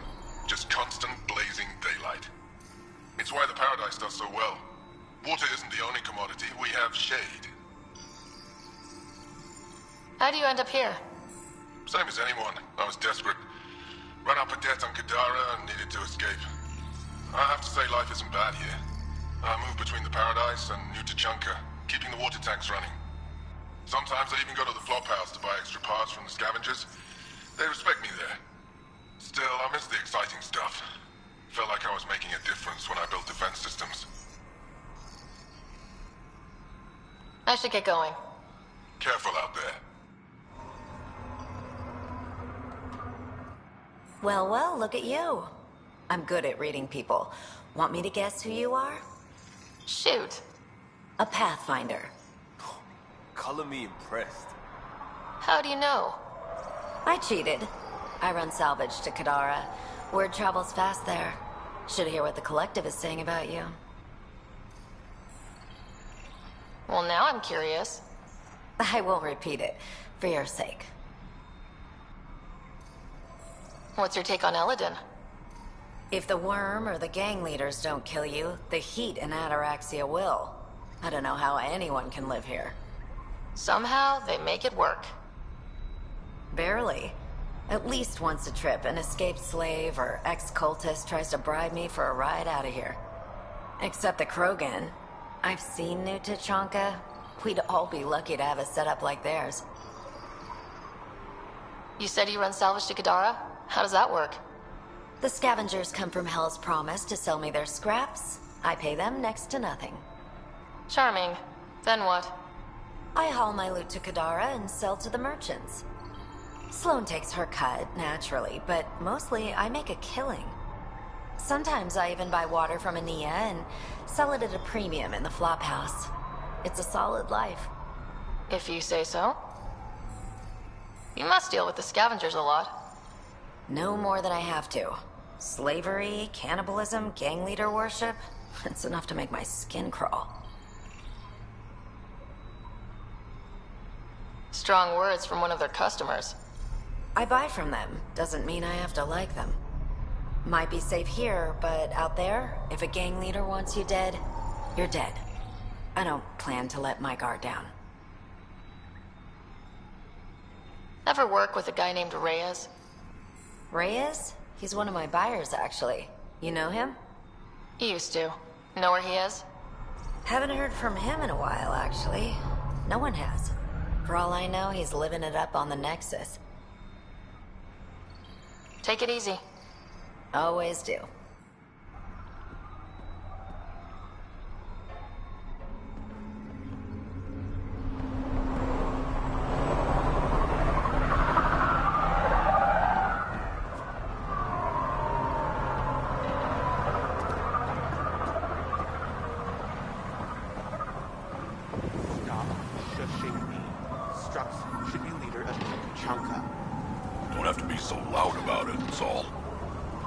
S6: Just constant blazing daylight. It's why the Paradise does so well. Water isn't the only commodity. We have shade.
S4: How do you end up here?
S6: Same as anyone. I was desperate. Ran up a debt on Kadara and needed to escape. I have to say life isn't bad here. I move between the Paradise and New Tachanka, keeping the water tanks running. Sometimes I even go to the flop house to buy extra parts from the scavengers. They respect me there. Still, I miss the exciting stuff. Felt like I was making a difference when I built defense systems.
S4: I should get going.
S6: Careful out there.
S5: Well, well, look at you. I'm good at reading people. Want me to guess who you are?
S4: Shoot.
S5: A Pathfinder.
S22: Color me impressed.
S4: How do you know?
S5: I cheated. I run salvage to Kadara. Word travels fast there. Should hear what the Collective is saying about you.
S4: Well, now I'm curious.
S5: I won't repeat it, for your sake.
S4: What's your take on Eladin?
S5: If the worm or the gang leaders don't kill you, the heat in Ataraxia will. I don't know how anyone can live here.
S4: Somehow, they make it work.
S5: Barely. At least once a trip, an escaped slave or ex-cultist tries to bribe me for a ride out of here. Except the Krogan. I've seen New Tachanka. We'd all be lucky to have a setup like theirs.
S4: You said you run salvage to Kadara? How does that work?
S5: The scavengers come from Hell's Promise to sell me their scraps. I pay them next to nothing.
S4: Charming. Then what?
S5: I haul my loot to Kadara and sell to the merchants. Sloane takes her cut, naturally, but mostly I make a killing. Sometimes I even buy water from Ania and sell it at a premium in the flop house. It's a solid life.
S4: If you say so. You must deal with the scavengers a lot.
S5: No more than I have to. Slavery, cannibalism, gang leader worship. It's enough to make my skin crawl.
S4: Strong words from one of their customers.
S5: I buy from them. Doesn't mean I have to like them. Might be safe here, but out there, if a gang leader wants you dead, you're dead. I don't plan to let my guard down.
S4: Ever work with a guy named Reyes?
S5: Reyes? He's one of my buyers, actually. You know him?
S4: Used to. Know where he is?
S5: Haven't heard from him in a while, actually. No one has. For all I know, he's living it up on the Nexus.
S4: Take it easy.
S5: Always do.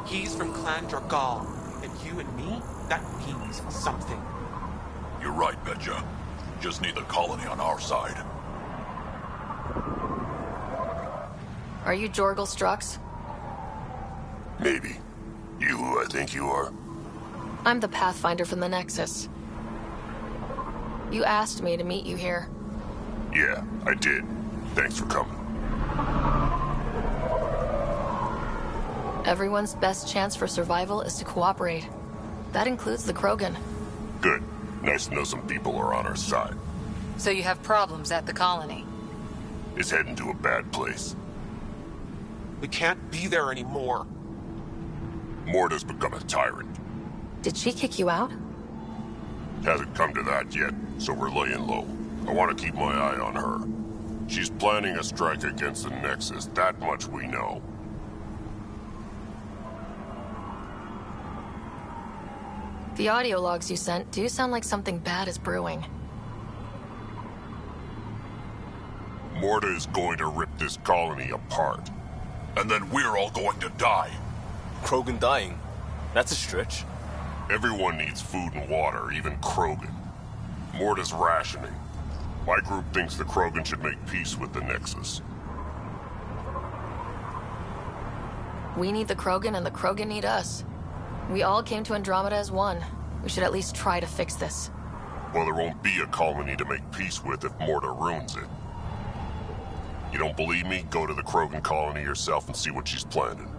S16: He's from Clan Dragal, and you and me, that means something.
S8: You're right, Betcha. Just need the colony on our side.
S4: Are you Jorgal Strux?
S8: Maybe. You who I think you are?
S4: I'm the Pathfinder from the Nexus. You asked me to meet you here.
S8: Yeah, I did. Thanks for coming.
S4: Everyone's best chance for survival is to cooperate. That includes the Krogan.
S8: Good. Nice to know some people are on our side.
S9: So you have problems at the colony?
S8: It's heading to a bad place.
S23: We can't be there anymore.
S8: Morta's become a tyrant.
S4: Did she kick you out?
S8: Hasn't come to that yet, so we're laying low. I want to keep my eye on her. She's planning a strike against the Nexus, that much we know.
S4: The audio logs you sent do sound like something bad is brewing.
S8: Morta is going to rip this colony apart. And then we're all going to die.
S22: Krogan dying? That's a stretch.
S8: Everyone needs food and water, even Krogan. Morta's rationing. My group thinks the Krogan should make peace with the Nexus.
S4: We need the Krogan and the Krogan need us. We all came to Andromeda as one. We should at least try to fix this.
S8: Well, there won't be a colony to make peace with if Morta ruins it. You don't believe me? Go to the Krogan colony yourself and see what she's planning.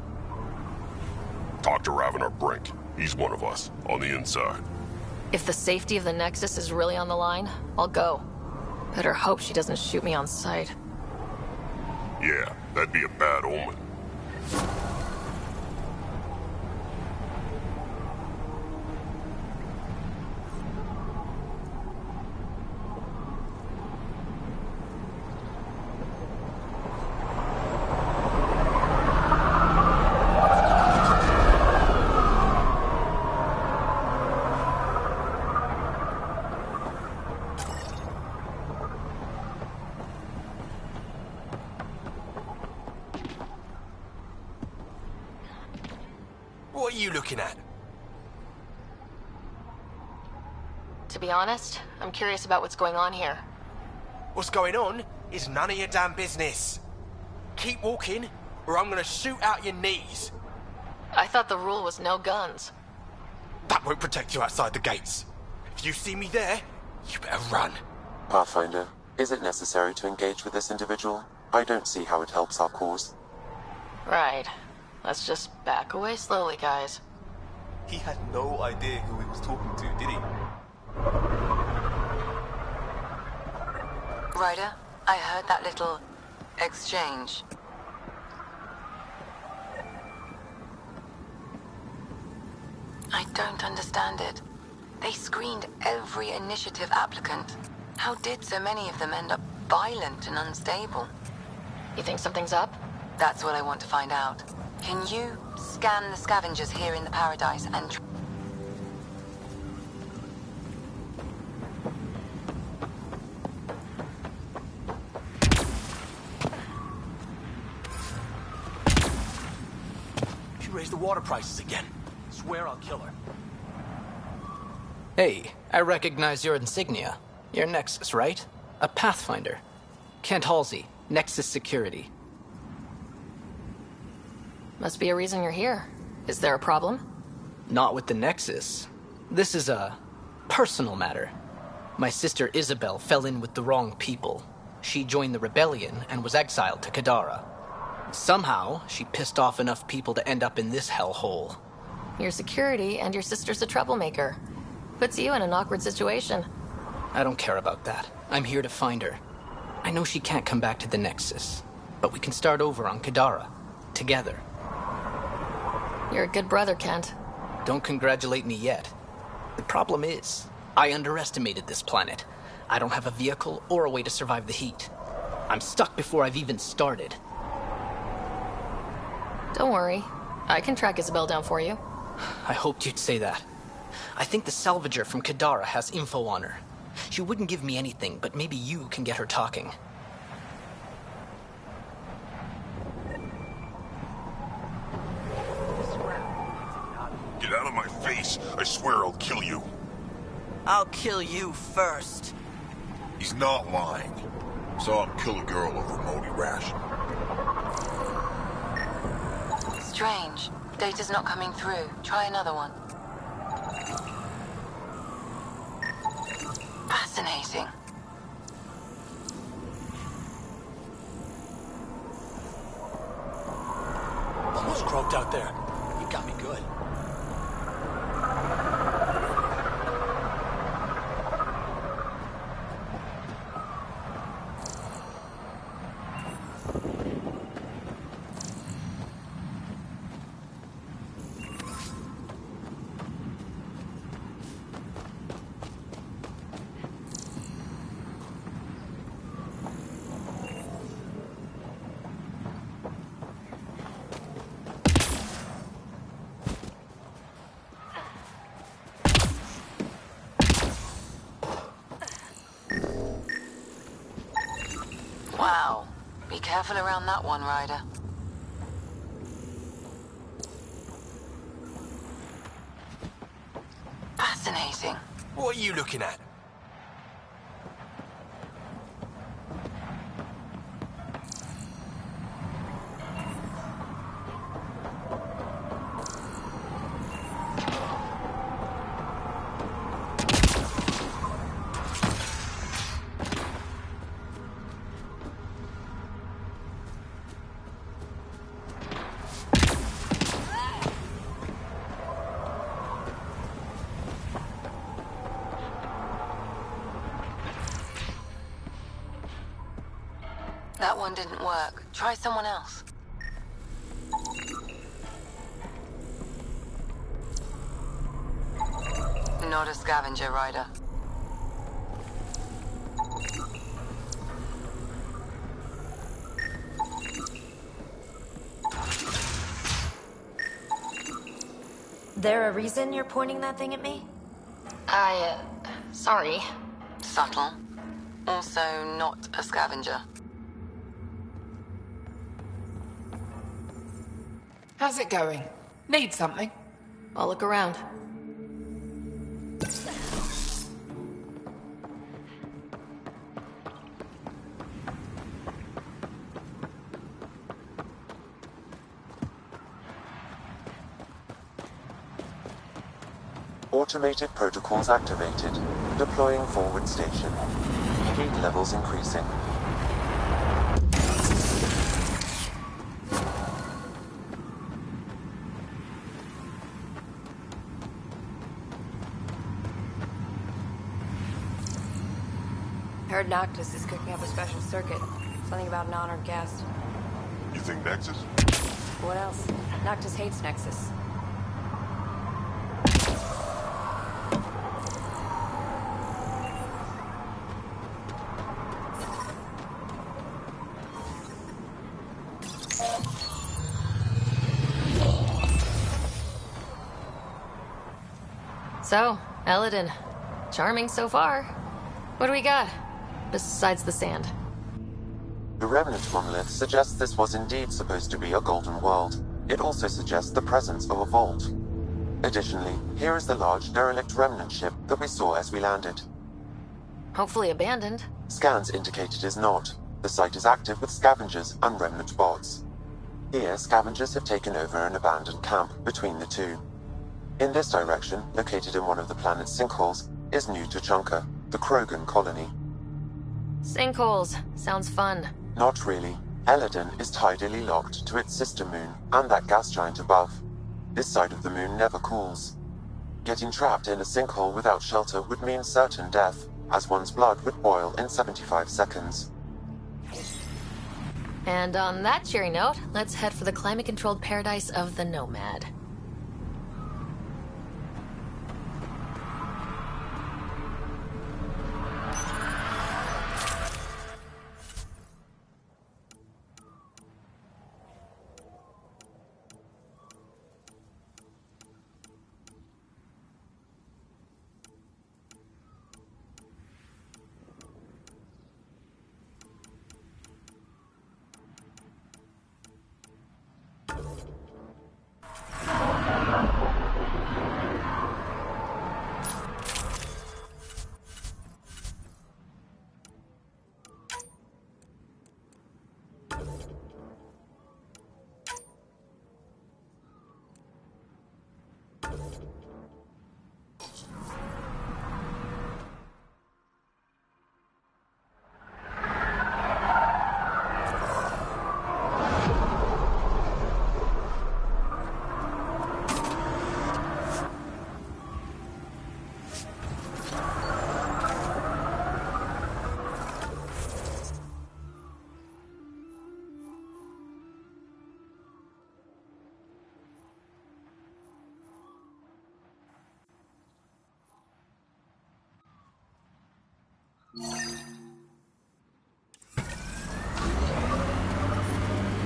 S8: Talk to Ravenar Brink. He's one of us, on the inside.
S4: If the safety of the Nexus is really on the line, I'll go. Better hope she doesn't shoot me on sight.
S8: Yeah, that'd be a bad omen.
S23: What are you looking at?
S4: To be honest, I'm curious about what's going on here.
S23: What's going on is none of your damn business. Keep walking, or I'm gonna shoot out your knees.
S4: I thought the rule was no guns.
S23: That won't protect you outside the gates. If you see me there, you better run.
S2: Pathfinder, is it necessary to engage with this individual? I don't see how it helps our cause.
S4: Right. Let's just back away slowly, guys.
S22: He had no idea who he was talking to, did he?
S14: Ryder, I heard that little exchange. I don't understand it. They screened every initiative applicant. How did so many of them end up violent and unstable?
S4: You think something's up?
S14: That's what I want to find out. Can you scan the scavengers here in the Paradise and...
S23: She raised the water prices again. Swear I'll kill her.
S7: Hey, I recognize your insignia. You're Nexus, right? A Pathfinder. Kent Halsey, Nexus Security.
S4: Must be a reason you're here. Is there a problem?
S7: Not with the Nexus. This is a personal matter. My sister Isabel fell in with the wrong people. She joined the rebellion and was exiled to Kadara. Somehow, she pissed off enough people to end up in this hellhole.
S4: Your security and your sister's a troublemaker. Puts you in an awkward situation.
S7: I don't care about that. I'm here to find her. I know she can't come back to the Nexus, but we can start over on Kadara. Together.
S4: You're a good brother, Kent.
S7: Don't congratulate me yet. The problem is, I underestimated this planet. I don't have a vehicle or a way to survive the heat. I'm stuck before I've even started.
S4: Don't worry. I can track Isabel down for you.
S7: I hoped you'd say that. I think the salvager from Kadara has info on her. She wouldn't give me anything, but maybe you can get her talking.
S8: Get out of my face. I swear I'll kill you.
S10: I'll kill you first.
S8: He's not lying. Saw him kill a girl over Modi ration.
S14: Strange. Data's not coming through. Try another one. Fascinating.
S23: Almost croaked out there. You got me good.
S14: Wow. Be careful around that one, Ryder. Fascinating.
S23: What are you looking at?
S14: That one didn't work. Try someone else. Not a scavenger, Ryder.
S5: There a reason you're pointing that thing at me?
S4: Sorry.
S14: Subtle. Also not a scavenger.
S3: How's it going? Need something?
S4: I'll look around.
S2: Automated protocols activated. Deploying forward station. Heat levels increasing.
S18: Heard Noctis is cooking up a special circuit. Something about an honored guest.
S8: You think Nexus?
S18: What else? Noctis hates Nexus.
S4: So, Eladin. Charming so far. What do we got? Besides the sand.
S2: The remnant monolith suggests this was indeed supposed to be a golden world. It also suggests the presence of a vault. Additionally, here is the large derelict remnant ship that we saw as we landed.
S4: Hopefully abandoned.
S2: Scans indicate it is not. The site is active with scavengers and remnant bots. Here, scavengers have taken over an abandoned camp between the two. In this direction, located in one of the planet's sinkholes, is New Tuchanka, the Krogan colony.
S4: Sinkholes. Sounds fun.
S2: Not really. Eladin is tidally locked to its sister moon and that gas giant above. This side of the moon never cools. Getting trapped in a sinkhole without shelter would mean certain death, as one's blood would boil in 75 seconds.
S4: And on that cheery note, let's head for the climate-controlled paradise of the Nomad.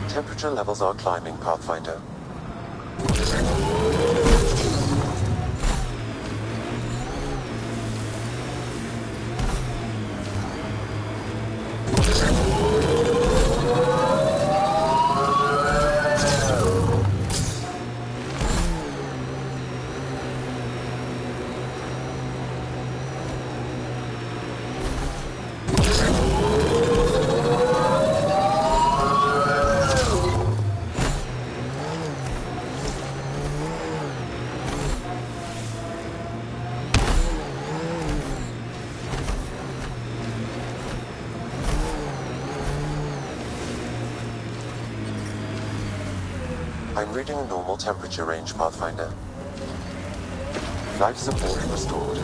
S2: Temperature levels are climbing, Pathfinder. I'm reading a normal temperature range, Pathfinder. Life support restored.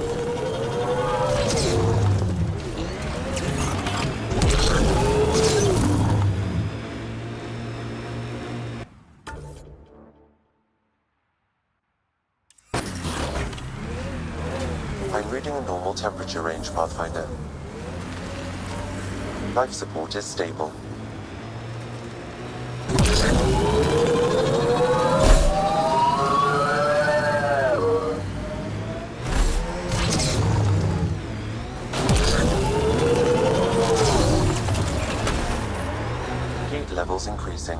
S2: I'm reading a normal temperature range, Pathfinder. Life support is stable. Heat levels increasing.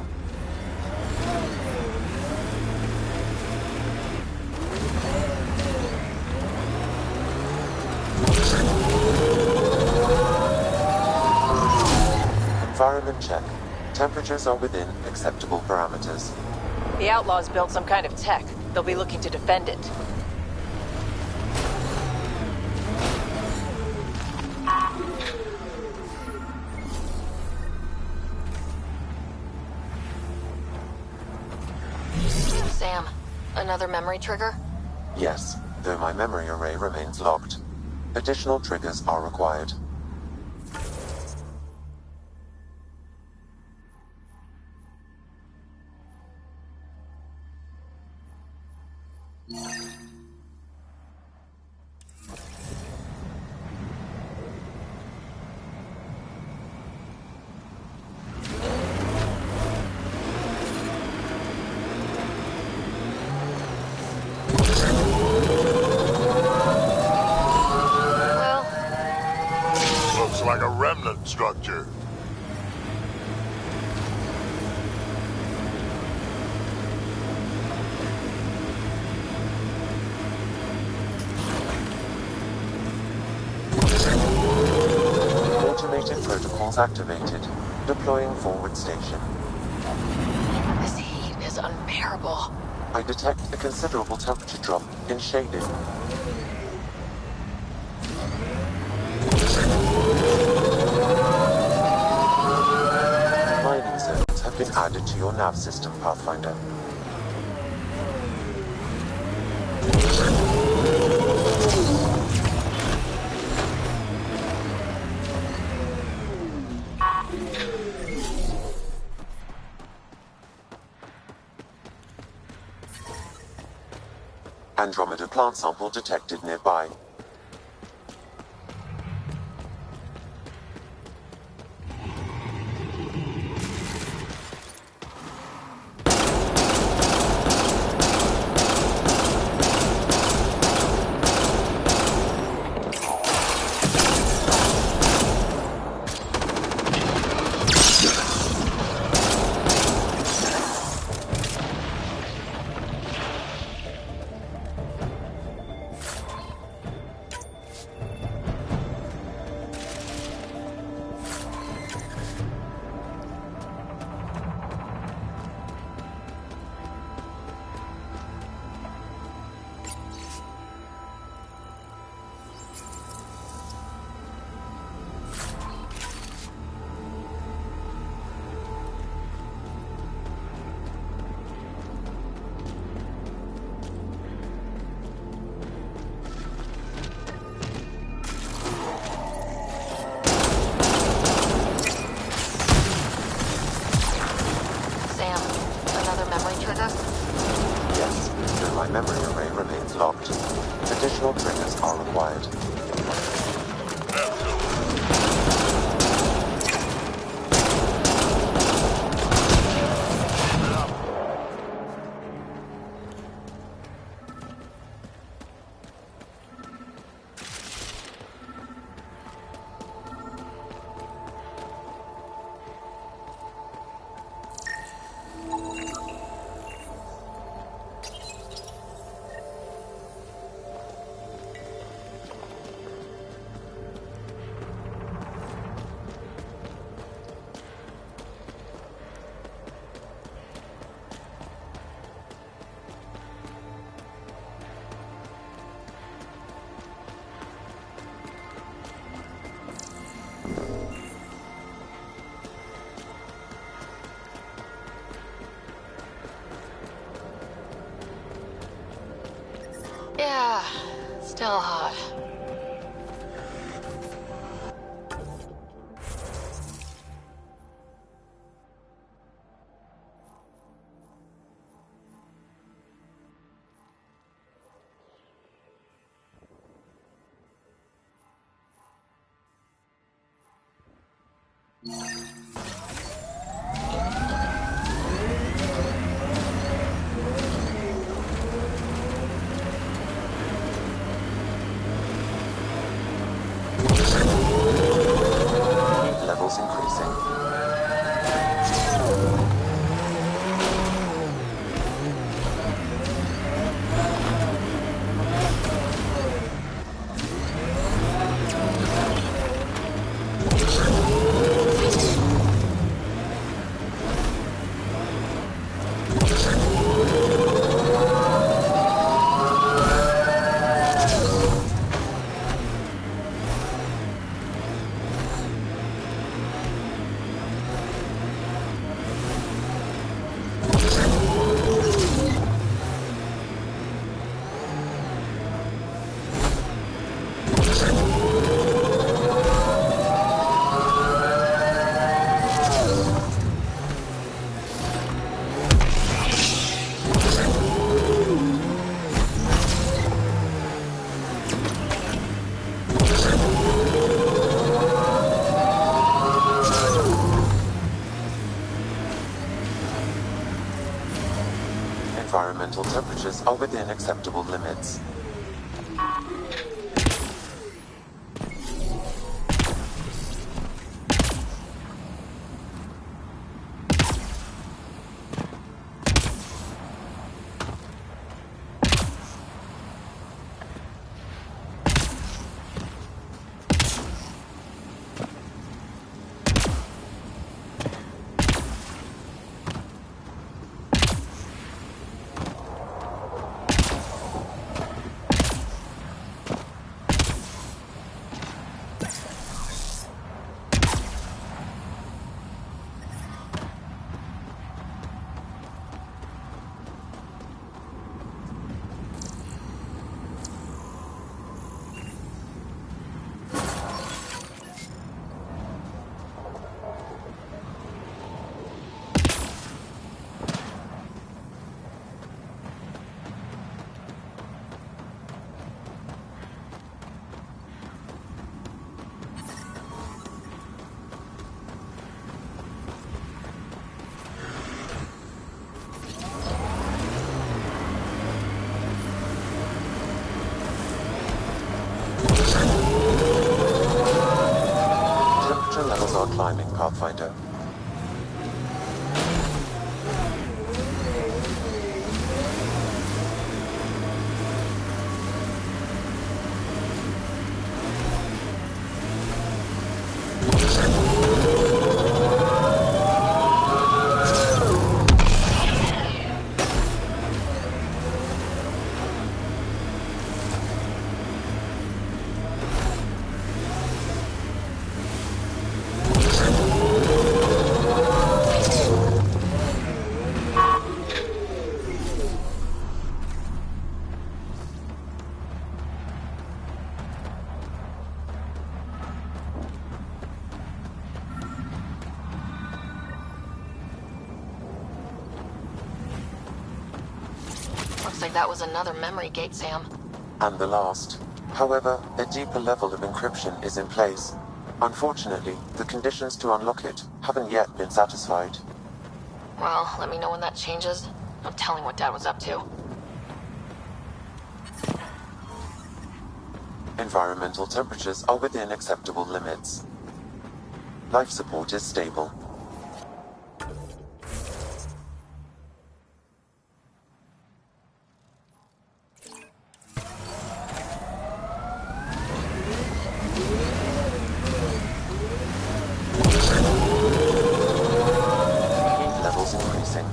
S2: Environment check. Temperatures are within acceptable parameters.
S18: The Outlaws built some kind of tech. They'll be looking to defend it.
S4: Sam, another memory trigger?
S2: Yes, though my memory array remains locked. Additional triggers are required.
S8: Looks like a remnant structure.
S2: Automated protocols activated. Deploying forward station.
S4: This heat is unbearable.
S2: I detect a considerable temperature drop in shading. Mining zones have been added to your nav system, Pathfinder. Andromeda plant sample detected nearby.
S4: Still hot.
S2: Heat levels increasing. Environmental temperatures are within acceptable limits. Temperature levels are climbing, Pathfinder.
S4: Looks like that was another memory gate, Sam.
S2: And the last. However, a deeper level of encryption is in place. Unfortunately, the conditions to unlock it haven't yet been satisfied.
S4: Well, let me know when that changes. I'm telling what Dad was up to.
S2: Environmental temperatures are within acceptable limits. Life support is stable. Heat levels increasing.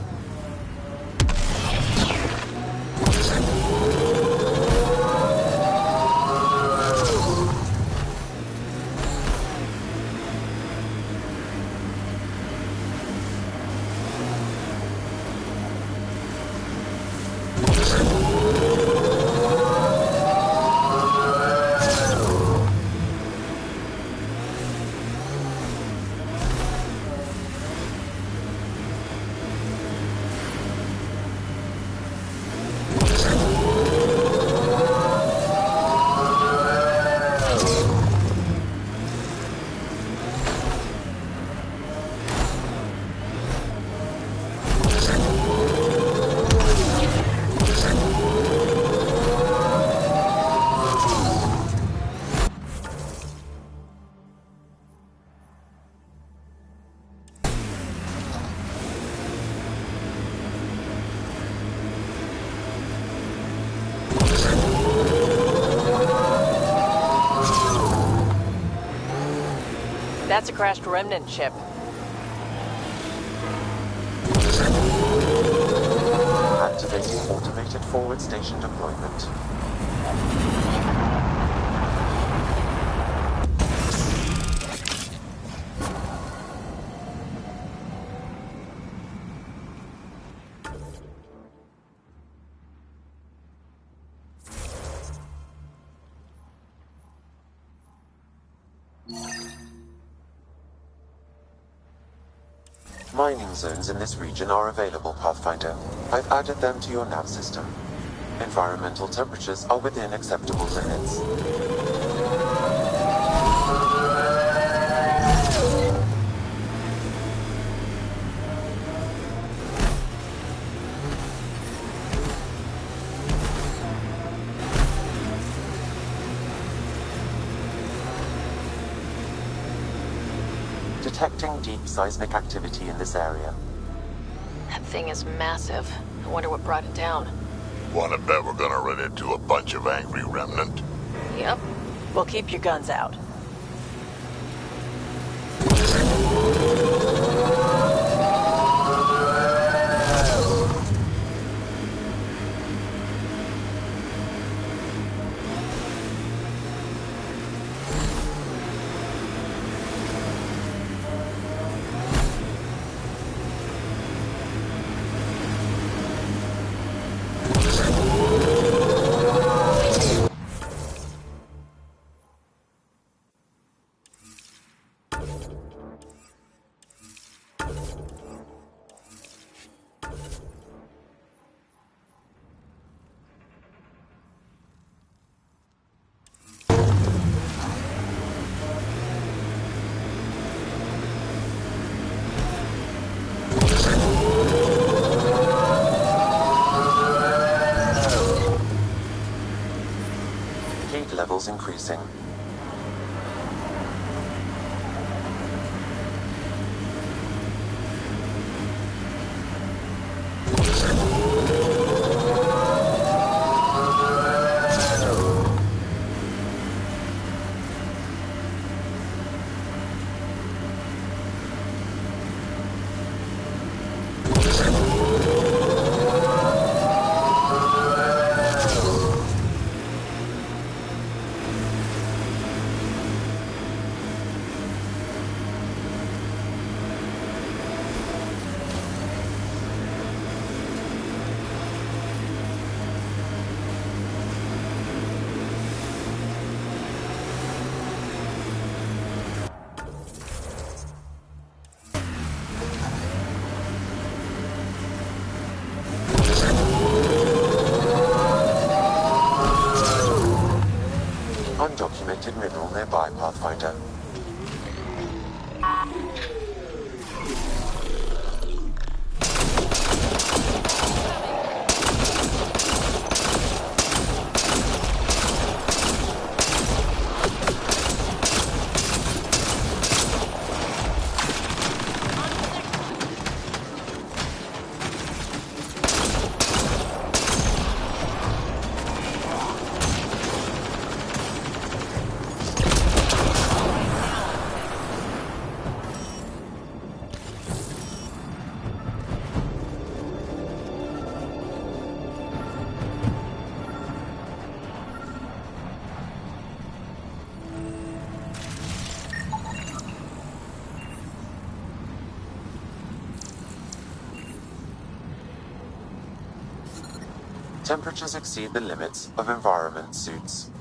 S18: That's a crashed remnant ship.
S2: Activating automated forward station deployment. Mining zones in this region are available, Pathfinder. I've added them to your nav system. Environmental temperatures are within acceptable limits. Detecting deep seismic activity in this area.
S4: That thing is massive. I wonder what brought it down.
S8: Wanna bet we're gonna run into a bunch of angry remnant?
S18: Yep. Well, keep your guns out.
S2: Heat levels increasing. Undocumented mineral nearby, Pathfinder. Temperatures exceed the limits of environment suits.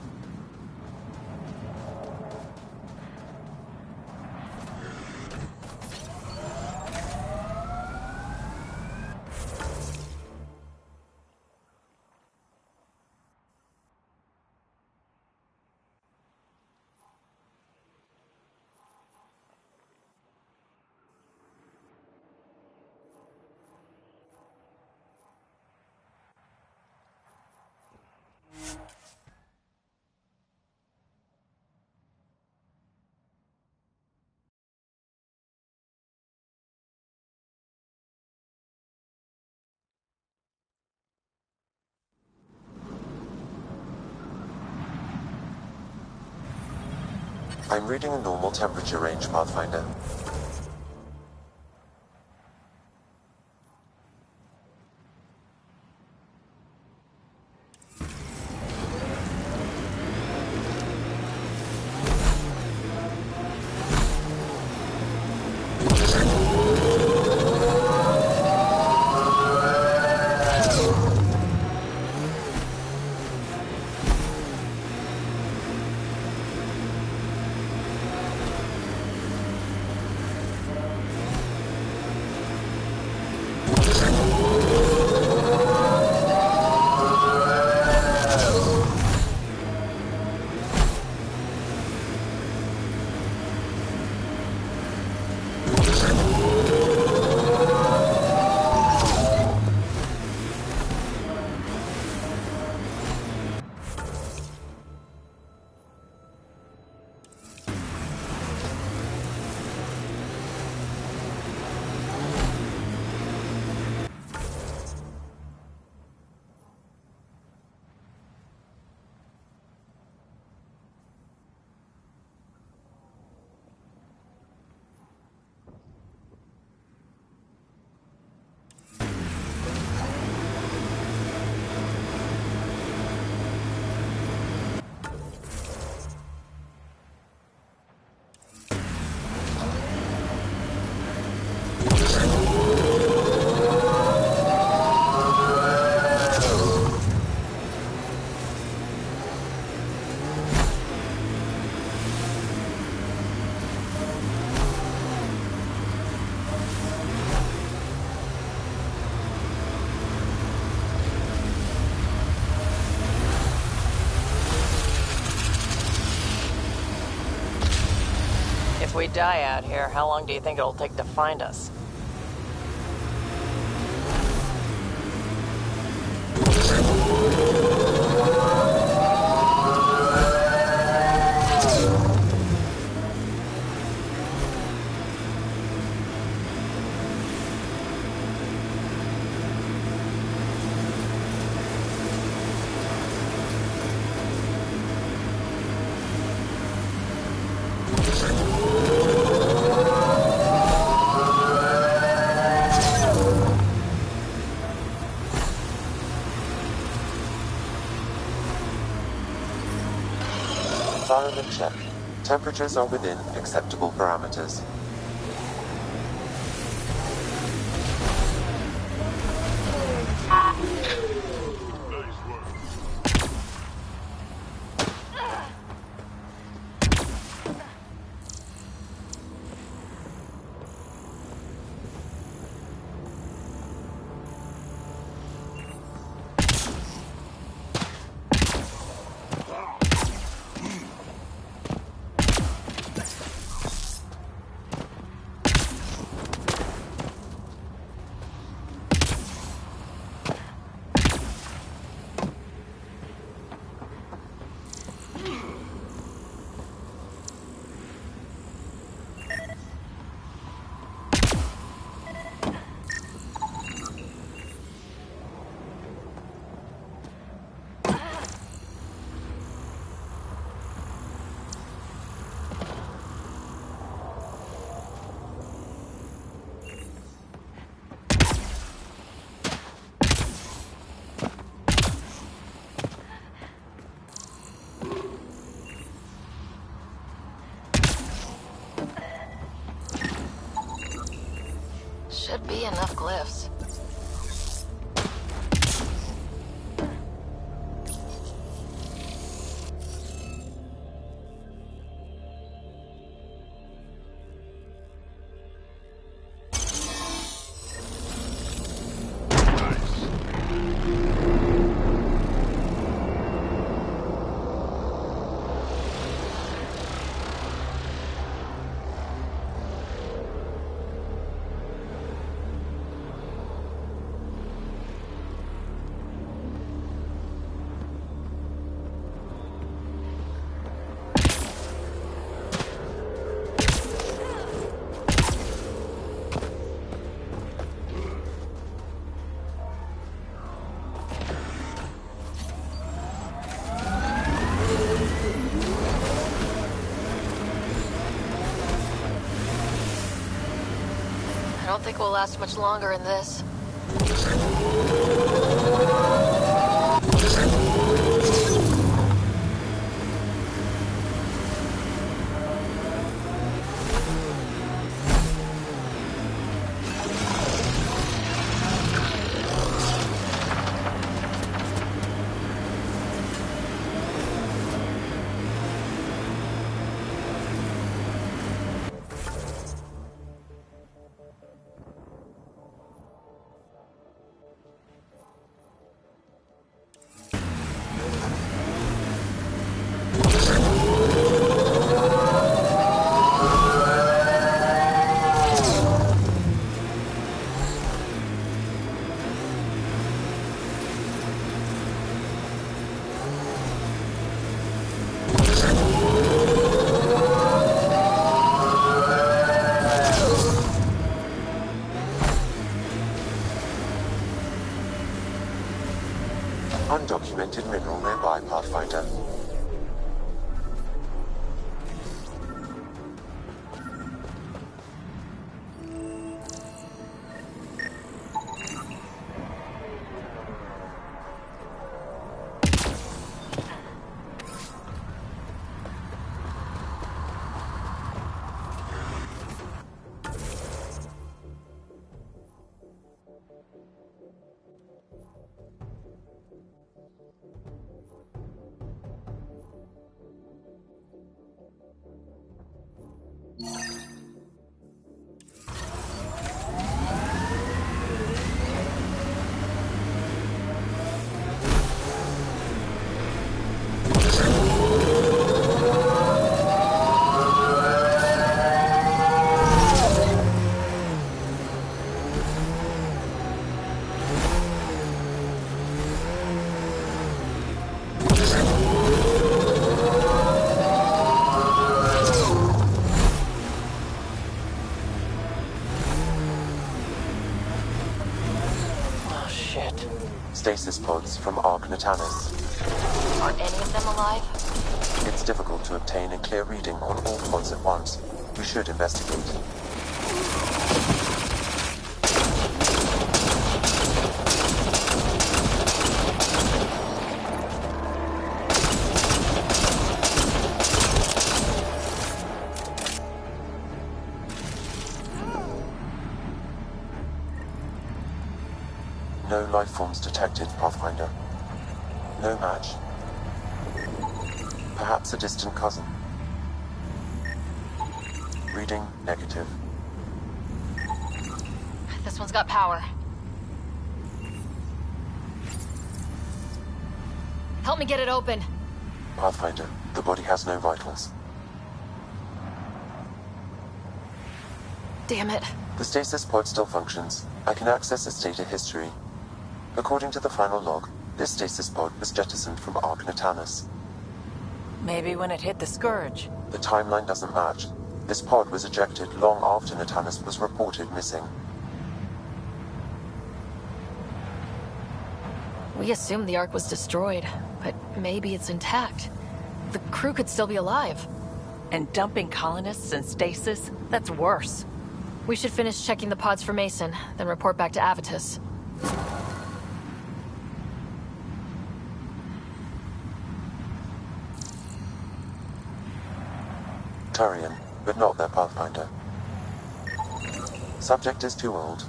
S2: I'm reading a normal temperature range, Pathfinder.
S18: If we die out here, how long do you think it'll take to find us?
S2: Environment check. Temperatures are within acceptable parameters.
S4: Should be enough glyphs. don't think we'll last much longer in this.
S2: Undocumented mineral nearby, Pathfinder. Stasis pods from Ark Natalis.
S4: Are any of them alive?
S2: It's difficult to obtain a clear reading on all pods at once. We should investigate. No life forms detected, Pathfinder. No match. Perhaps a distant cousin. Reading negative.
S4: This one's got power. Help me get it open.
S2: Pathfinder, the body has no vitals.
S4: Damn it.
S2: The stasis pod still functions. I can access its data history. According to the final log, this stasis pod was jettisoned from Ark Natalis.
S18: Maybe when it hit the Scourge.
S2: The timeline doesn't match. This pod was ejected long after Natalis was reported missing.
S4: We assumed the Ark was destroyed, but maybe it's intact. The crew could still be alive.
S18: And dumping colonists in stasis? That's worse.
S4: We should finish checking the pods for Mason, then report back to Avitus.
S2: Turian, but not their Pathfinder. Subject is too old.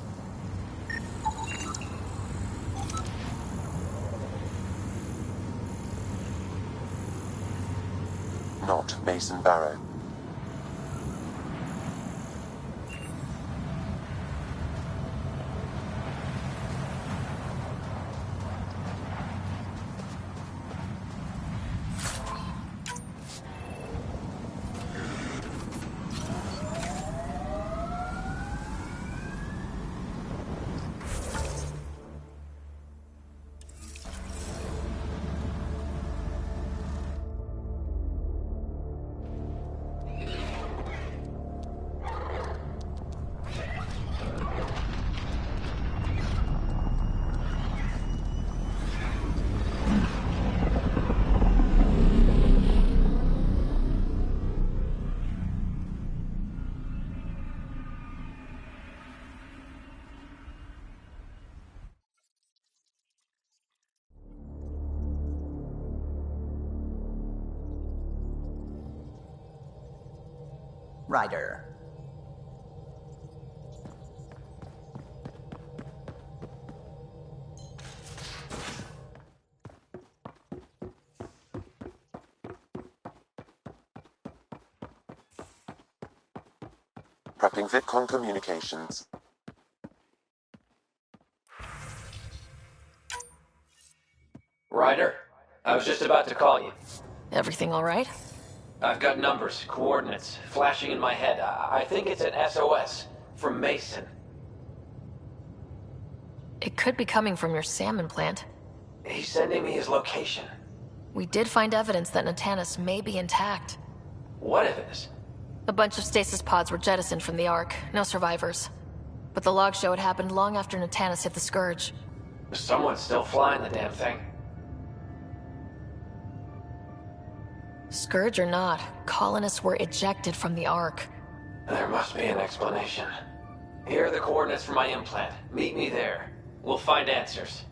S2: Not Mason Barrow.
S12: Ryder.
S2: Prepping VidCon communications.
S15: Ryder, I was just about to call you.
S4: Everything all right?
S15: I've got numbers, coordinates, flashing in my head. I think it's an SOS from Mason.
S4: It could be coming from your salmon plant.
S15: He's sending me his location.
S4: We did find evidence that Natanus may be intact.
S15: What evidence?
S4: A bunch of stasis pods were jettisoned from the Ark. No survivors. But the logs show it happened long after Natanus hit the Scourge.
S15: Someone's still flying the damn thing.
S4: Scourge or not, colonists were ejected from the Ark.
S15: There must be an explanation. Here are the coordinates for my implant. Meet me there. We'll find answers.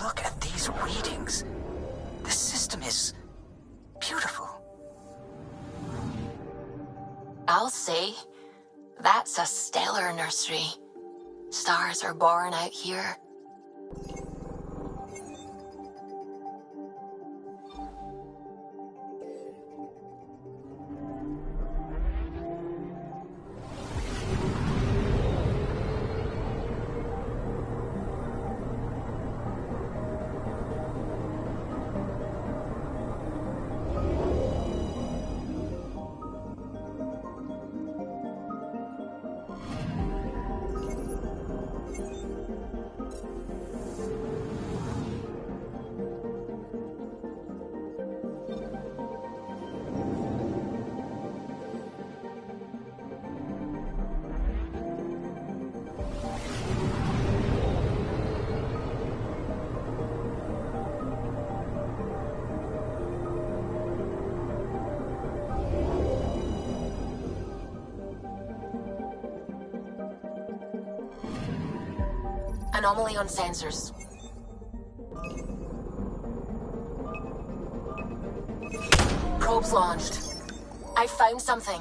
S12: Look at these readings. This system is beautiful.
S24: I'll say, that's a stellar nursery. Stars are born out here. Anomaly on sensors. Probes launched. I found something.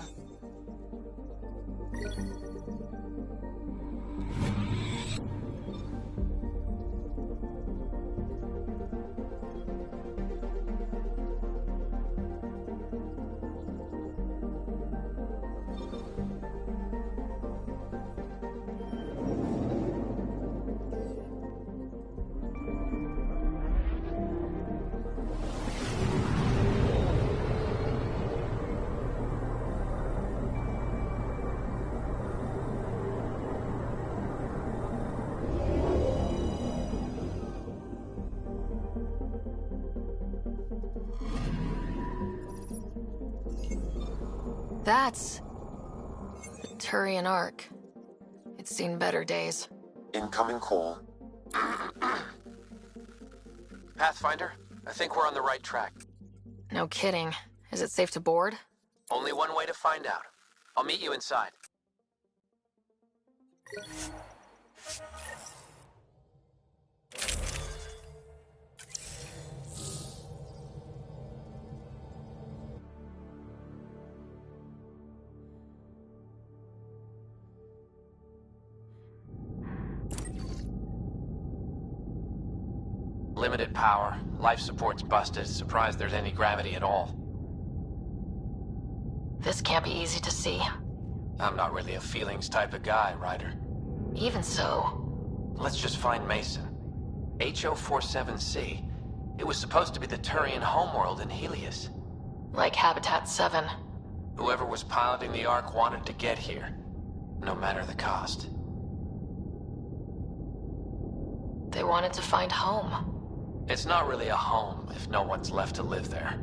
S4: That's the Turian Ark. It's seen better days.
S2: Incoming call.
S7: Pathfinder, I think we're on the right track.
S4: No kidding. Is it safe to board?
S7: Only one way to find out. I'll meet you inside.
S15: Limited power, life support's busted, surprised there's any gravity at all.
S4: This can't be easy to see.
S15: I'm not really a feelings type of guy, Ryder.
S4: Even so...
S15: Let's just find Mason. HO47C. It was supposed to be the Turian homeworld in Helios.
S4: Like Habitat 7.
S15: Whoever was piloting the Ark wanted to get here, no matter the cost.
S4: They wanted to find home.
S15: It's not really a home if no one's left to live there.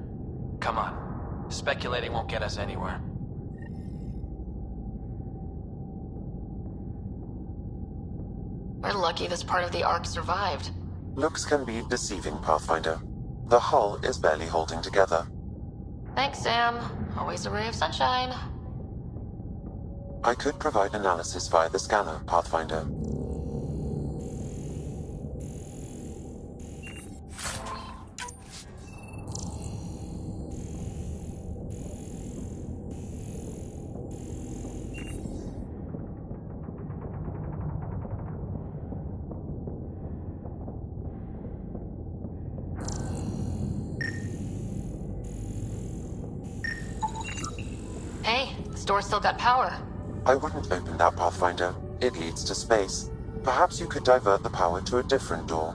S15: Come on. Speculating won't get us anywhere.
S4: We're lucky this part of the Ark survived.
S2: Looks can be deceiving, Pathfinder. The hull is barely holding together.
S4: Thanks, Sam. Always a ray of sunshine.
S2: I could provide analysis via the scanner, Pathfinder.
S4: Hey, the store still got power.
S2: I wouldn't open that, Pathfinder. It leads to space. Perhaps you could divert the power to a different door.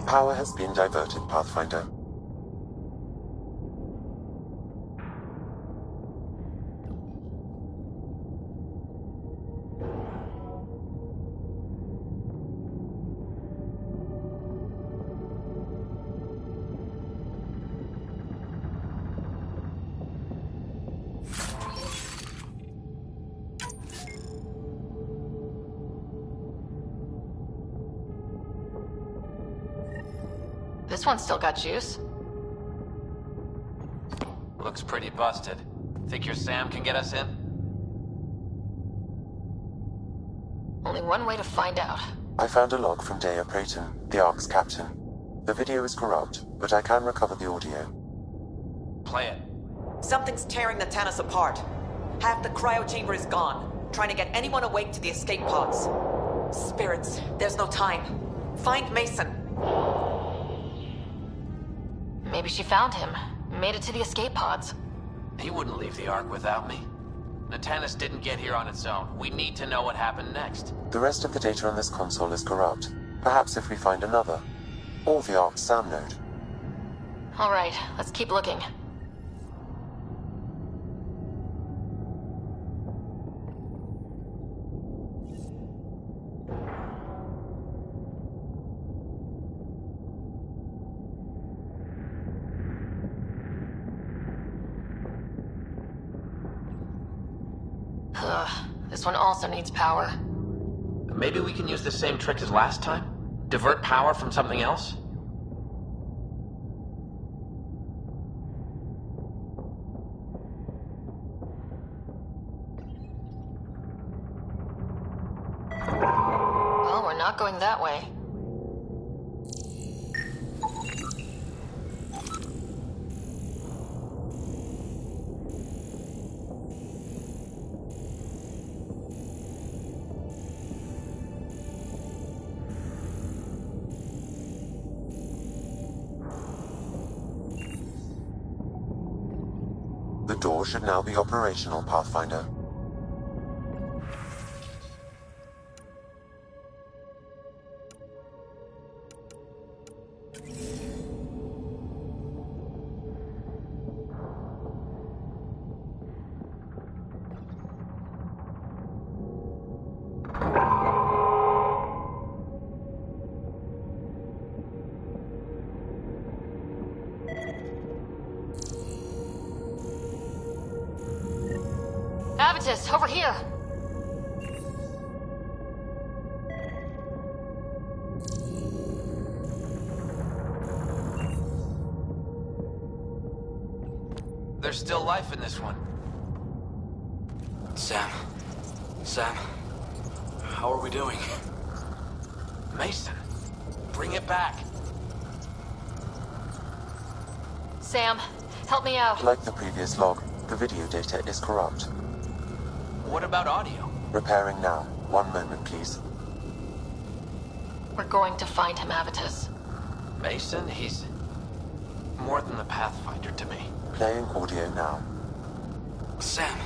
S2: Power has been diverted, Pathfinder.
S4: This one's still got juice.
S15: Looks pretty busted. Think your Sam can get us in?
S4: Only one way to find out.
S2: I found a log from Dea Prayton, the Ark's captain. The video is corrupt, but I can recover the audio.
S15: Play it.
S1: Something's tearing the Tannis apart. Half the cryo chamber is gone, trying to get anyone awake to the escape pods. Spirits, there's no time. Find Mason.
S4: Maybe she found him. Made it to the escape pods.
S15: He wouldn't leave the Ark without me. Natanus didn't get here on its own. We need to know what happened next.
S2: The rest of the data on this console is corrupt. Perhaps if we find another. Or the Ark's SAM node.
S4: Alright, let's keep looking. This one also needs power.
S15: Maybe we can use the same trick as last time? Divert power from something else?
S4: Well, we're not going that way.
S2: The door should now be operational, Pathfinder.
S4: Abatus, over here!
S15: There's still life in this one.
S12: Sam. How are we doing?
S15: Mason, bring it back.
S4: Sam, help me out.
S2: Like the previous log, the video data is corrupt.
S7: What about audio?
S2: Repairing now. 1 moment, please.
S4: We're going to find him, Avitus.
S15: Mason, he's more than the Pathfinder to me.
S2: Playing audio now.
S17: Sam,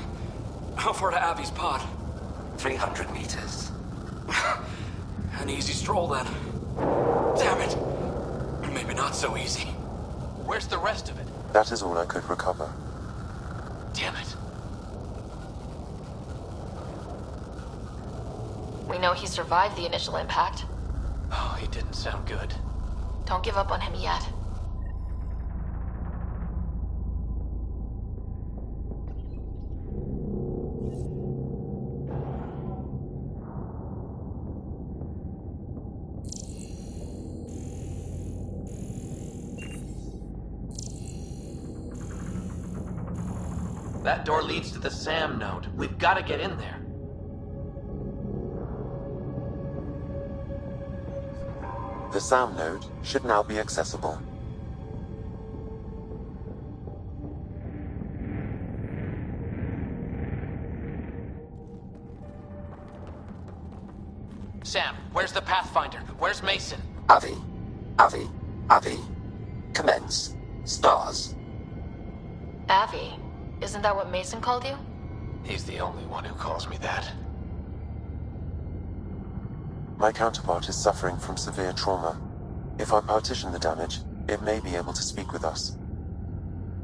S17: how far to Avi's pod?
S12: 300 meters.
S17: An easy stroll then. Damn it! Maybe not so easy.
S15: Where's the rest of it?
S2: That is all I could recover.
S15: Damn it.
S4: We know he survived the initial impact.
S15: Oh, he didn't sound good.
S4: Don't give up on him yet.
S15: That door leads to the SAM node. We've got to get in there.
S2: The SAM node should now be accessible.
S15: Sam, where's the Pathfinder? Where's Mason?
S12: Avi. Commence. Stars.
S4: Avi, isn't that what Mason called you?
S15: He's the only one who calls me that.
S2: My counterpart is suffering from severe trauma. If I partition the damage, it may be able to speak with us.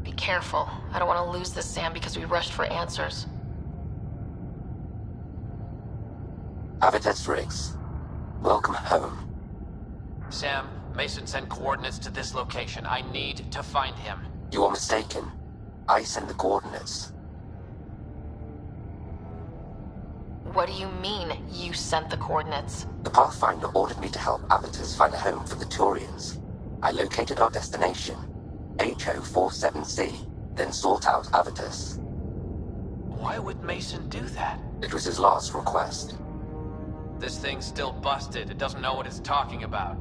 S4: Be careful. I don't want to lose this Sam because we rushed for answers.
S12: Avitus Riggs. Welcome home.
S15: Sam, Mason sent coordinates to this location. I need to find him.
S12: You are mistaken. I sent the coordinates.
S4: What do you mean, you sent the coordinates?
S12: The Pathfinder ordered me to help Avitus find a home for the Turians. I located our destination, HO47C, then sought out Avitus.
S15: Why would Mason do that?
S12: It was his last request.
S15: This thing's still busted. It doesn't know what it's talking about.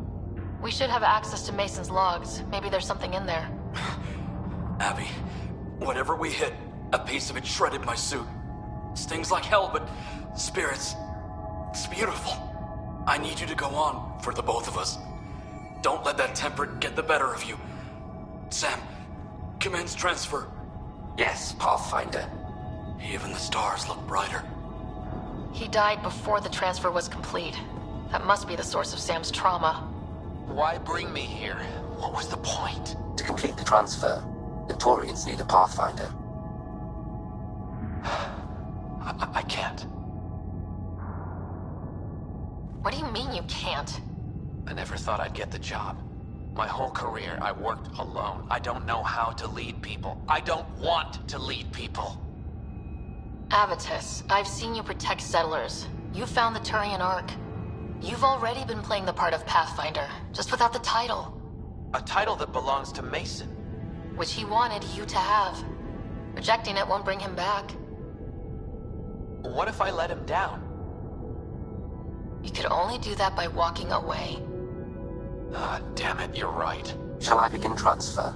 S4: We should have access to Mason's logs. Maybe there's something in there.
S17: Abby, whatever we hit, a piece of it shredded my suit. Stings like hell, but spirits, it's beautiful. I need you to go on, for the both of us. Don't let that temper get the better of you. Sam, commence transfer.
S12: Yes, Pathfinder.
S17: Even the stars look brighter.
S4: He died before the transfer was complete. That must be the source of Sam's trauma.
S15: Why bring me here? What was the point?
S12: To complete the transfer, the Turians need a Pathfinder.
S15: I can't.
S4: What do you mean you can't?
S15: I never thought I'd get the job. My whole career, I worked alone. I don't know how to lead people. I don't want to lead people.
S4: Avitus, I've seen you protect settlers. You found the Turian Ark. You've already been playing the part of Pathfinder, just without the title.
S15: A title that belongs to Mason.
S4: Which he wanted you to have. Rejecting it won't bring him back.
S15: What if I let him down?
S4: You could only do that by walking away.
S15: Ah, damn it, you're right.
S12: Shall I begin transfer?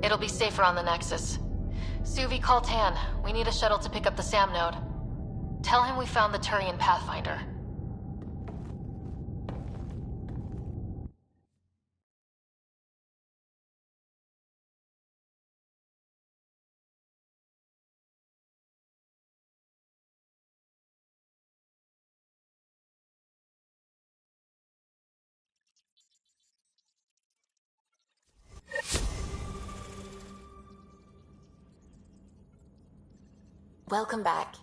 S4: It'll be safer on the Nexus. Suvi, call Tan. We need a shuttle to pick up the SAM node. Tell him we found the Turian Pathfinder.
S24: Welcome back.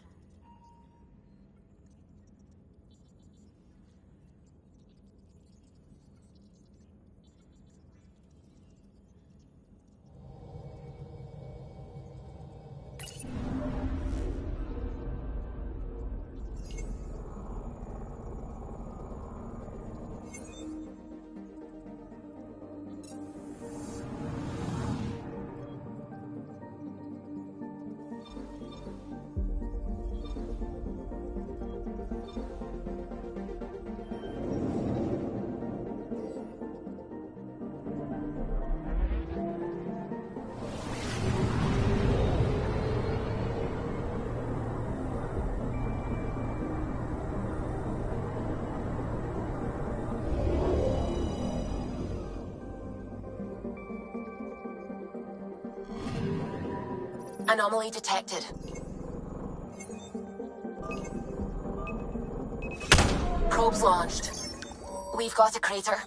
S24: Anomaly detected. Probes launched. We've got a crater.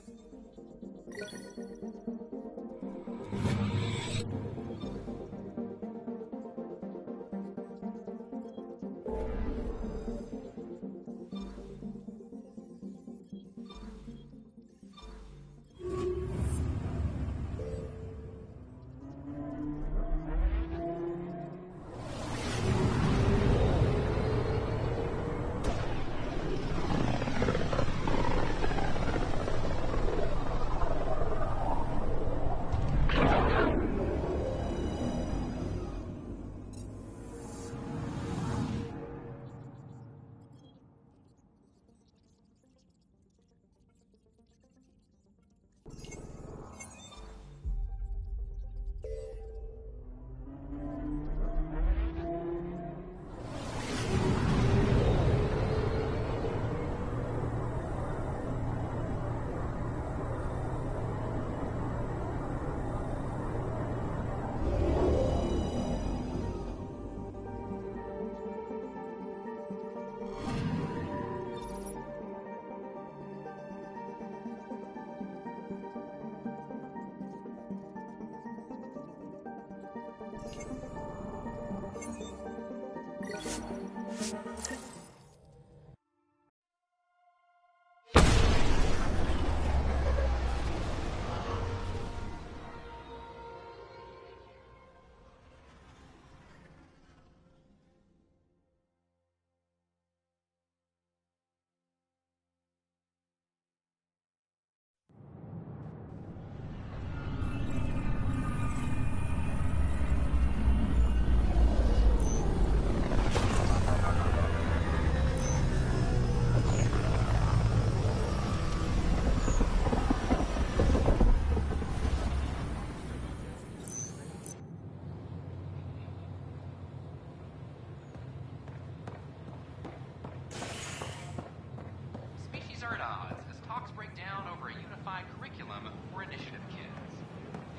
S13: Species are at odds as talks break down over a unified curriculum for initiative kids.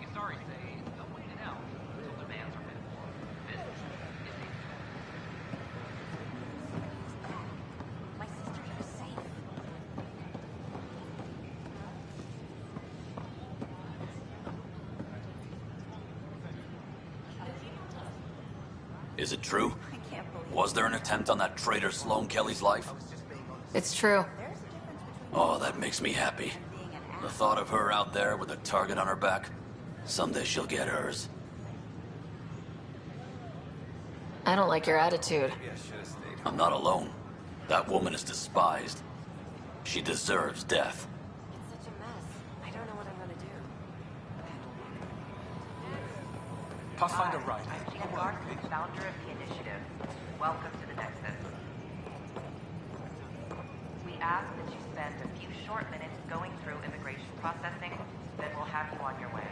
S13: The Asari say they'll wait it out until demands are met for. This is a...
S5: My sisters are safe.
S17: Is it true? Was there an attempt on that traitor Sloane Kelly's life?
S4: It's true.
S17: Oh, that makes me happy. The thought of her out there with a target on her back. Someday she'll get hers.
S4: I don't like your attitude.
S17: I'm not alone. That woman is despised. She deserves death.
S5: It's such a mess. I don't know what I'm gonna do.
S16: Pathfinder right.
S19: I'm Larson, founder of the initiative. Welcome to the Nexus. We ask that you spend a few short minutes going through immigration processing, then we'll have you on your way.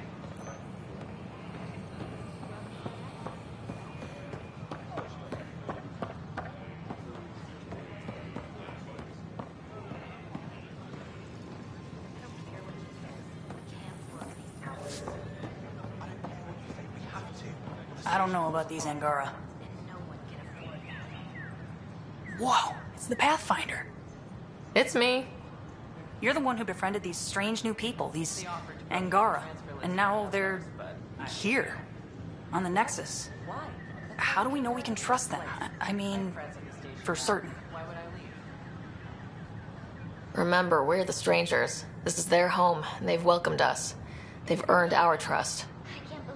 S20: I don't know about these Angara. Whoa, it's the Pathfinder.
S4: It's me.
S20: You're the one who befriended these strange new people, these Angara. And now they're here, on the Nexus. How do we know we can trust them? I mean, for certain.
S4: Remember, we're the strangers. This is their home, and they've welcomed us. They've earned our trust.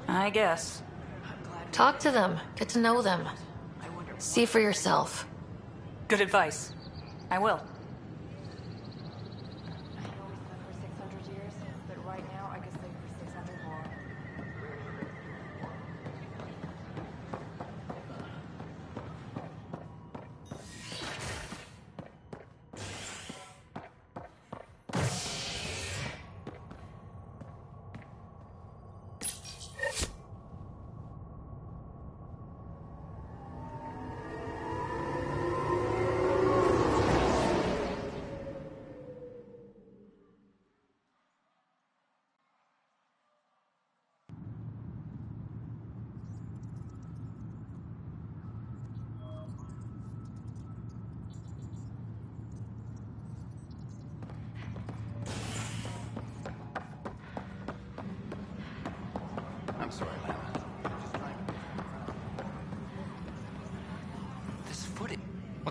S20: I guess.
S4: Talk to them. Get to know them. See for yourself.
S20: Good advice. I will.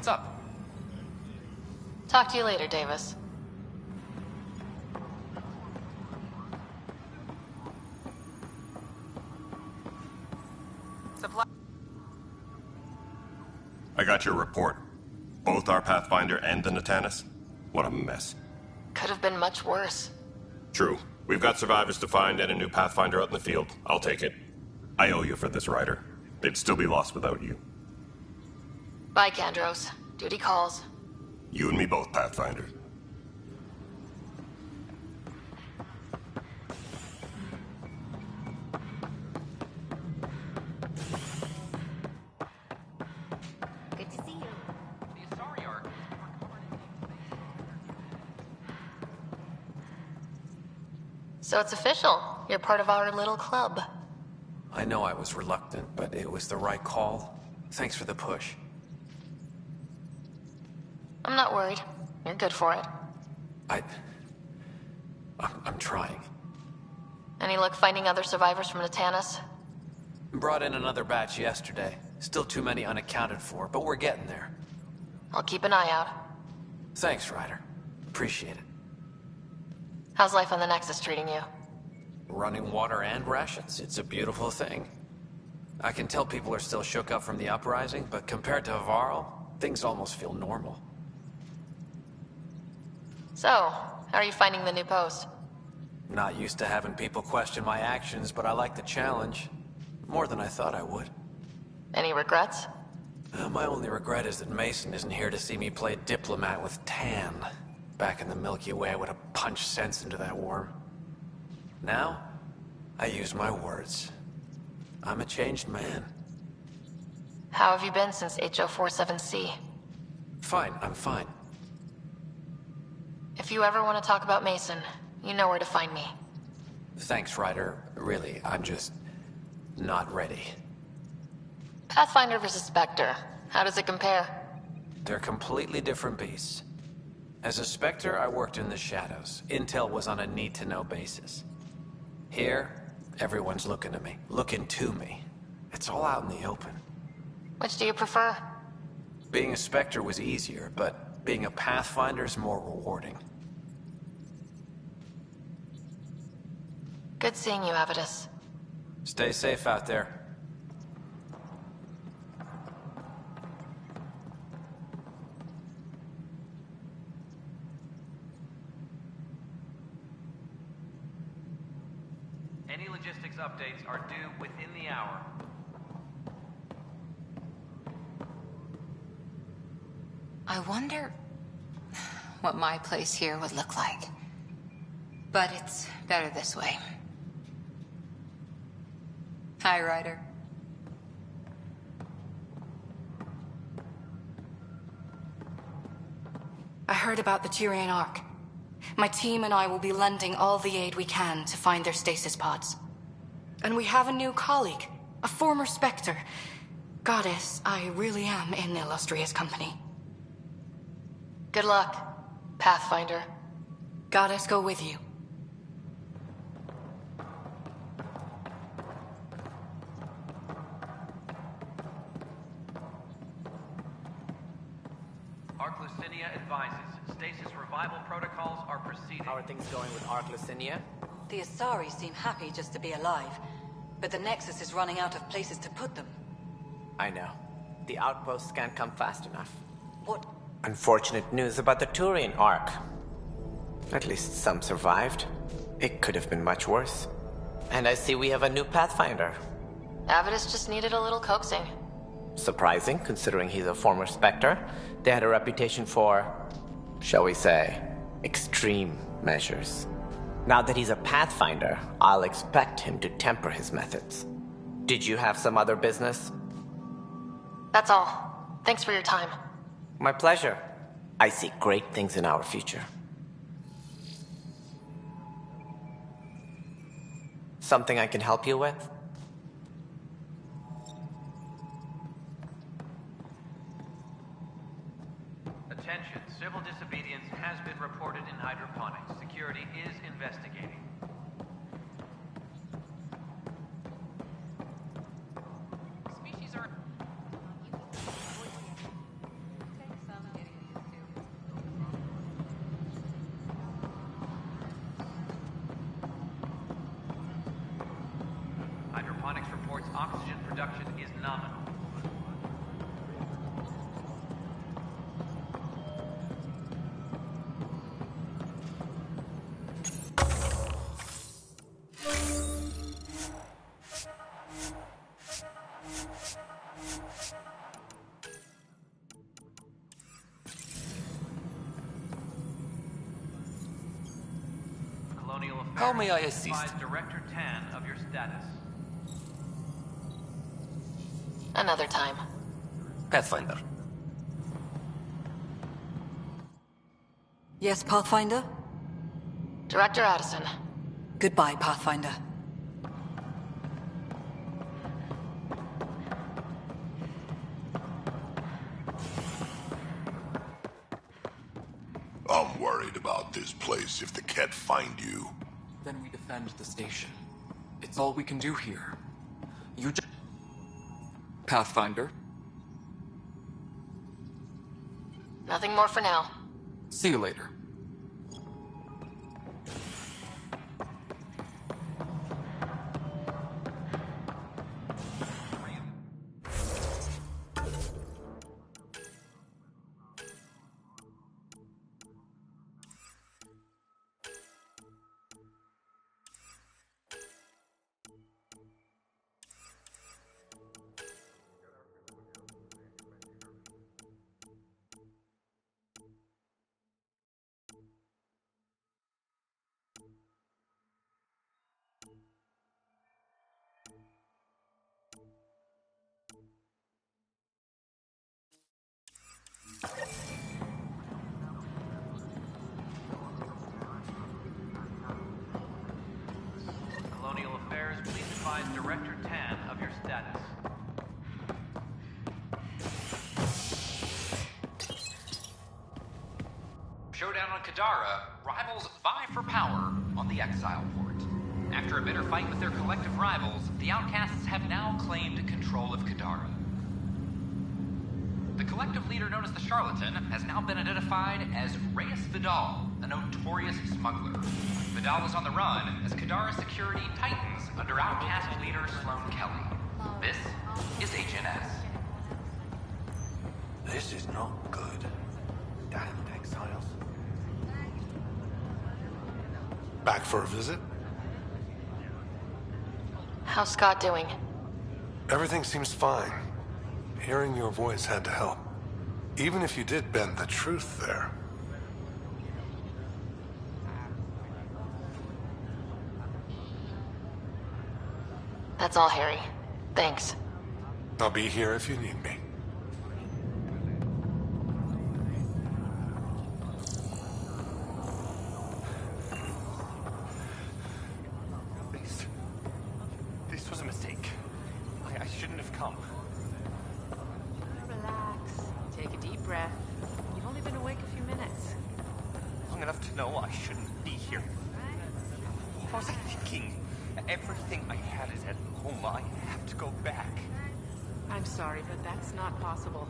S13: What's up?
S4: Talk to you later, Davis.
S8: I got your report. Both our Pathfinder and the Natanus? What a mess.
S4: Could have been much worse.
S8: True. We've got survivors to find and a new Pathfinder out in the field. I'll take it. I owe you for this, Ryder. It'd still be lost without you.
S4: Bye, Kandros. Duty calls.
S8: You and me both, Pathfinder.
S24: Good to see you.
S13: The Asari arc is recorded.
S4: So it's official. You're part of our little club.
S15: I know I was reluctant, but it was the right call. Thanks for the push.
S4: I'm not worried. You're good for it.
S15: I'm trying.
S4: Any luck finding other survivors from Natanus?
S15: Brought in another batch yesterday. Still too many unaccounted for, but we're getting there.
S4: I'll keep an eye out.
S15: Thanks, Ryder. Appreciate it.
S4: How's life on the Nexus treating you?
S15: Running water and rations. It's a beautiful thing. I can tell people are still shook up from the uprising, but compared to Varl, things almost feel normal.
S4: So, how are you finding the new post?
S15: Not used to having people question my actions, but I like the challenge. More than I thought I would.
S4: Any regrets?
S15: My only regret is that Mason isn't here to see me play diplomat with Tan. Back in the Milky Way, I would have punched sense into that worm. Now, I use my words. I'm a changed man.
S4: How have you been since HO47C?
S15: Fine, I'm fine.
S4: If you ever want to talk about Mason, you know where to find me.
S15: Thanks, Ryder. Really, I'm just not ready.
S4: Pathfinder versus Spectre. How does it compare?
S15: They're completely different beasts. As a Spectre, I worked in the shadows. Intel was on a need-to-know basis. Here, everyone's looking to me. Looking to me. It's all out in the open.
S4: Which do you prefer?
S15: Being a Spectre was easier, but being a Pathfinder is more rewarding.
S4: Good seeing you, Avitus.
S15: Stay safe out there.
S13: Any logistics updates are due within the hour.
S6: I wonder what my place here would look like. But it's better this way. Hi, Ryder.
S20: I heard about the Turian Ark. My team and I will be lending all the aid we can to find their stasis pods. And we have a new colleague, a former Spectre. Goddess, I really am in illustrious company.
S4: Good luck, Pathfinder.
S20: Goddess go with you.
S13: Ark Lucinia advises stasis revival protocols are proceeding.
S7: How are things going with Ark Lucinia?
S14: The Asari seem happy just to be alive, but the Nexus is running out of places to put them.
S7: I know. The outposts can't come fast enough.
S14: What?
S9: Unfortunate news about the Turian Ark. At least some survived. It could have been much worse. And I see we have a new Pathfinder.
S4: Avitus just needed a little coaxing.
S9: Surprising, considering he's a former Spectre. They had a reputation for, shall we say, extreme measures. Now that he's a Pathfinder, I'll expect him to temper his methods. Did you have some other business?
S4: That's all. Thanks for your time.
S9: My pleasure. I see great things in our future. Something I can help you with?
S13: Attention, civil disobedience has been reported in hydroponics. Security is investigating. Species are... Oxygen production is nominal. Colonial Affairs.
S17: How may I assist?
S13: Advise Director Tan of your status.
S4: Another time.
S17: Pathfinder.
S14: Yes, Pathfinder?
S4: Director Addison.
S14: Goodbye, Pathfinder.
S8: I'm worried about this place if the Ket find you.
S16: Then we defend the station. It's all we can do here. You just... Pathfinder,
S4: Nothing more for now.
S16: see you later.
S13: Colonial Affairs, please advise Director Tan of your status. Showdown on Kadara, rivals vie for power on the Exile Port. After a bitter fight with their collective rivals, the Outcasts have now claimed control of Kadara. The collective leader known as the Charlatan has now been identified as Reyes Vidal, a notorious smuggler. Vidal is on the run as Kadara security tightens under Outcast leader Sloane Kelly. This is HNS.
S10: This is not good. Damned exiles. Back for a visit?
S4: How's Scott doing?
S10: Everything seems fine. Hearing your voice had to help. Even if you did bend the truth there.
S4: That's all, Harry. Thanks.
S10: I'll be here if you need me.
S11: This was a mistake. I shouldn't have come.
S19: Relax. Take a deep breath. You've only been awake a few minutes.
S11: Long enough to know I shouldn't be here. What was I thinking? Everything I had is at home. I have to go back.
S19: I'm sorry, but that's not possible.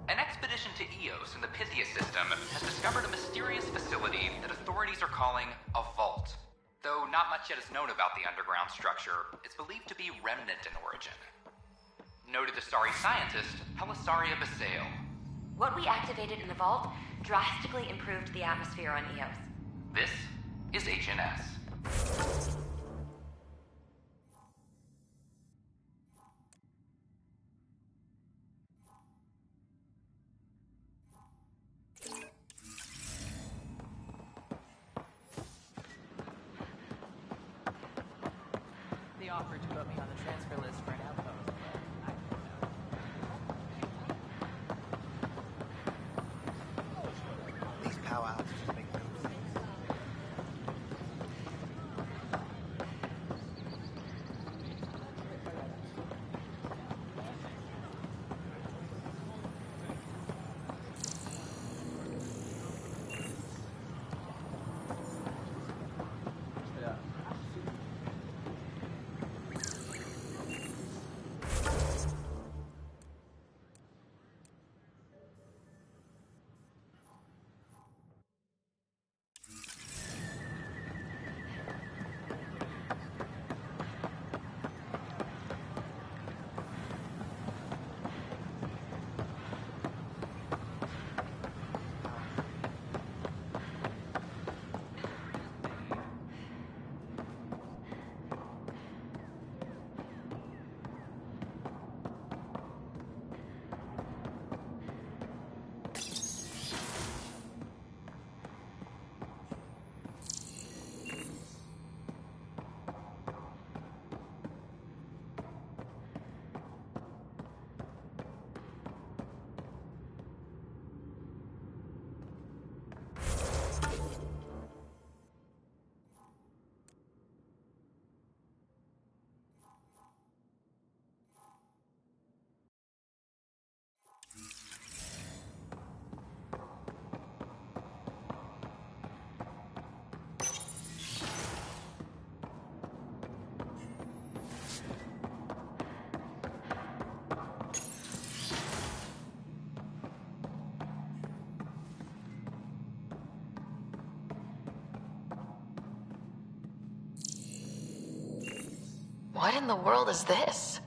S13: An expedition to Eos in the Pythia system has discovered a mysterious facility that authorities are calling a vault. Though not much yet is known about the underground structure, it's believed to be remnant in origin. Noted Asari scientist, Helisaria Basale.
S21: What we activated in the vault drastically improved the atmosphere on Eos.
S13: This is HNS.
S19: They offered to put me on the transfer list for an outpost.
S11: These power outages make no sense.
S4: What in the world is this?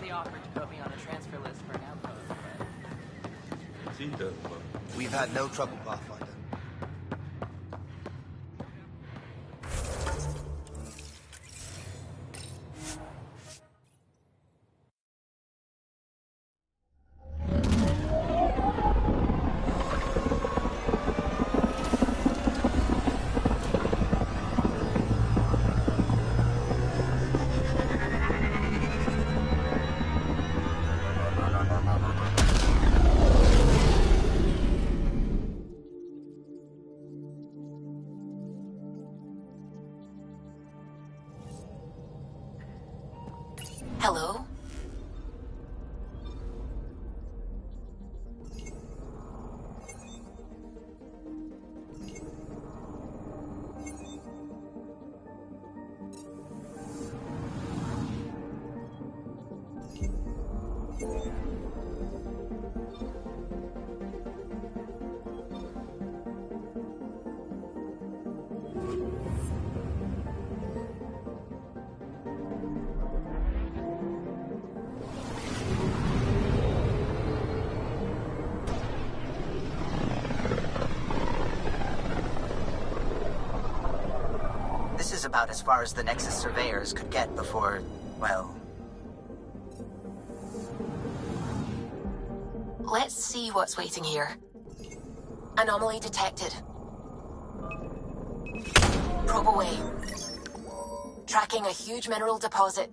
S3: They offered to put me on a transfer list for an outpost, but...
S18: We've had no trouble, Pathfinder.
S4: Hello?
S22: This is about as far as the Nexus surveyors could get before, well...
S4: Let's see what's waiting here. Anomaly detected. Probe away. Tracking a huge mineral deposit.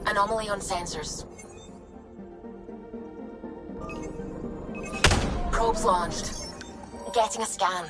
S4: Anomaly on sensors. Probes launched. Getting a scan.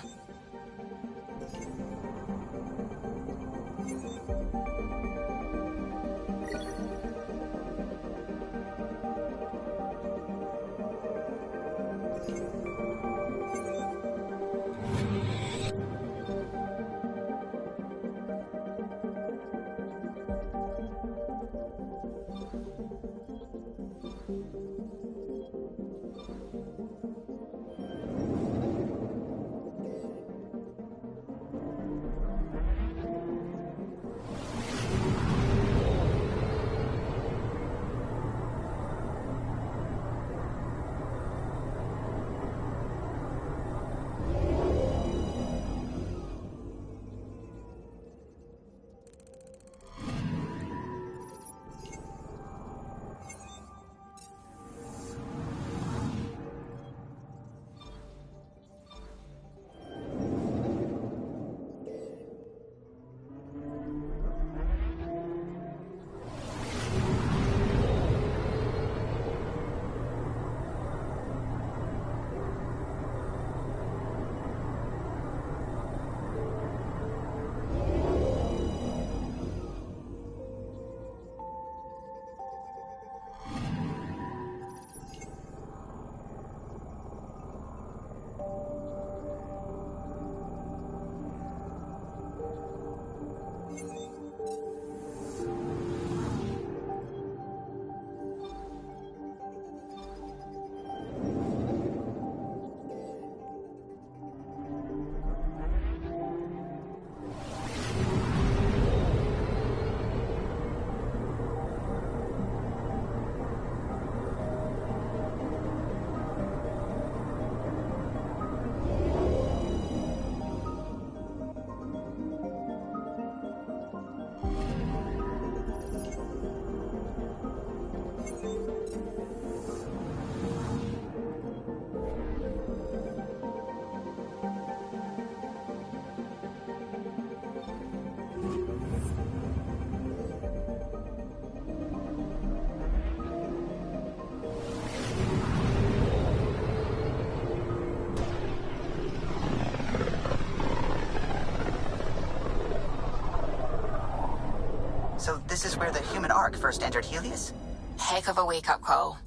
S22: this is where the human Ark first entered Helios?
S24: Heck of a wake-up call.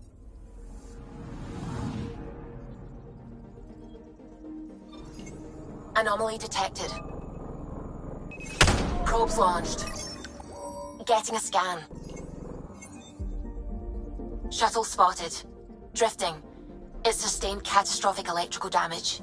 S24: Anomaly detected. Probes launched. Getting a scan. Shuttle spotted. Drifting. It sustained catastrophic electrical damage.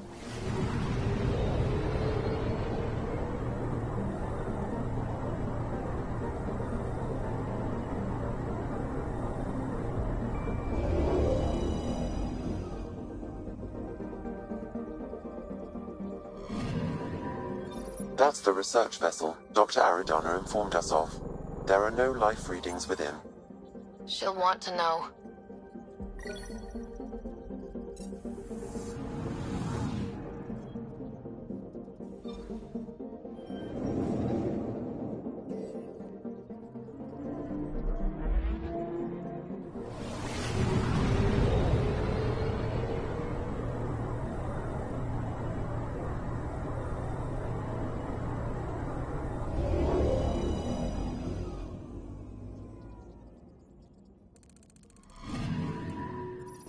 S1: That's the research vessel Dr. Aridana informed us of. There are no life readings within.
S4: She'll want to know.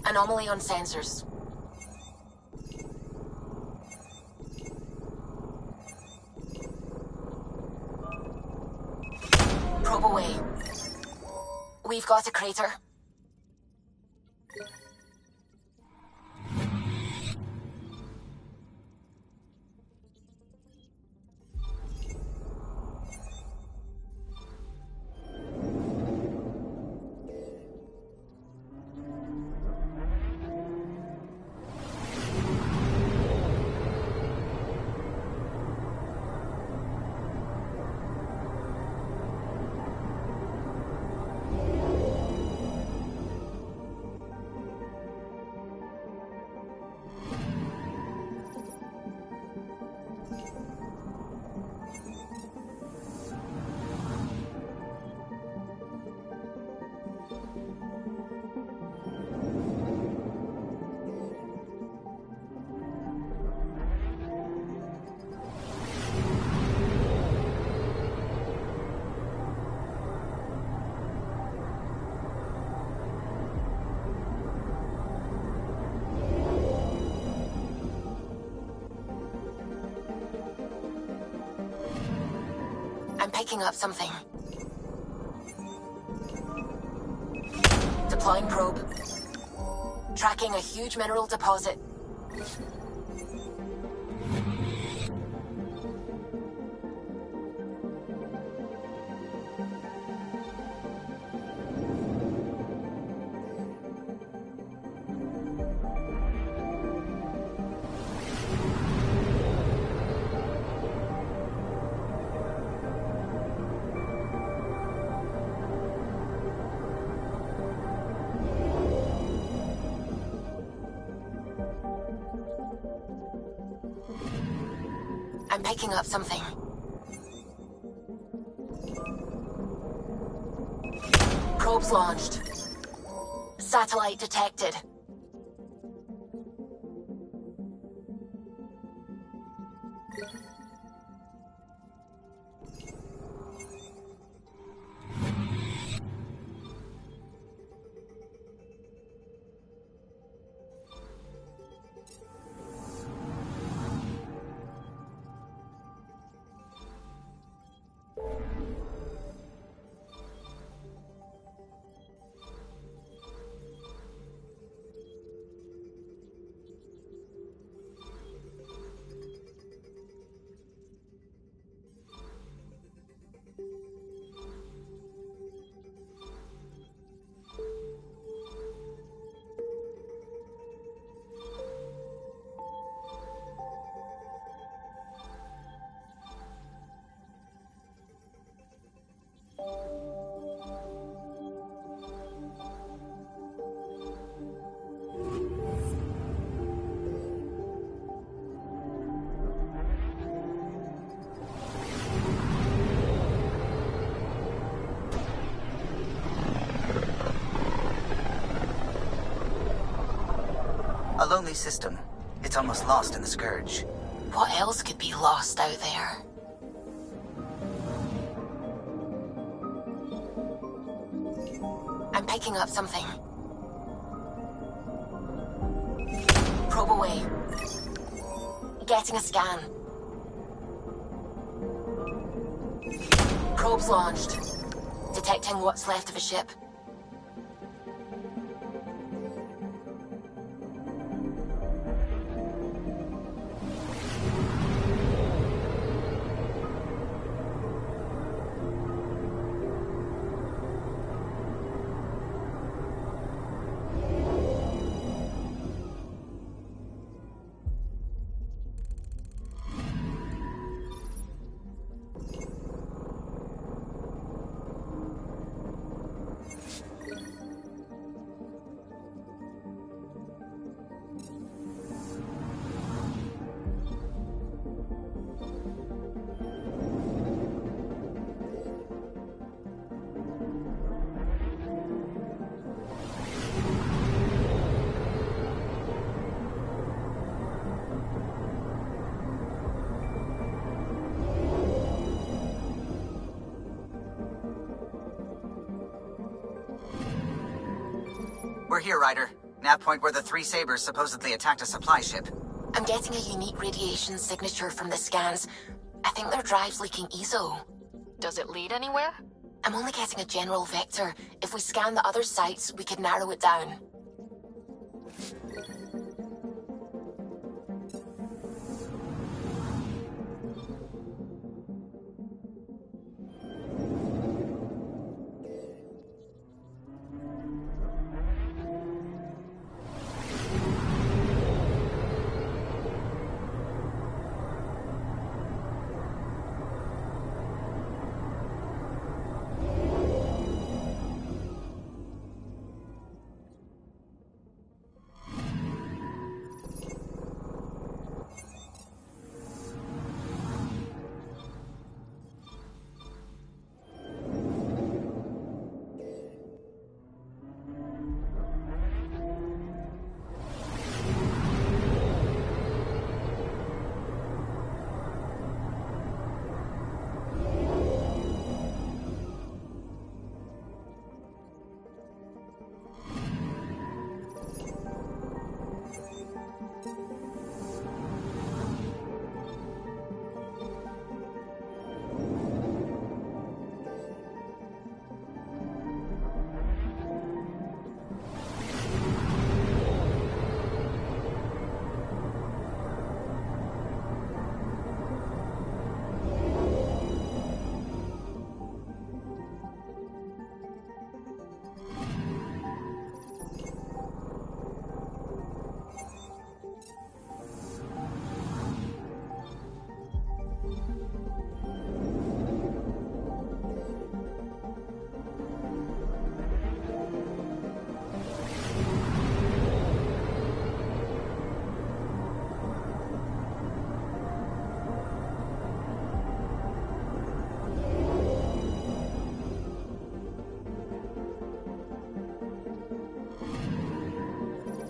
S24: Anomaly on sensors. Probe away. We've got a crater. I'm picking up something. Deploying probe. Tracking a huge mineral deposit. I'm picking up something. Probes launched. Satellite detected.
S22: A lonely system. It's almost lost in the Scourge.
S24: What else could be lost out there? I'm picking up something. Probe away. Getting a scan. Probes launched. Detecting what's left of a ship.
S22: We're here, Ryder. Nav point where the three Sabres supposedly attacked a supply ship.
S24: I'm getting a unique radiation signature from the scans. I think their drive's leaking ESO.
S4: Does it lead anywhere?
S24: I'm only getting a general vector. If we scan the other sites, we could narrow it down.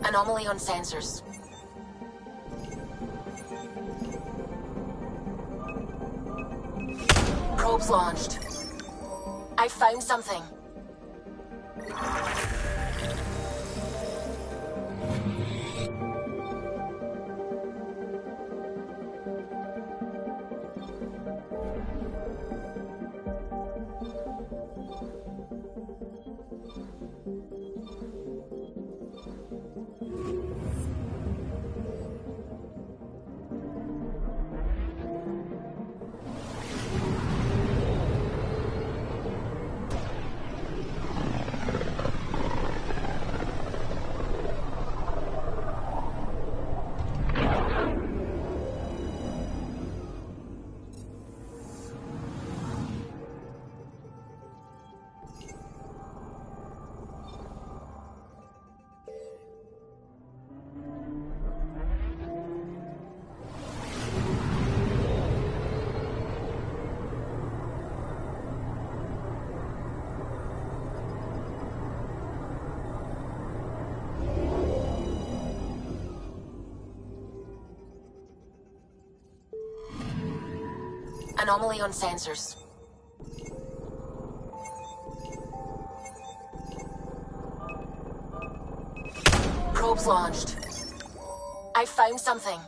S24: Anomaly on sensors. Probes launched. I found something. Anomaly on sensors.
S21: Probe's launched. I found something.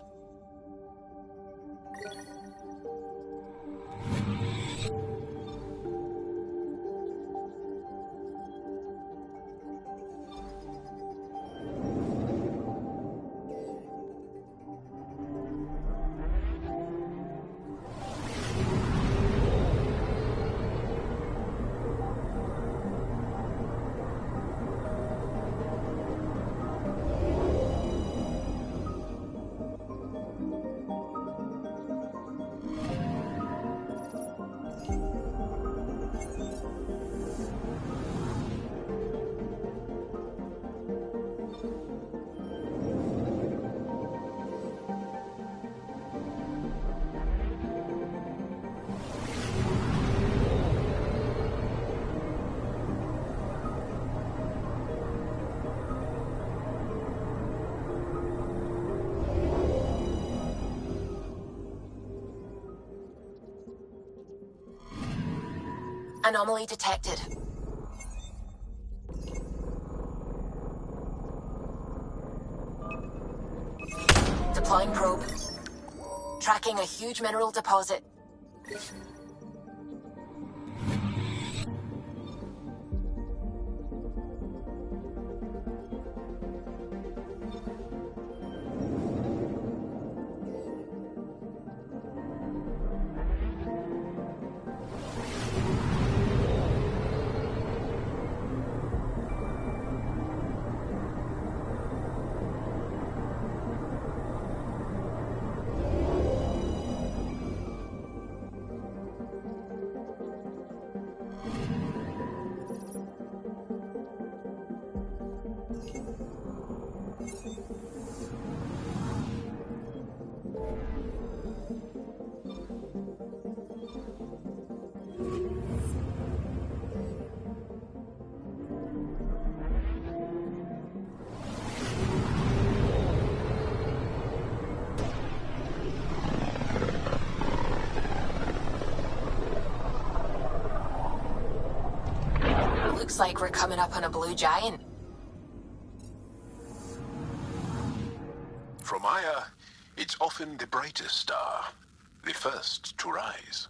S21: Anomaly detected. Deploying probe. Tracking a huge mineral deposit. Looks like we're coming up on a blue giant.
S2: From Aya, it's often the brightest star, the first to rise.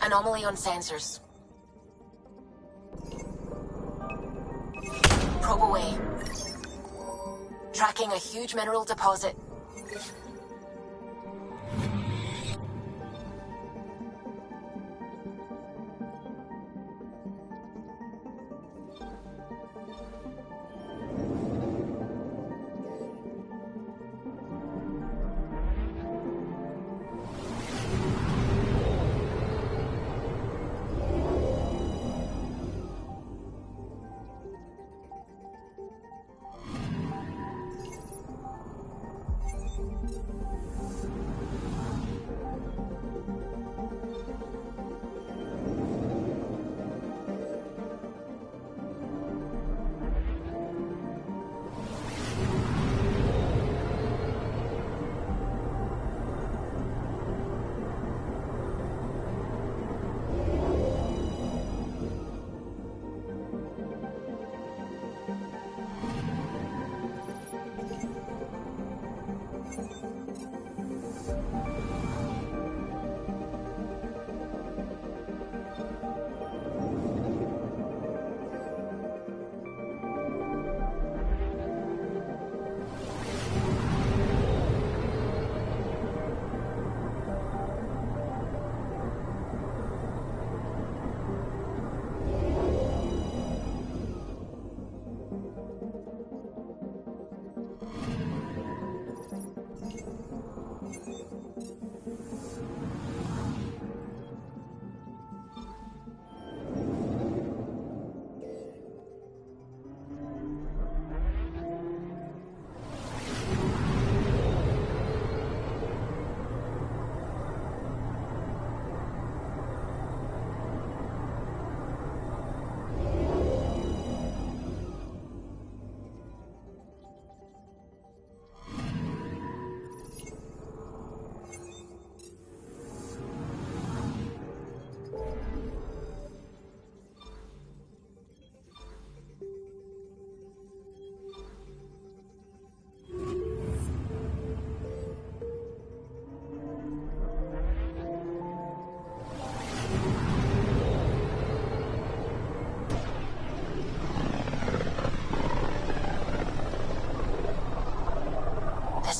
S21: Anomaly on sensors. Probe away. Tracking a huge mineral deposit.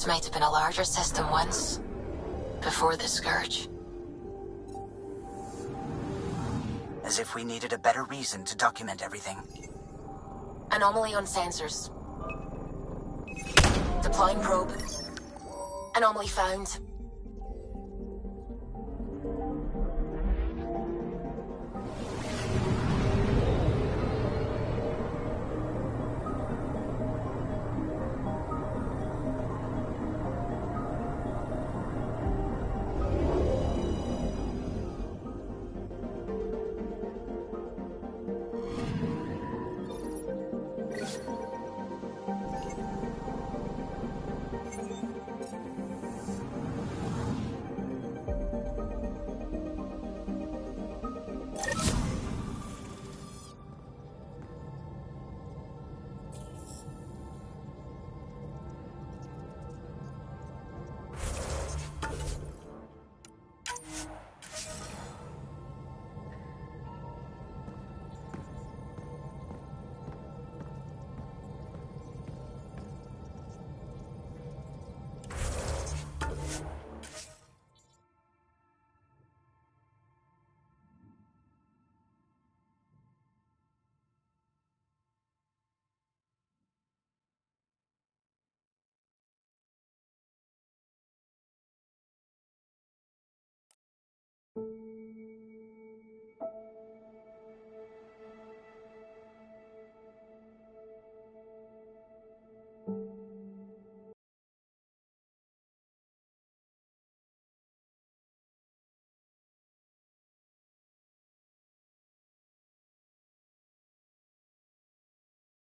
S21: This might have been a larger system once, before the Scourge.
S22: As if we needed a better reason to document everything.
S21: Anomaly on sensors. Deploying probe. Anomaly found.